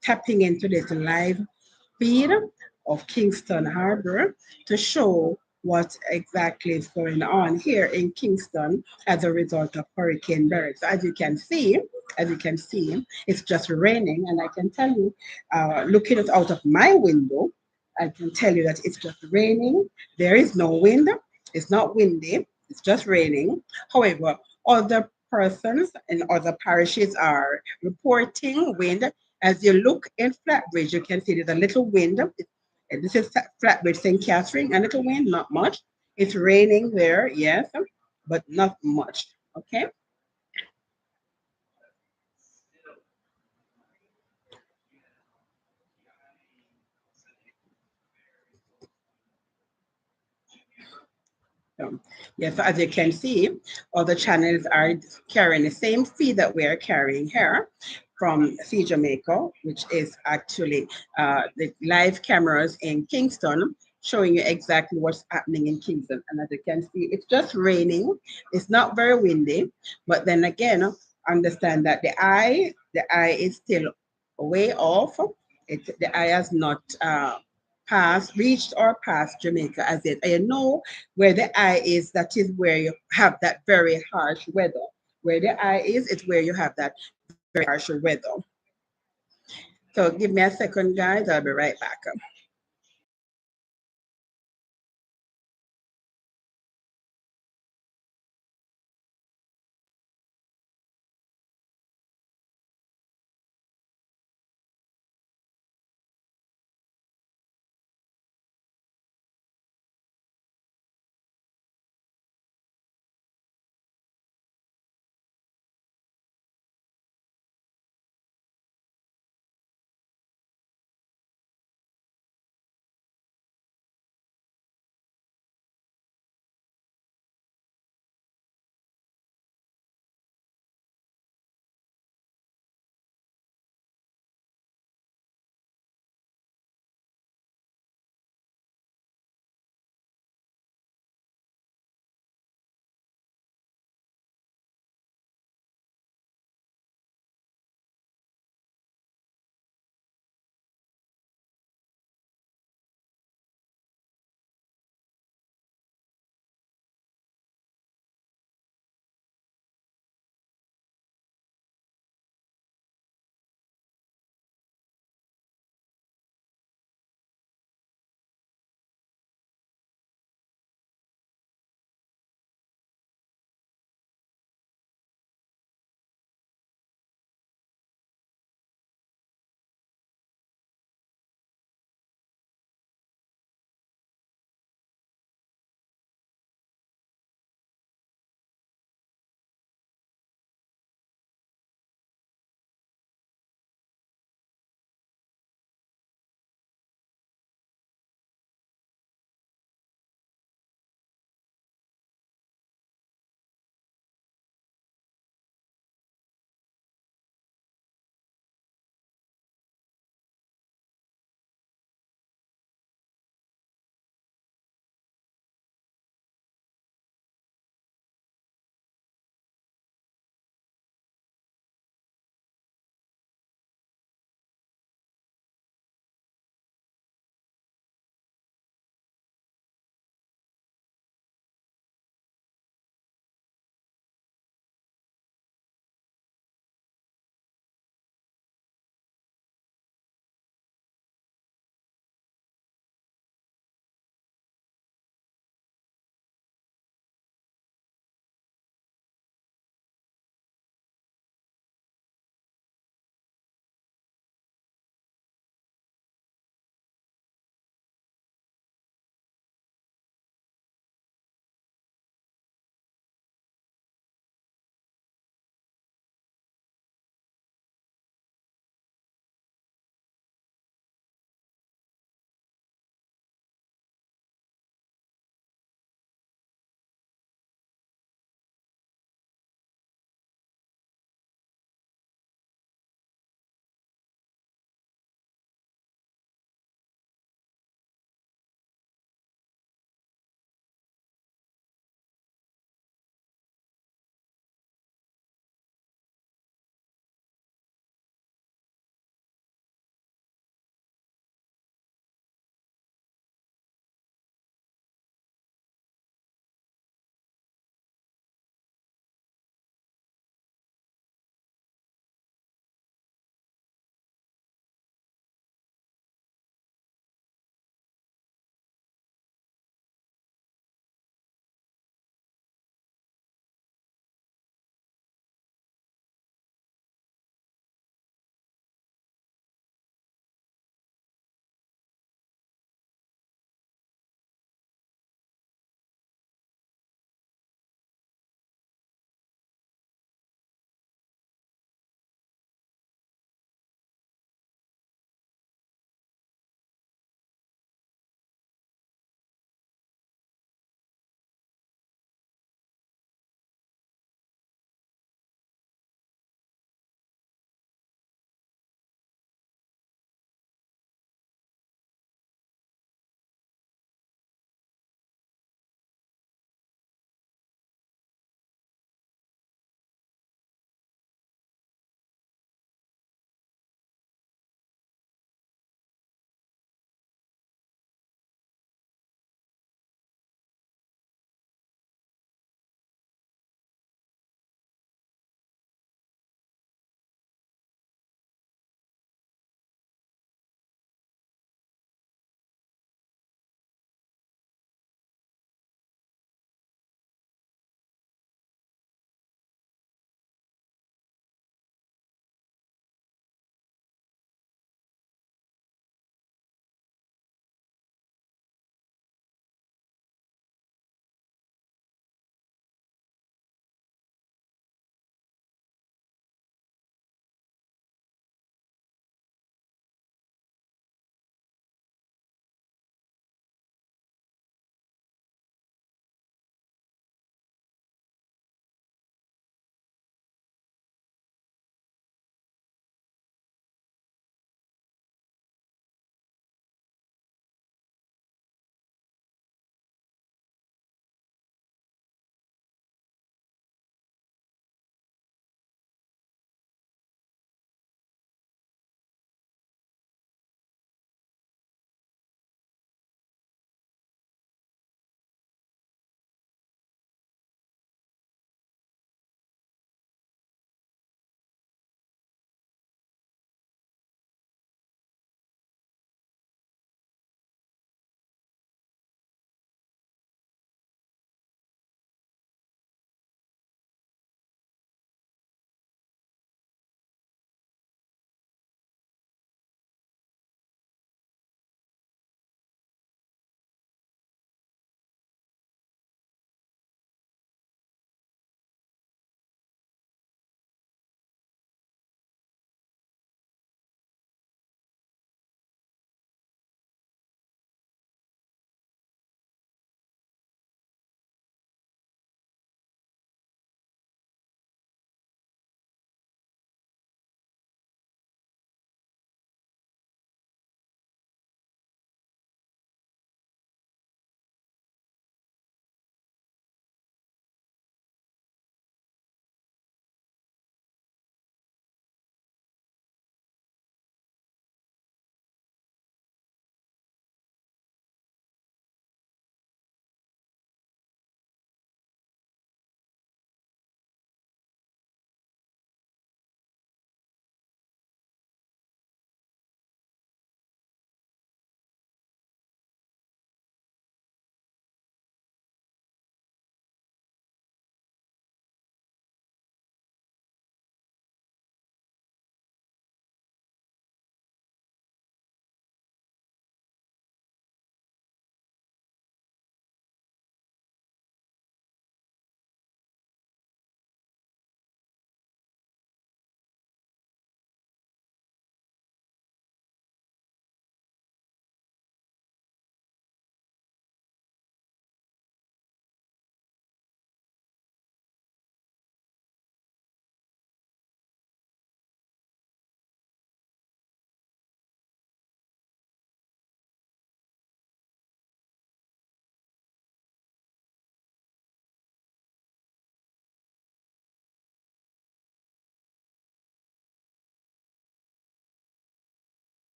tapping into this live feed of Kingston Harbor to show what exactly is going on here in Kingston as a result of Hurricane Beryl. So as you can see, it's just raining, and I can tell you, looking out of my window, I can tell you that it's just raining. There is no wind. It's not windy. It's just raining. However, other persons in other parishes are reporting wind. As you look in Flatbridge, you can see there's a little wind. This is Flatbridge St. Catherine, a little wind, not much. It's raining there, yes, but not much. Okay. So, yes, as you can see, all the channels are carrying the same feed that we are carrying here from Sea Jamaica, which is actually the live cameras in Kingston, showing you exactly what's happening in Kingston. And as you can see, it's just raining. It's not very windy, but then again, understand that the eye is still way off. The eye has not reached or passed Jamaica as yet. And you know where the eye is, that is where you have that very harsh weather. Where the eye is, it's where you have that very harsh weather. So give me a second, guys. I'll be right back.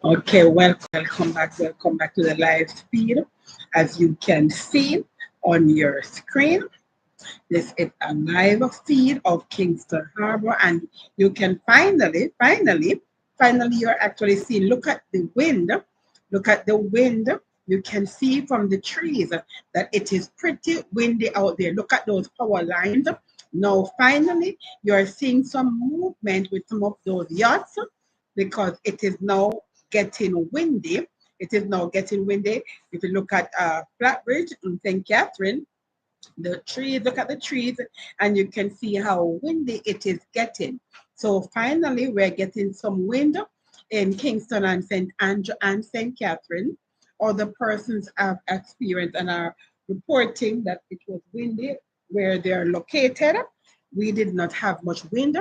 Okay, welcome back to the live feed. As you can see on your screen, this is a live feed of Kingston Harbor, and you can finally, you're actually seeing. Look at the wind. Look at the wind. You can see from the trees that it is pretty windy out there. Look at those power lines. Now, finally, you're seeing some movement with some of those yachts because it is now getting windy. It is now getting windy. If you look at Flatbridge in St. Catherine, the trees, look at the trees, and you can see how windy it is getting. So finally, we're getting some wind in Kingston and St. Andrew and St. Catherine. Other persons have experienced and are reporting that it was windy where they're located. We did not have much wind,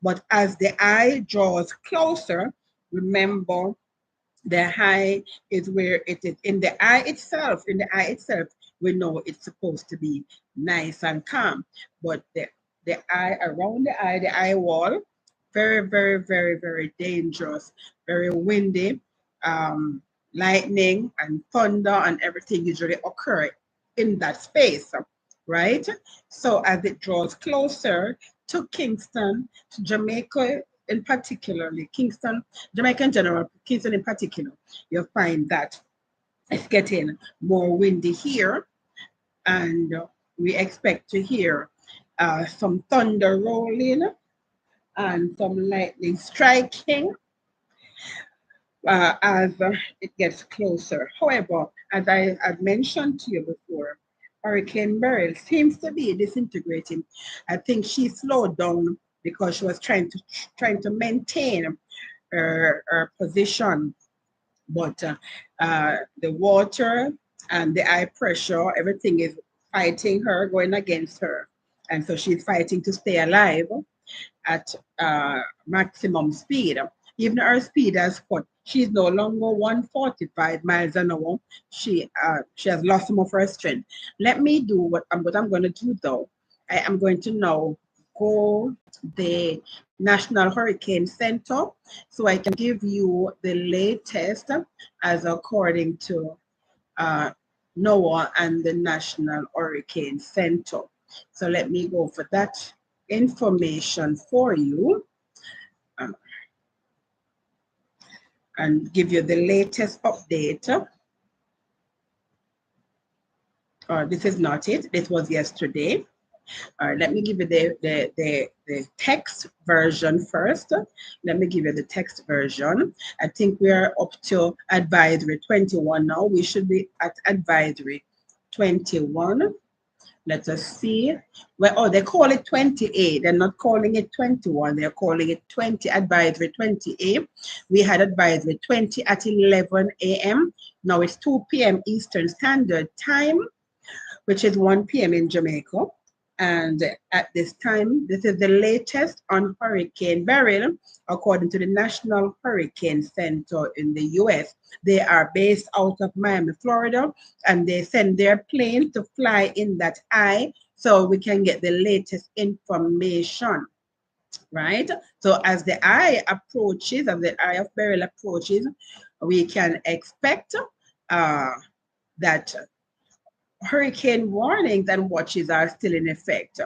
but as the eye draws closer, remember the high is where it is in the eye itself. In the eye itself, we know it's supposed to be nice and calm, but the eye around the eye wall, very, very, very, very dangerous, very windy. Lightning and thunder and everything usually occur in that space, right? So as it draws closer to Kingston, to Jamaica in particularly, Kingston, Jamaica in general, Kingston in particular, you'll find that it's getting more windy here, and we expect to hear some thunder rolling and some lightning striking as it gets closer. However, as I had mentioned to you before, Hurricane Beryl seems to be disintegrating. I think she slowed down because she was trying to maintain her position, but the water and the high pressure, everything is fighting her, going against her, and so she's fighting to stay alive at maximum speed. Even her speed has cut. She's no longer 145 miles an hour. She has lost some of her strength. Let me do what I'm going to do though. I am going to now go to the National Hurricane Center so I can give you the latest as according to uh, NOAA and the National Hurricane Center. So let me go for that information for you uh, and give you the latest update. This is not it. This was yesterday. Let me give you the text version first. Let me give you the text version. I think we are up to advisory 21 now. We should be at advisory 21. Let us see. Well, oh, they call it 28. They're not calling it 21. They're calling it 20, advisory 28. We had advisory 20 at 11 a.m. Now it's 2 p.m. Eastern Standard Time, which is 1 p.m. in Jamaica. And at this time, this is the latest on Hurricane Beryl, according to the National Hurricane Center in the US. They are based out of Miami, Florida, and they send their plane to fly in that eye so we can get the latest information, right? So as the eye approaches, as the eye of Beryl approaches, we can expect that hurricane warnings and watches are still in effect.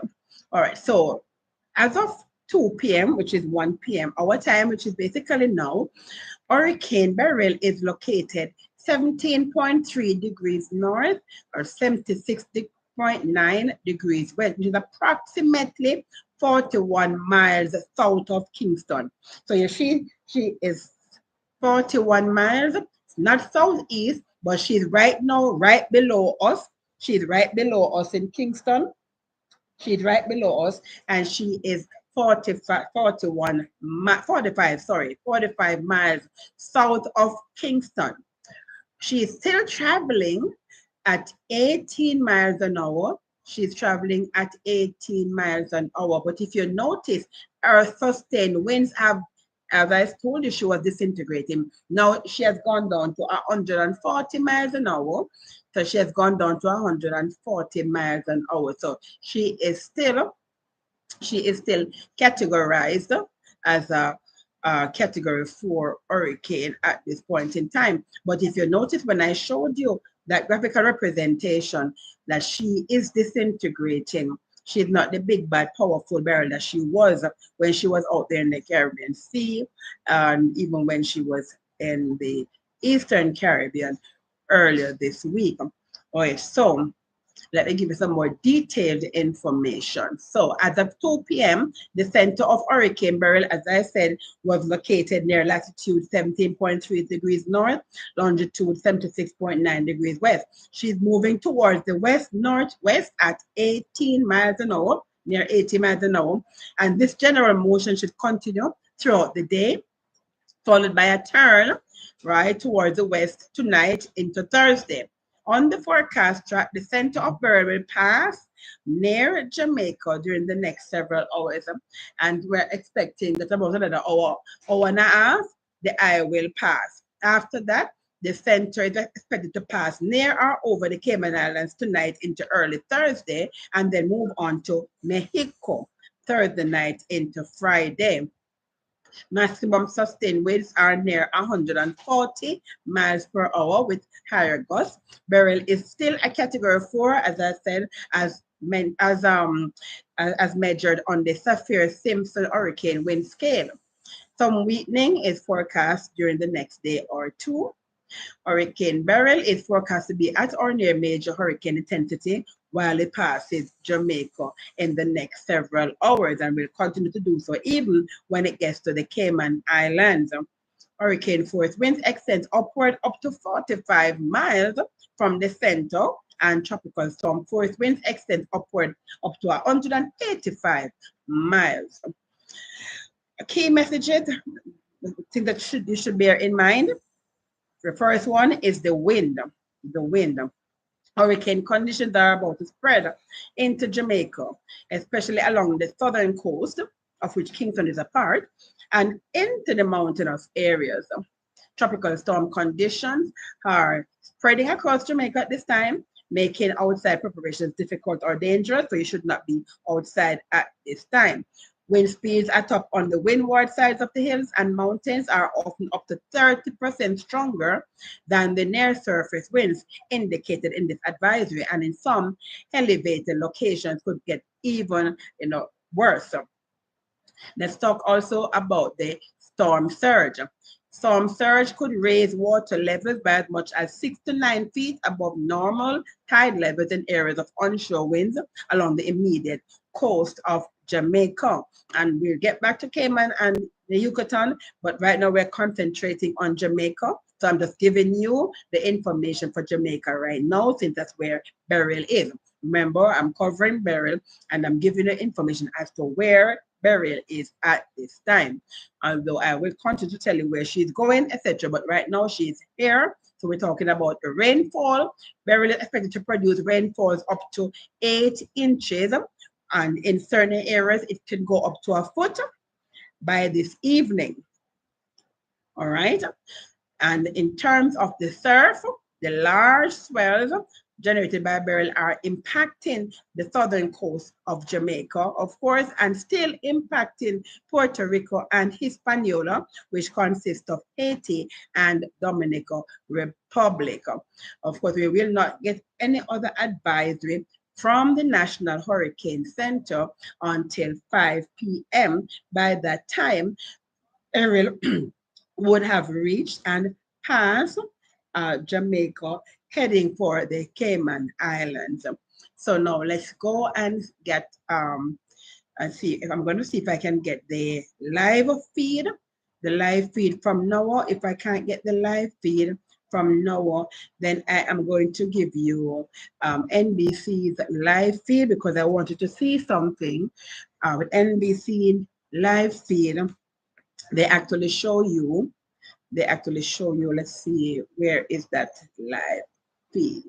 All right, so as of 2 p.m., which is 1 p.m. our time, which is basically now, Hurricane Beryl is located 17.3 degrees north or 76.9 degrees west, which is approximately 41 miles south of Kingston. So you see, she is 41 miles, not southeast, but she's right now right below us. She's right below us in Kingston. She's right below us, and she is 45 miles south of Kingston. She is still traveling at 18 miles an hour. She's traveling at 18 miles an hour. But if you notice, her sustained winds have, as I told you, she was disintegrating. Now she has gone down to 140 miles an hour. So she has gone down to 140 miles an hour. So she is still categorized as a category 4 hurricane at this point in time. But if you notice when I showed you that graphical representation that she is disintegrating, she's not the big bad powerful Beryl that she was when she was out there in the Caribbean Sea, and even when she was in the Eastern Caribbean earlier this week. All right, so let me give you some more detailed information. So as of 2 p.m., the center of Hurricane Beryl, as I said, was located near latitude 17.3 degrees north, longitude 76.9 degrees west. She's moving towards the west-northwest at 18 miles an hour, near 80 miles an hour. And this general motion should continue throughout the day, followed by a turn right towards the west tonight into Thursday. On the forecast track, the center of Beryl will pass near Jamaica during the next several hours. And we're expecting that about another hour and a half, the eye will pass. After that, the center is expected to pass near or over the Cayman Islands tonight into early Thursday and then move on to Mexico Thursday night into Friday. Maximum sustained winds are near 140 miles per hour with higher gusts. Beryl is still a category 4, as I said, as measured on the Saffir-Simpson hurricane wind scale. Some weakening is forecast during the next day or two. Hurricane Beryl is forecast to be at or near major hurricane intensity while it passes Jamaica in the next several hours and will continue to do so even when it gets to the Cayman Islands. Hurricane force winds extend upward up to 45 miles from the center, and tropical storm force winds extend upward up to 185 miles. Key messages, the thing that you should bear in mind. The first one is the wind. The wind. Hurricane conditions are about to spread into Jamaica, especially along the southern coast, of which Kingston is a part, and into the mountainous areas. Tropical storm conditions are spreading across Jamaica at this time, making outside preparations difficult or dangerous, so you should not be outside at this time. Wind speeds at top on the windward sides of the hills and mountains are often up to 30% stronger than the near surface winds indicated in this advisory, and in some elevated locations could get even worse. Let's talk also about the storm surge. Storm surge could raise water levels by as much as 6 to 9 feet above normal tide levels in areas of onshore winds along the immediate coast of Jamaica. And we'll get back to Cayman and the Yucatan, but right now we're concentrating on Jamaica. So I'm just giving you the information for Jamaica right now, since that's where Beryl is. Remember, I'm covering Beryl and I'm giving you information as to where Beryl is at this time. Although I will continue to tell you where she's going, etc. But right now she's here. So we're talking about the rainfall. Beryl is expected to produce rainfalls up to 8 inches. And in certain areas, it can go up to a foot by this evening. All right. And in terms of the surf, the large swells generated by Beryl are impacting the southern coast of Jamaica, of course, and still impacting Puerto Rico and Hispaniola, which consists of Haiti and Dominican Republic. Of course, we will not get any other advisory from the National Hurricane Center until 5 p.m. By that time, Beryl would have reached and passed Jamaica, heading for the Cayman Islands. So now let's go and get and see if I'm going to see if I can get the live feed from now. If I can't get the live feed from now, then I am going to give you NBC's live feed, because I wanted to see something with NBC live feed. They actually show you, let's see, where is that live feed?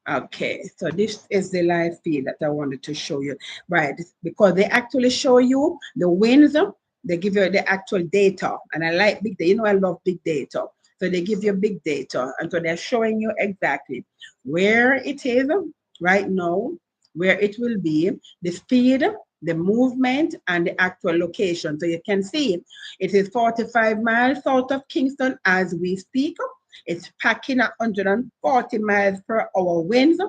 Okay, so this is the live feed that I wanted to show you, right? Because they actually show you the winds, they give you the actual data, and I like big data, I love big data. So they give you big data, and so they're showing you exactly where it is right now, where it will be, the speed the movement and the actual location. So you can see it is 45 miles south of Kingston as we speak. It's packing at 140 miles per hour winds,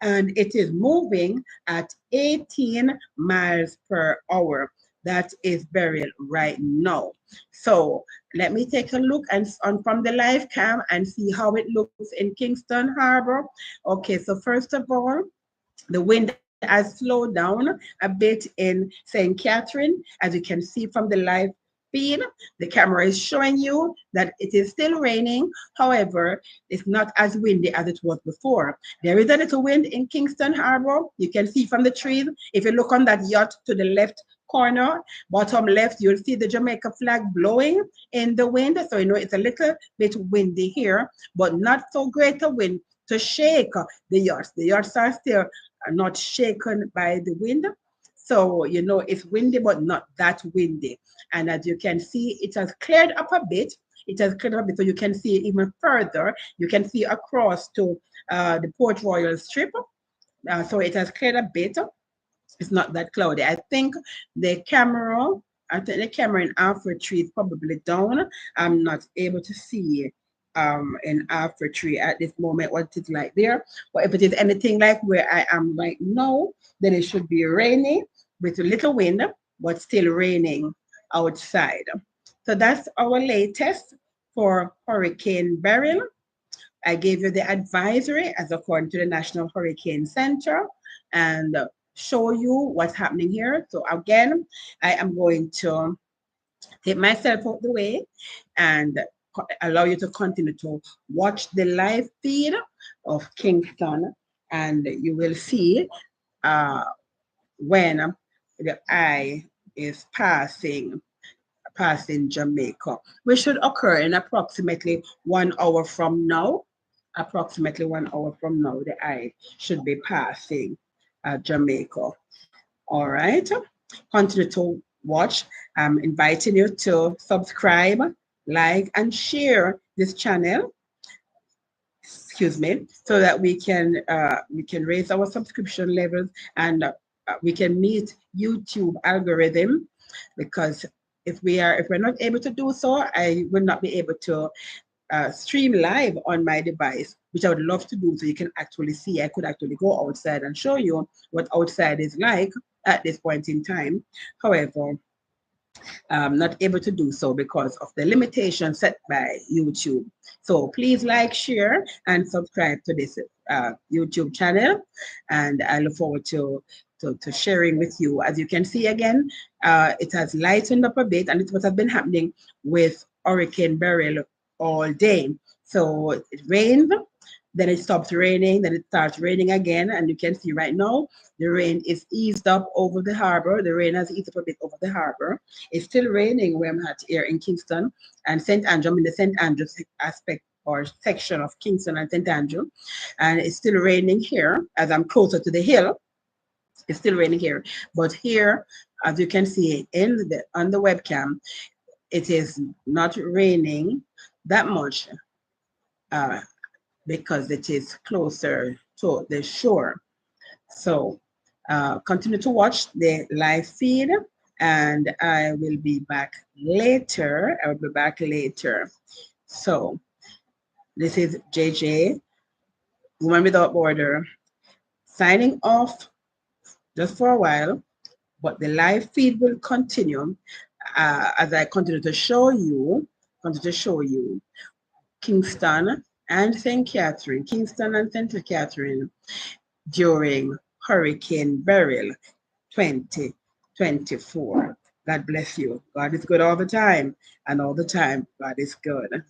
and it is moving at 18 miles per hour. That is Beryl right now. So let me take a look and on from the live cam and see how it looks in Kingston Harbor. Okay, so first of all, the wind has slowed down a bit in St. Catherine, as you can see from the live feed. The camera is showing you that it is still raining. However, it's not as windy as it was before. There is a little wind in Kingston Harbor. You can see from the trees. If you look on that yacht to the left corner, bottom left, you'll see the Jamaica flag blowing in the wind. So you know it's a little bit windy here, but not so great a wind to shake the yachts. The yachts are still not shaken by the wind. So, you know, it's windy, but not that windy. And as you can see, it has cleared up a bit. It has cleared up a bit, so you can see even further. You can see across to the Port Royal Strip. So it has cleared a bit. It's not that cloudy. I think the camera in Alfred Tree is probably down. I'm not able to see in Alfred Tree at this moment what it's like there. But if it is anything like where I am right now, then it should be rainy with a little wind, but still raining outside. So that's our latest for Hurricane Beryl. I gave you the advisory as according to the National Hurricane Center and show you what's happening here. So again, I am going to take myself out the way and allow you to continue to watch the live feed of Kingston, and you will see when the eye is passing Jamaica, which should occur in approximately 1 hour from now. Approximately 1 hour from now, the eye should be passing Jamaica. All right. Continue to watch. I'm inviting you to subscribe, like, and share this channel. Excuse me, so that we can raise our subscription levels and we can meet YouTube algorithm, because if we're not able to do so, I will not be able to stream live on my device, which I would love to do so you can actually see. I could actually go outside and show you what outside is like at this point in time. However, I'm not able to do so because of the limitation set by YouTube. So please like, share, and subscribe to this YouTube channel. And I look forward to sharing with you. As you can see again, it has lightened up a bit, and it's what has been happening with Hurricane Beryl all day. So it rains, then it stops raining, then it starts raining again, and you can see right now the rain is eased up over the harbor. The rain has eased up a bit over the harbor. It's still raining where I'm at here in Kingston and St. Andrew. I'm in the St. Andrew aspect or section of Kingston and St. Andrew, and it's still raining here as I'm closer to the hill. It's still raining here, but here, as you can see on the webcam, it is not raining that much because it is closer to the shore. So continue to watch the live feed, and I will be back later. So this is JJ, Woman Without Border, signing off just for a while, but the live feed will continue as I continue to show you Kingston and St. Catherine during Hurricane Beryl 2024. God bless you. God is good all the time, and all the time, God is good.